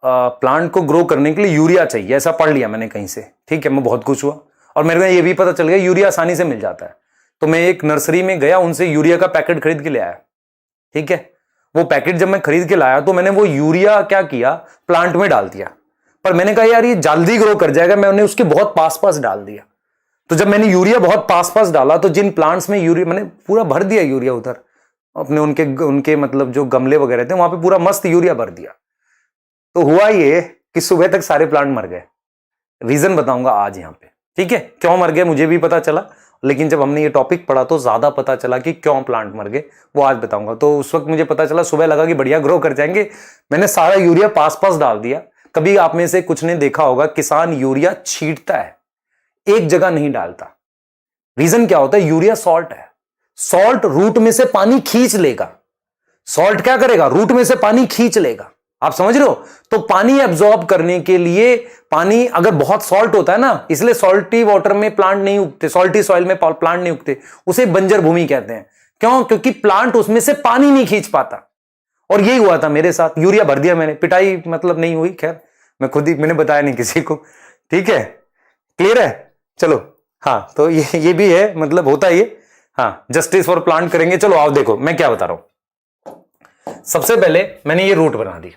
Speaker 1: प्लांट को ग्रो करने के लिए यूरिया चाहिए, ऐसा पढ़ लिया मैंने कहीं से। ठीक है, मैं बहुत खुश हुआ और मेरे को ये भी पता चल गया यूरिया आसानी से मिल जाता है। तो मैं एक नर्सरी में गया, उनसे यूरिया का पैकेट खरीद के ले आया। ठीक है, वो पैकेट जब मैं खरीद के लाया तो मैंने वो यूरिया क्या किया, प्लांट में डाल दिया। पर मैंने कहा यार ये जल्दी ग्रो कर जाएगा, मैंने उसके बहुत पास पास डाल दिया। तो जब मैंने यूरिया बहुत पास पास डाला तो जिन प्लांट्स में यूरिया, मैंने पूरा भर दिया यूरिया उधर अपने उनके उनके मतलब जो गमले वगैरह थे वहां पे पूरा मस्त यूरिया भर दिया। तो हुआ ये कि सुबह तक सारे प्लांट मर गए। रीजन बताऊंगा आज यहां पे। ठीक है, क्यों मर गए मुझे भी पता चला, लेकिन जब हमने ये टॉपिक पढ़ा तो ज्यादा पता चला कि क्यों प्लांट मर गए, वो आज बताऊंगा। तो उस वक्त मुझे पता चला, सुबह लगा कि बढ़िया ग्रो कर जाएंगे, मैंने सारा यूरिया पास पास डाल दिया। कभी आप में से कुछ ने देखा होगा, किसान यूरिया छींटता है, एक जगह नहीं डालता। रीजन क्या होता है, यूरिया सॉल्ट है, सॉल्ट रूट में से पानी खींच लेगा। सॉल्ट क्या करेगा, रूट में से पानी खींच लेगा। आप समझ रहे हो? तो पानी एब्जॉर्ब करने के लिए, पानी अगर बहुत सॉल्ट होता है ना, इसलिए सॉल्टी वाटर में प्लांट नहीं उगते, सॉल्टी सॉइल में प्लांट नहीं उगते, उसे बंजर भूमि कहते हैं। क्यों? क्योंकि प्लांट उसमें से पानी नहीं खींच पाता। और यही हुआ था मेरे साथ, यूरिया भर दिया मैंने, पिटाई मतलब नहीं हुई, खैर मैं खुद ही, मैंने बताया नहीं किसी को। ठीक है, क्लियर है? चलो हाँ, तो ये भी है, मतलब होता है ये। हाँ, जस्टिस फॉर प्लांट करेंगे। चलो आओ देखो मैं क्या बता रहा हूं। सबसे पहले मैंने ये रूट बना दी,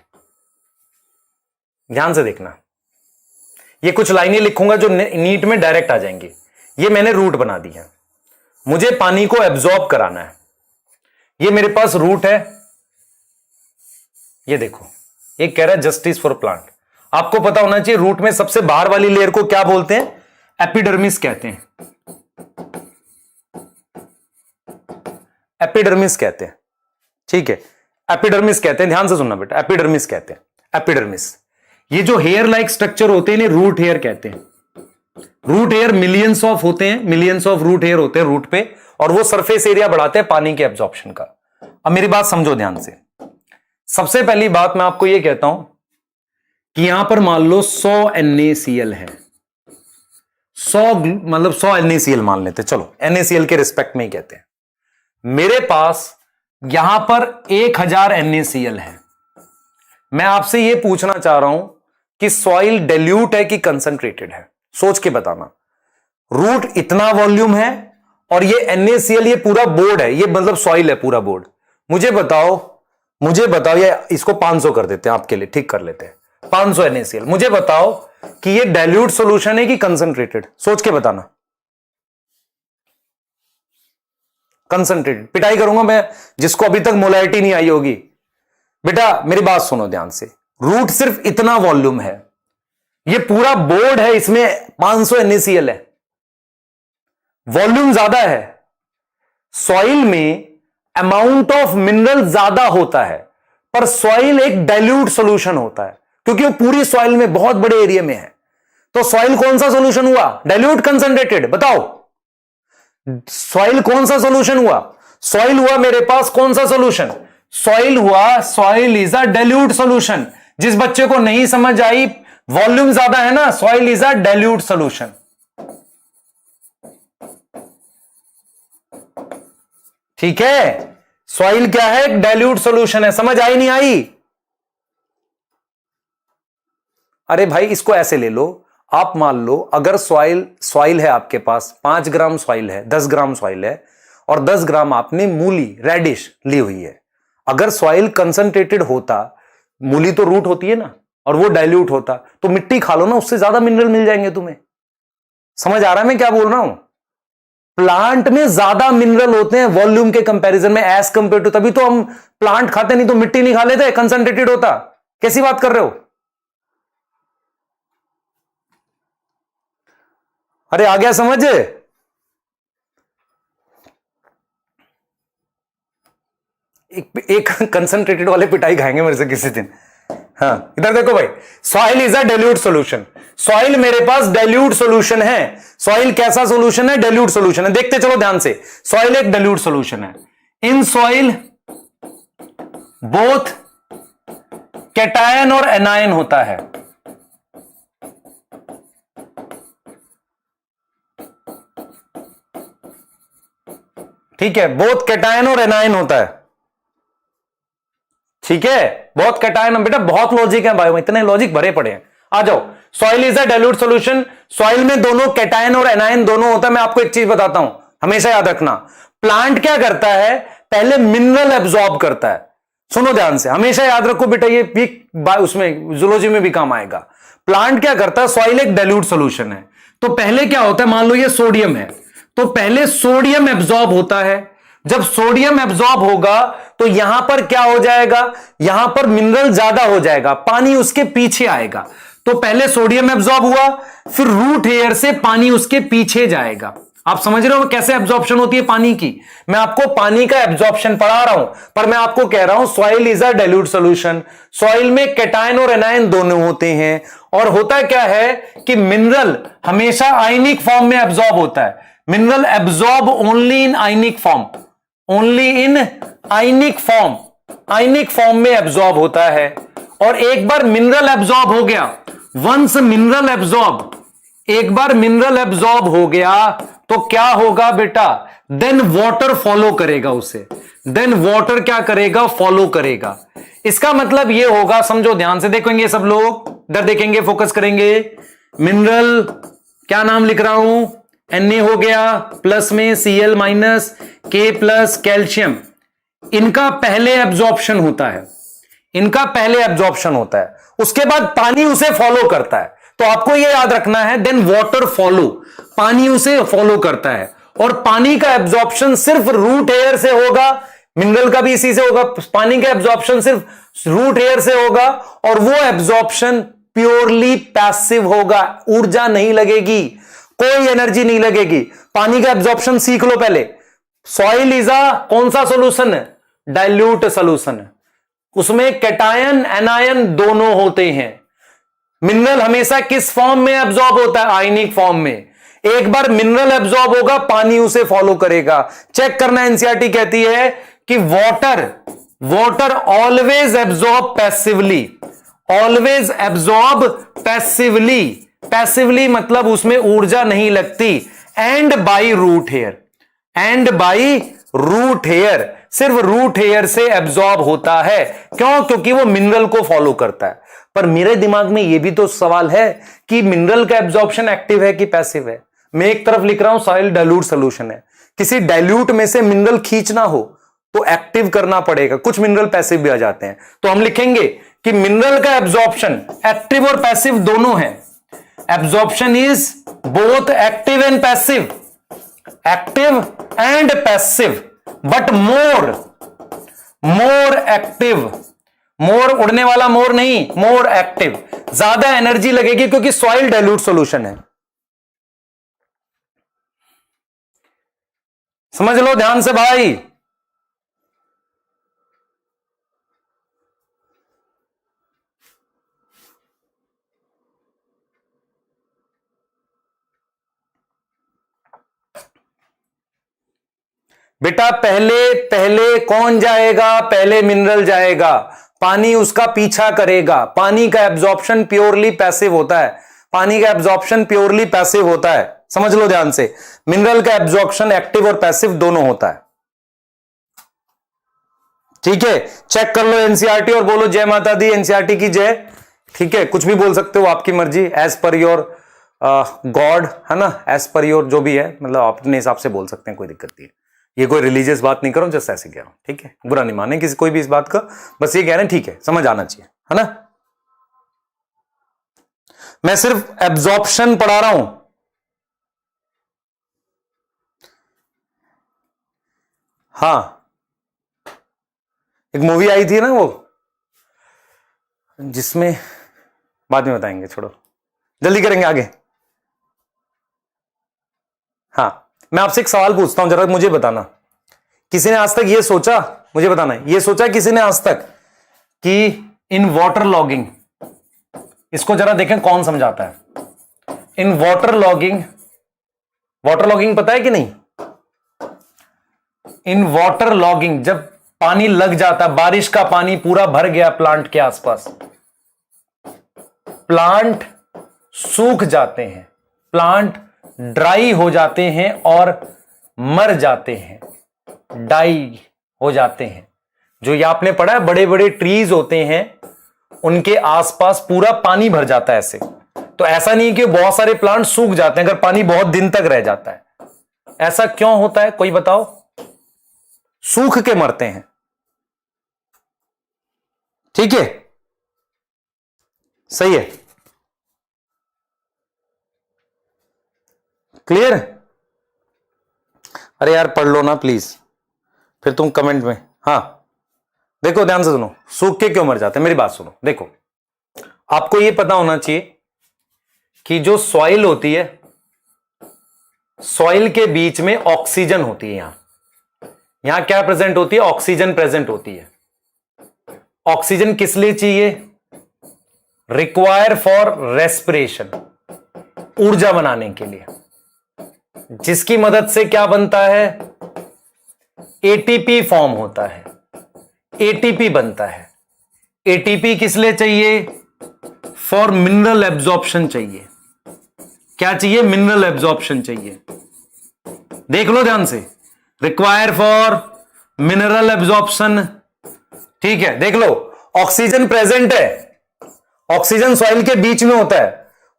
Speaker 1: ध्यान से देखना, ये कुछ लाइनें लिखूंगा जो नीट में डायरेक्ट आ जाएंगी। ये मैंने रूट बना दी है, मुझे पानी को एब्जॉर्ब कराना है। ये मेरे पास रूट है, ये देखो, ये कह रहा है जस्टिस फॉर प्लांट। आपको पता होना चाहिए रूट में सबसे बाहर वाली लेयर को क्या बोलते हैं, एपिडर्मिस कहते हैं, एपिडर्मिस कहते हैं। ठीक है, एपिडर्मिस कहते हैं, ध्यान से सुनना बेटा, एपिडर्मिस कहते हैं, एपिडर्मिस। ये जो हेयर लाइक स्ट्रक्चर होते हैं इन्हें रूट हेयर कहते हैं। रूट हेयर मिलियंस ऑफ होते हैं, मिलियंस ऑफ रूट हेयर होते हैं रूट पे, और वो सरफेस एरिया बढ़ाते हैं पानी के एब्जॉर्प्शन का। अब मेरी बात समझो ध्यान से। सबसे पहली बात मैं आपको ये कहता हूं कि यहां पर मान लो 100 NaCl है, 100 मतलब 100 NaCl मान लेते, चलो NaCl के रिस्पेक्ट में ही कहते हैं। मेरे पास यहां पर 1000 NaCl है। मैं आपसे यह पूछना चाह रहा हूं कि सॉइल डाइल्यूट है कि कंसंट्रेटेड है, सोच के बताना। रूट इतना वॉल्यूम है और ये NaCl, ये पूरा बोर्ड है, ये मतलब सॉइल है पूरा बोर्ड। मुझे बताओ ये इसको 500 कर देते हैं आपके लिए, ठीक कर लेते हैं, 500 NaCl। मुझे बताओ कि ये डाइल्यूट सॉल्यूशन है कि कंसंट्रेटेड, सोच के बताना। कंसंट्रेटेड, पिटाई करूंगा मैं जिसको अभी तक मोलैरिटी नहीं आई होगी। बेटा मेरी बात सुनो ध्यान से, रूट सिर्फ इतना वॉल्यूम है, ये पूरा बोर्ड है, इसमें 500 NaCl है, वॉल्यूम ज्यादा है। सॉइल में अमाउंट ऑफ मिनरल ज्यादा होता है, पर सॉइल एक डाइल्यूट सॉल्यूशन होता है, क्योंकि वो पूरी सॉइल में बहुत बड़े एरिया में है। तो सॉइल कौन सा सॉल्यूशन हुआ, डाइल्यूट कंसंट्रेटेड? बताओ सॉइल कौन सा सॉल्यूशन हुआ? सॉइल हुआ मेरे पास कौन सा solution? Soil is a dilute solution. जिस बच्चे को नहीं समझ आई, वॉल्यूम ज्यादा है ना, soil is a dilute solution. ठीक है, सॉइल क्या है, एक डाइल्यूट सॉल्यूशन है। समझ आई नहीं आई? अरे भाई इसको ऐसे ले लो, आप मान लो अगर सॉइल है आपके पास, 5 ग्राम सॉइल है, 10 ग्राम सॉइल है, और 10 ग्राम आपने मूली रेडिश ली हुई है। अगर सॉइल कंसंट्रेटेड होता, मूली तो रूट होती है ना, और वो डाइल्यूट होता, तो मिट्टी खा लो ना, उससे ज्यादा मिनरल मिल जाएंगे तुम्हें। समझ आ रहा है मैं क्या बोल रहा हूं? प्लांट में ज्यादा मिनरल होते हैं वॉल्यूम के कंपैरिजन में, एज कंपेयर टू। तभी तो हम प्लांट खाते, नहीं तो मिट्टी नहीं खा लेते, कंसंट्रेटेड होता। कैसी बात कर रहे हो? अरे आ गया समझ? एक कंसंट्रेटेड वाले पिटाई खाएंगे मेरे से किसी दिन। हाँ, इधर देखो भाई, soil is a dilute solution. Soil मेरे पास डाइल्यूट सॉल्यूशन है। सॉइल कैसा सॉल्यूशन है? डाइल्यूट सॉल्यूशन है। देखते चलो ध्यान से, सॉइल एक डाइल्यूट सॉल्यूशन है। इन सॉइल बोथ कैटायन और एनायन होता है। ठीक है, बोथ कैटायन और एनायन होता है। ठीक है, बहुत कैटायन। बेटा बहुत लॉजिक है बायो में, इतने लॉजिक भरे पड़े हैं। आ जाओ, soil is a dilute solution. Soil में दोनों कैटायन और एनायन दोनों होता है। मैं आपको एक चीज बताता हूं, हमेशा याद रखना। प्लांट क्या करता है? पहले मिनरल एब्जॉर्ब करता है। सुनो ध्यान से, हमेशा याद रखो बेटा, ये भी उसमें जूलॉजी में भी काम आएगा। प्लांट क्या करता है? सॉइल एक डाइल्यूट सॉल्यूशन है, तो पहले क्या होता है? मान लो ये सोडियम है, तो पहले सोडियम एब्जॉर्ब होता है। जब सोडियम एब्जॉर्ब होगा तो यहां पर क्या हो जाएगा? यहां पर मिनरल ज्यादा हो जाएगा, पानी उसके पीछे आएगा। तो पहले सोडियम एब्जॉर्ब हुआ, फिर रूट हेयर से पानी उसके पीछे जाएगा। आप समझ रहे हो कैसे एब्जॉर्प्शन होती है पानी की? मैं आपको पानी का एब्जॉर्प्शन पढ़ा रहा हूं, पर मैं आपको कह रहा हूं soil is a dilute solution. Soil में कैटायन और एनायन दोनों होते हैं। और होता क्या है कि मिनरल हमेशा आयनिक फॉर्म में एब्जॉर्ब होता है। Mineral absorb only in ionic form, only in ionic form, ionic form में एब्जॉर्ब होता है। और एक बार मिनरल एब्जॉर्ब हो गया, वंस मिनरल एब्जॉर्ब, एक बार मिनरल एब्जॉर्ब हो गया तो क्या होगा बेटा? देन वाटर फॉलो करेगा उसे। देन वाटर क्या करेगा? फॉलो करेगा। इसका मतलब यह होगा, समझो ध्यान से, देखेंगे सब लोग इधर, देखेंगे, फोकस करेंगे। मिनरल क्या नाम लिख रहा हूं? Na हो गया, प्लस में Cl minus, K plus calcium. इनका पहले एब्जॉर्प्शन होता है, इनका पहले एब्जॉर्प्शन होता है, उसके बाद पानी उसे फॉलो करता है। तो आपको यह याद रखना है, देन वाटर फॉलो, पानी उसे फॉलो करता है। और पानी का एब्जॉर्प्शन सिर्फ रूट हेयर से होगा, मिनरल का भी इसी से होगा। पानी का एब्जॉर्प्शन सिर्फ रूट हेयर से होगा, और वो एब्जॉर्प्शन प्योरली पैसिव होगा, ऊर्जा नहीं लगेगी, कोई एनर्जी नहीं लगेगी। पानी का एब्जॉर्प्शन सीख लो पहले। सॉइल इज अ कौन सा सॉल्यूशन है? डाइल्यूट सॉल्यूशन है। उसमें कैटायन एनायन दोनों होते हैं। मिनरल हमेशा किस फॉर्म में एब्जॉर्ब होता है? आयनिक फॉर्म में। एक बार मिनरल एब्जॉर्ब होगा, पानी उसे फॉलो करेगा। चेक करना, एनसीईआरटी कहती है कि water always absorb passively, always absorb passively. Passively मतलब उसमें ऊर्जा नहीं लगती। And by root hair, and by root hair, सिर्फ रूट हेयर से एब्जॉर्ब होता है। क्यों? क्योंकि वो मिनरल को फॉलो करता है। पर मेरे दिमाग में यह भी तो सवाल है कि मिनरल का एब्जॉर्प्शन एक्टिव है कि पैसिव है? मैं एक तरफ लिख रहा हूं सॉइल डाइल्यूट सॉल्यूशन है, किसी डाइल्यूट में से मिनरल खींचना हो तो एक्टिव करना पड़ेगा, कुछ मिनरल पैसिव भी आ जाते हैं। तो हम लिखेंगे कि मिनरल का एब्जॉर्प्शन एक्टिव और पैसिव दोनों है। Absorption is both active and passive, active and passive, but more active, more उड़ने वाला मोर नहीं, मोर एक्टिव, ज्यादा एनर्जी लगेगी क्योंकि सॉइल डाइल्यूट सॉल्यूशन है। समझ लो ध्यान से भाई। बेटा पहले कौन जाएगा? पहले मिनरल जाएगा, पानी उसका पीछा करेगा। पानी का एब्जॉर्प्शन प्योरली पैसिव होता है, पानी का एब्जॉर्प्शन प्योरली पैसिव होता है। समझ लो ध्यान से, मिनरल का एब्जॉर्प्शन एक्टिव और पैसिव दोनों होता है। ठीक है, चेक कर लो एनसीईआरटी और बोलो जय माता दी, एनसीईआरटी की जय। ठीक है, कुछ भी बोल सकते हो, आपकी मर्जी, एज पर योर गॉड, है ना, एज पर योर जो भी है, मतलब आप अपने हिसाब से बोल सकते हैं, कोई दिक्कत नहीं है। ये कोई रिलीजियस बात नहीं करो, जस्ट ऐसे कह रहा हूं। ठीक है, बुरा नहीं माने किसी कोई भी इस बात का, बस ये कह रहे हैं, ठीक है, समझ आना चाहिए, है ना। मैं सिर्फ एब्जॉर्प्शन पढ़ा रहा हूं। हाँ, एक मूवी आई थी ना वो, जिसमें, बाद में बताएंगे, छोड़ो, जल्दी करेंगे आगे। हाँ, मैं आपसे एक सवाल पूछता हूं, जरा मुझे बताना किसी ने आज तक ये सोचा, मुझे बताना है, ये सोचा किसी ने आज तक कि इन वाटर लॉगिंग, इसको जरा देखें कौन समझाता है। In water logging, water logging पता है कि नहीं? इन वाटर लॉगिंग, जब पानी लग जाता, बारिश का पानी पूरा भर गया प्लांट के आसपास, प्लांट सूख जाते हैं, प्लांट ड्राई हो जाते हैं और मर जाते हैं, डाई हो जाते हैं। जो ये आपने पढ़ा है, बड़े बड़े ट्रीज होते हैं, उनके आसपास पूरा पानी भर जाता है ऐसे। तो ऐसा नहीं कि बहुत सारे प्लांट सूख जाते हैं अगर पानी बहुत दिन तक रह जाता है। ऐसा क्यों होता है, कोई बताओ? सूख के मरते हैं, ठीक है, सही है, क्लियर? अरे यार पढ़ लो ना प्लीज, फिर तुम कमेंट में। हाँ देखो ध्यान से सुनो, सूख के क्यों मर जाते हैं, मेरी बात सुनो। देखो आपको यह पता होना चाहिए कि जो सॉइल होती है, सॉइल के बीच में ऑक्सीजन होती है। यहां क्या प्रेजेंट होती है? ऑक्सीजन प्रेजेंट होती है। ऑक्सीजन किस लिए चाहिए? रिक्वायर फॉर रेस्पिरेशन, ऊर्जा बनाने के लिए, जिसकी मदद से क्या बनता है? एटीपी फॉर्म होता है, एटीपी बनता है। एटीपी किस लिए चाहिए? फॉर मिनरल एब्जॉर्प्शन चाहिए। क्या चाहिए? मिनरल एब्जॉर्प्शन चाहिए। देख लो ध्यान से, रिक्वायर फॉर मिनरल एब्जॉर्प्शन, ठीक है। देख लो, ऑक्सीजन प्रेजेंट है, ऑक्सीजन सॉइल के बीच में होता है,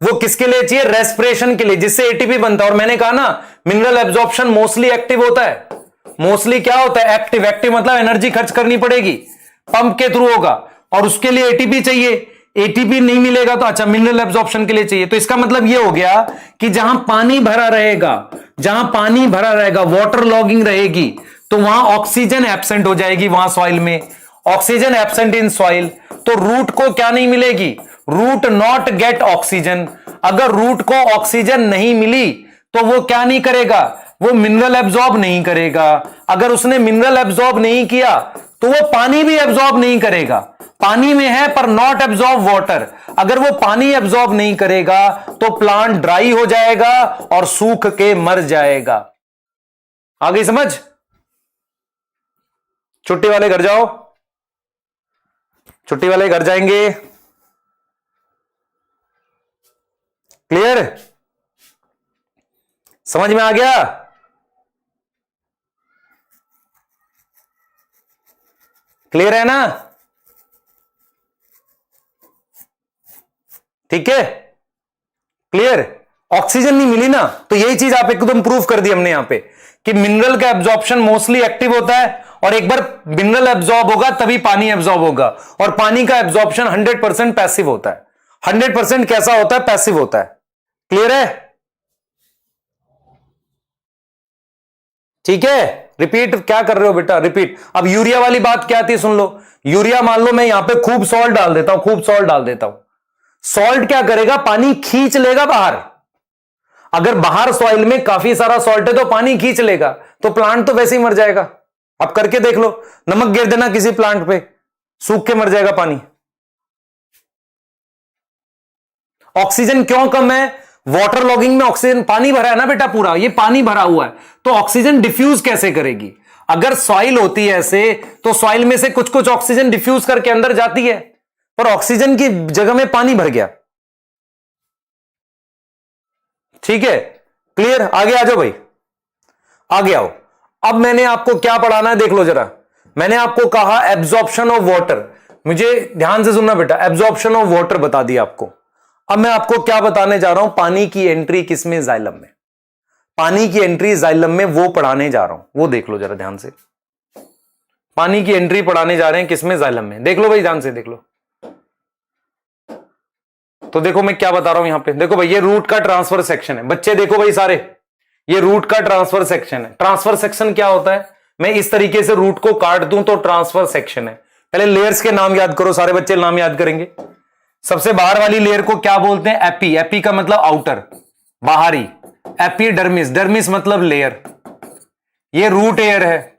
Speaker 1: वो किसके लिए चाहिए? रेस्पिरेशन के लिए, जिससे एटीपी बनता है। और मैंने कहा ना, मिनरल एब्जॉर्प्शन मोस्टली एक्टिव होता है। मोस्टली क्या होता है? एक्टिव। एक्टिव मतलब एनर्जी खर्च करनी पड़ेगी, पंप के थ्रू होगा, और उसके लिए एटीपी चाहिए। एटीपी नहीं मिलेगा तो अच्छा, मिनरल एब्जॉर्प्शन के लिए चाहिए। तो इसका मतलब यह हो गया कि जहां पानी भरा रहेगा, जहां पानी भरा रहेगा, वाटर लॉगिंग रहेगी, तो वहां ऑक्सीजन एब्सेंट हो जाएगी। वहां सॉइल में ऑक्सीजन एब्सेंट इन सॉइल, तो रूट को क्या नहीं मिलेगी? Root not get oxygen. अगर रूट को ऑक्सीजन नहीं मिली तो वो क्या नहीं करेगा? वो मिनरल एब्जॉर्ब नहीं करेगा। अगर उसने मिनरल एब्जॉर्ब नहीं किया तो वो पानी भी एब्जॉर्ब नहीं करेगा। पानी में है पर नॉट एब्जॉर्ब वाटर। अगर वो पानी एब्जॉर्ब नहीं करेगा तो प्लांट ड्राई हो जाएगा और सूख के मर जाएगा। आ गई समझ? छुट्टी वाले घर जाओ, छुट्टी वाले घर जाएंगे। क्लियर? समझ में आ गया? क्लियर है ना? ठीक है, क्लियर? ऑक्सीजन नहीं मिली ना, तो यही चीज आप एकदम प्रूफ कर दी हमने यहां पे कि मिनरल का एब्जॉर्प्शन मोस्टली एक्टिव होता है, और एक बार मिनरल एब्जॉर्ब होगा तभी पानी एब्जॉर्ब होगा। और पानी का एब्जॉर्प्शन 100% पैसिव होता है। 100% कैसा होता है? पैसिव होता है। क्लियर है? ठीक है, रिपीट क्या कर रहे हो बेटा? रिपीट। अब यूरिया वाली बात क्या थी सुन लो। यूरिया मान लो मैं यहां पे खूब सॉल्ट डाल देता हूं, खूब सॉल्ट डाल देता हूं। सॉल्ट क्या करेगा? पानी खींच लेगा बाहर। अगर बाहर सॉइल में काफी सारा सॉल्ट है तो पानी खींच लेगा, तो प्लांट तो वैसे ही मर जाएगा। अब करके देख लो, नमक गिर देना किसी प्लांट पे, सूख के मर जाएगा पानी। ऑक्सीजन क्यों कम है? वाटर लॉगिंग में ऑक्सीजन, पानी भरा है ना बेटा, पूरा ये पानी भरा हुआ है, तो ऑक्सीजन डिफ्यूज कैसे करेगी? अगर सॉइल होती है ऐसे, तो सॉइल में से कुछ कुछ ऑक्सीजन डिफ्यूज करके अंदर जाती है, पर ऑक्सीजन की जगह में पानी भर गया। ठीक है, क्लियर? आगे आ जाओ भाई, आगे आओ। अब मैंने आपको क्या पढ़ाना है देख लो जरा। मैंने आपको कहा एब्जॉर्प्शन ऑफ वाटर, मुझे ध्यान से सुनना बेटा, एब्जॉर्प्शन ऑफ वाटर बता दिया आपको। अब मैं आपको क्या बताने जा रहा हूं? पानी की एंट्री किसमें? जाइलम में। पानी की एंट्री जाइलम में, वो पढ़ाने जा रहा हूं, वो देख लो जरा ध्यान से। पानी की एंट्री पढ़ाने जा रहे हैं किसमें? जाइलम में। देख लो भाई, ध्यान से देख लो। तो देखो मैं क्या बता रहा हूं यहां पे, देखो भाई ये रूट का ट्रांसफर सेक्शन है। बच्चे देखो भाई सारे, ये रूट का ट्रांसफर सेक्शन है। ट्रांसफर सेक्शन क्या होता है? मैं इस तरीके से रूट को काट दूं तो ट्रांसफर सेक्शन है। पहले लेयर्स के नाम याद करो, सारे बच्चे नाम याद करेंगे। सबसे बाहर वाली लेयर को क्या बोलते हैं? एपी। एपी का मतलब आउटर, बाहरी। एपीडर्मिस, डर्मिस मतलब लेयर। ये रूट एयर है,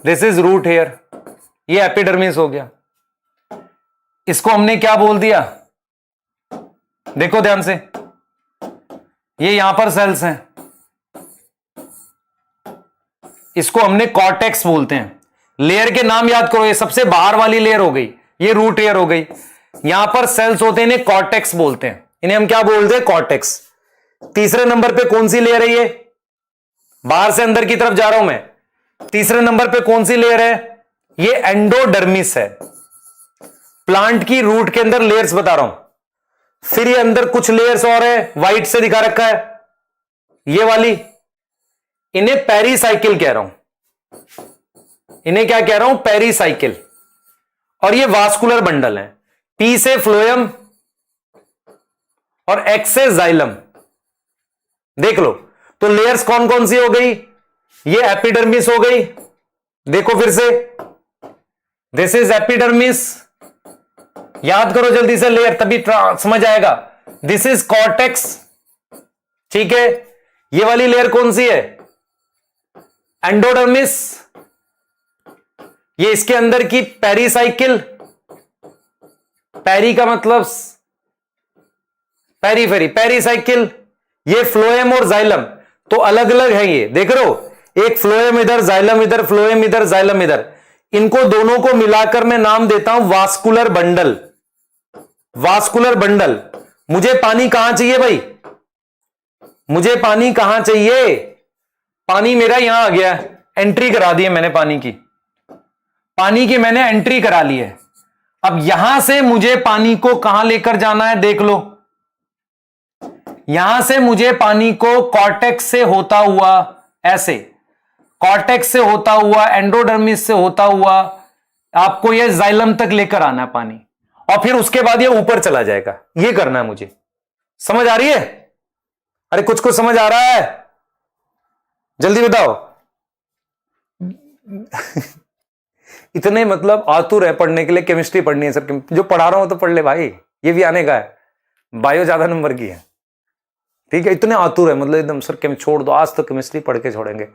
Speaker 1: दिस इज रूट हेयर, ये एपिडर्मिस हो गया। इसको हमने क्या बोल दिया, देखो ध्यान से, ये यहां पर सेल्स हैं, इसको हमने कॉर्टेक्स बोलते हैं। लेयर के नाम याद करो, ये सबसे बाहर वाली लेयर हो गई, ये रूट लेयर हो गई, यहां पर सेल्स होते हैं, इन्हें कॉर्टेक्स बोलते हैं। इन्हें हम क्या बोलते हैं, कॉर्टेक्स। तीसरे नंबर पे कौन सी लेयर है, ये बाहर से अंदर की तरफ जा रहा हूं मैं, तीसरे नंबर पे कौन सी लेयर है, ये एंडोडर्मिस है। प्लांट की रूट के अंदर लेयर्स बता रहा हूं। फिर ये अंदर कुछ लेयर्स और है, व्हाइट से दिखा रखा है, ये वाली, इन्हें पेरीसाइकिल कह रहा हूं। इन्हें क्या कह रहा हूं, पेरीसाइकिल। और ये वास्कुलर बंडल है, पी से फ्लोएम और एक्स से जाइलम। देख लो, तो लेयर्स कौन कौन सी हो गई, ये एपिडर्मिस हो गई, देखो फिर से, दिस इज एपिडर्मिस, याद करो जल्दी से लेयर, तभी समझ आएगा। दिस इज कॉर्टेक्स, ठीक है। ये वाली लेयर कौन सी है, एंडोडर्मिस, ये इसके अंदर की पेरीसाइकिल, पेरी का मतलब पेरीफेरी, पेरीसाइकिल, ये फ्लोएम और जाइलम, तो अलग अलग है ये, देख रहे हो, एक फ्लोएम इधर, जाइलम इधर, फ्लोएम इधर, जाइलम इधर, इनको दोनों को मिलाकर मैं नाम देता हूं वास्कुलर बंडल। Vascular bundle. मुझे पानी कहां चाहिए भाई, मुझे पानी कहां चाहिए, पानी मेरा यहां आ गया, एंट्री करा दी है मैंने पानी की, पानी की मैंने एंट्री करा ली है। अब यहां से मुझे पानी को कहां लेकर जाना है, देख लो, यहां से मुझे पानी को कॉर्टेक्स से होता हुआ, ऐसे कॉर्टेक्स से होता हुआ, एंडोडर्मिस से होता हुआ, आपको यह जाइलम तक लेकर आना है पानी, और फिर उसके बाद ये ऊपर चला जाएगा। ये करना है मुझे, समझ आ रही है, अरे कुछ कुछ समझ आ रहा है, जल्दी बताओ। इतने मतलब आतुर है पढ़ने के लिए, केमिस्ट्री पढ़नी है सर, जो पढ़ा रहा हूं तो पढ़ ले भाई, ये भी आने का है, बायो ज्यादा नंबर की है, ठीक है। इतने आतुर है मतलब एकदम, सर केम छोड़ दो, आज तो केमिस्ट्री पढ़ के छोड़ेंगे,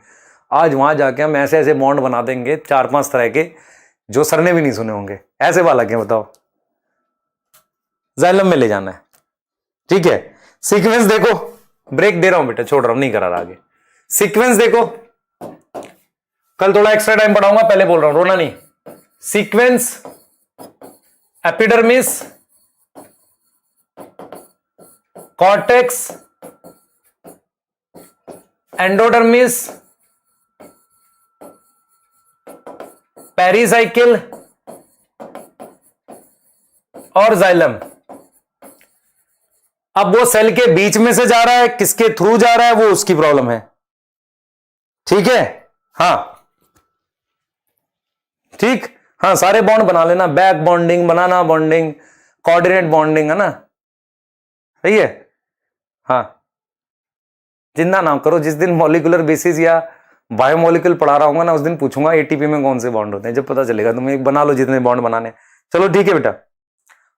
Speaker 1: आज वहां जाके हम ऐसे ऐसे बॉन्ड बना देंगे 4-5 तरह के, जो सर ने भी नहीं सुने होंगे, ऐसे वाला क्या, बताओ, जाइलम में ले जाना है, ठीक है। सीक्वेंस देखो, ब्रेक दे रहा हूं बेटा, छोड़ रहा हूं, नहीं करा रहा आगे। सीक्वेंस देखो, कल थोड़ा एक्स्ट्रा टाइम पढ़ाऊंगा, पहले बोल रहा हूं, रोना नहीं। Sequence, epidermis, cortex, endodermis, pericycle और जाइलम। अब वो सेल के बीच में से जा रहा है, किसके थ्रू जा रहा है, वो उसकी प्रॉब्लम है, ठीक है। हाँ ठीक, हाँ सारे बॉन्ड बना लेना, बैक बॉन्डिंग, बनाना बॉन्डिंग, कोऑर्डिनेट बॉन्डिंग, है ना, सही है। हाँ, चिंता ना करो, जिस दिन मॉलिक्यूलर बेसिस या बायोमोलिक्यूल पढ़ा रहा हूँ ना, उस दिन पूछूंगा एटीपी में कौन से बॉन्ड होते हैं, जब पता चलेगा तुम्हें, एक बना लो जितने बॉन्ड बनाने। चलो ठीक है बेटा,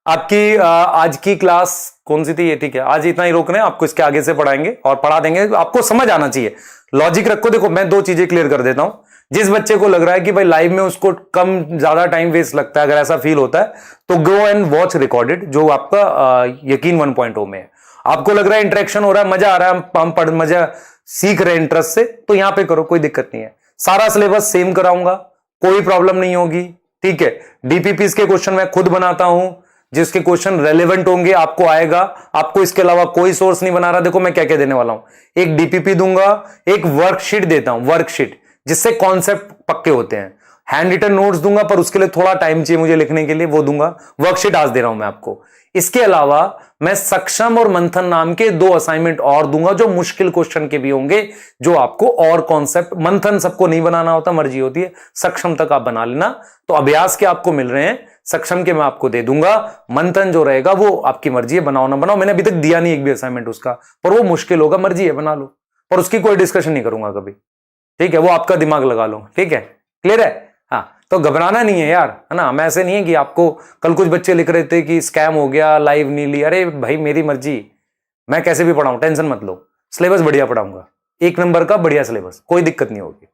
Speaker 1: आपकी आज की क्लास कौन सी थी ये, ठीक है, आज इतना ही रोक रहे हैं, आपको इसके आगे से पढ़ाएंगे और पढ़ा देंगे, आपको समझ आना चाहिए, लॉजिक रखो। देखो मैं 2 चीजें क्लियर कर देता हूं, जिस बच्चे को लग रहा है कि भाई लाइव में उसको कम ज्यादा टाइम वेस्ट लगता है, अगर ऐसा फील होता है तो गो एंड वॉच रिकॉर्डेड, जो आपका यकीन 1.0 में है। आपको लग रहा है इंटरेक्शन हो रहा है, मजा आ रहा है, हम पढ़ मजा सीख रहे हैं इंटरेस्ट से, तो यहां पे करो, कोई दिक्कत नहीं है। सारा सिलेबस सेम कराऊंगा, कोई प्रॉब्लम नहीं होगी, ठीक है। डीपीपीस के क्वेश्चन मैं खुद बनाता हूं, जिसके क्वेश्चन रेलेवेंट होंगे आपको आएगा, आपको इसके अलावा कोई सोर्स नहीं बना रहा। देखो मैं क्या क्या देने वाला हूं, एक डीपीपी दूंगा, एक वर्कशीट देता हूं, वर्कशीट जिससे कॉन्सेप्ट पक्के होते हैं, हैंड रिटन नोट्स दूंगा, पर उसके लिए थोड़ा टाइम चाहिए मुझे लिखने के लिए, वो दूंगा, वर्कशीट आज दे रहा हूं मैं आपको। इसके अलावा मैं सक्षम और मंथन नाम के 2 असाइनमेंट और दूंगा, जो मुश्किल क्वेश्चन के भी होंगे, जो आपको और कॉन्सेप्ट, मंथन सबको नहीं बनाना होता, मर्जी होती है, सक्षम तक आप बना लेना। तो अभ्यास के आपको मिल रहे हैं, सक्षम के मैं आपको दे दूंगा, मंथन जो रहेगा वो आपकी मर्जी है, बनाओ ना बनाओ, मैंने अभी तक दिया नहीं एक भी असाइनमेंट उसका, पर वो मुश्किल होगा, मर्जी है, बना लो, पर उसकी कोई डिस्कशन नहीं करूंगा कभी, ठीक है, वो आपका दिमाग लगा लो, ठीक है, क्लियर है। हाँ, तो घबराना नहीं है यार, है ना, हम ऐसे नहीं है कि आपको, कल कुछ बच्चे लिख रहे थे कि स्कैम हो गया, लाइव नहीं ली, अरे भाई मेरी मर्जी, मैं कैसे भी पढ़ाऊं, टेंशन मत लो, सिलेबस बढ़िया पढ़ाऊंगा, 1 नंबर का बढ़िया सिलेबस, कोई दिक्कत नहीं होगी,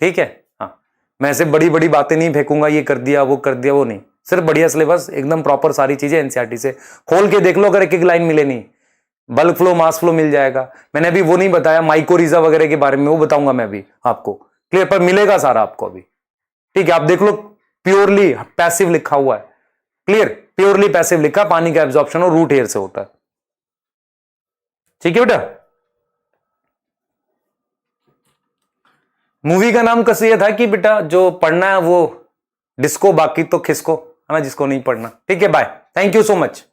Speaker 1: ठीक है। हाँ, मैं ऐसे बड़ी बड़ी बातें नहीं फेंकूंगा, ये कर दिया वो कर दिया, वो नहीं। सिर्फ बढ़िया सिलेबस, एकदम प्रॉपर सारी चीजें एनसीईआरटी से खोल के देख लो, अगर एक एक लाइन मिले नहीं। बल्क फ्लो मास फ्लो मिल जाएगा। मैंने अभी वो नहीं बताया माइकोरिजा वगैरह के बारे में, वो बताऊंगा मैं अभी आपको, क्लियर, पर मिलेगा सारा आपको अभी, ठीक है। आप देख लो, प्योरली पैसिव लिखा हुआ है, क्लियर, प्योरली पैसिव लिखा, पानी का एब्जॉर्प्शन और रूट हेयर से होता है, ठीक है बेटा। मूवी का नाम कस ये था कि बेटा जो पढ़ना है वो डिस्को, बाकी तो खिसको, है ना, जिसको नहीं पढ़ना। ठीक है, bye, thank you so much.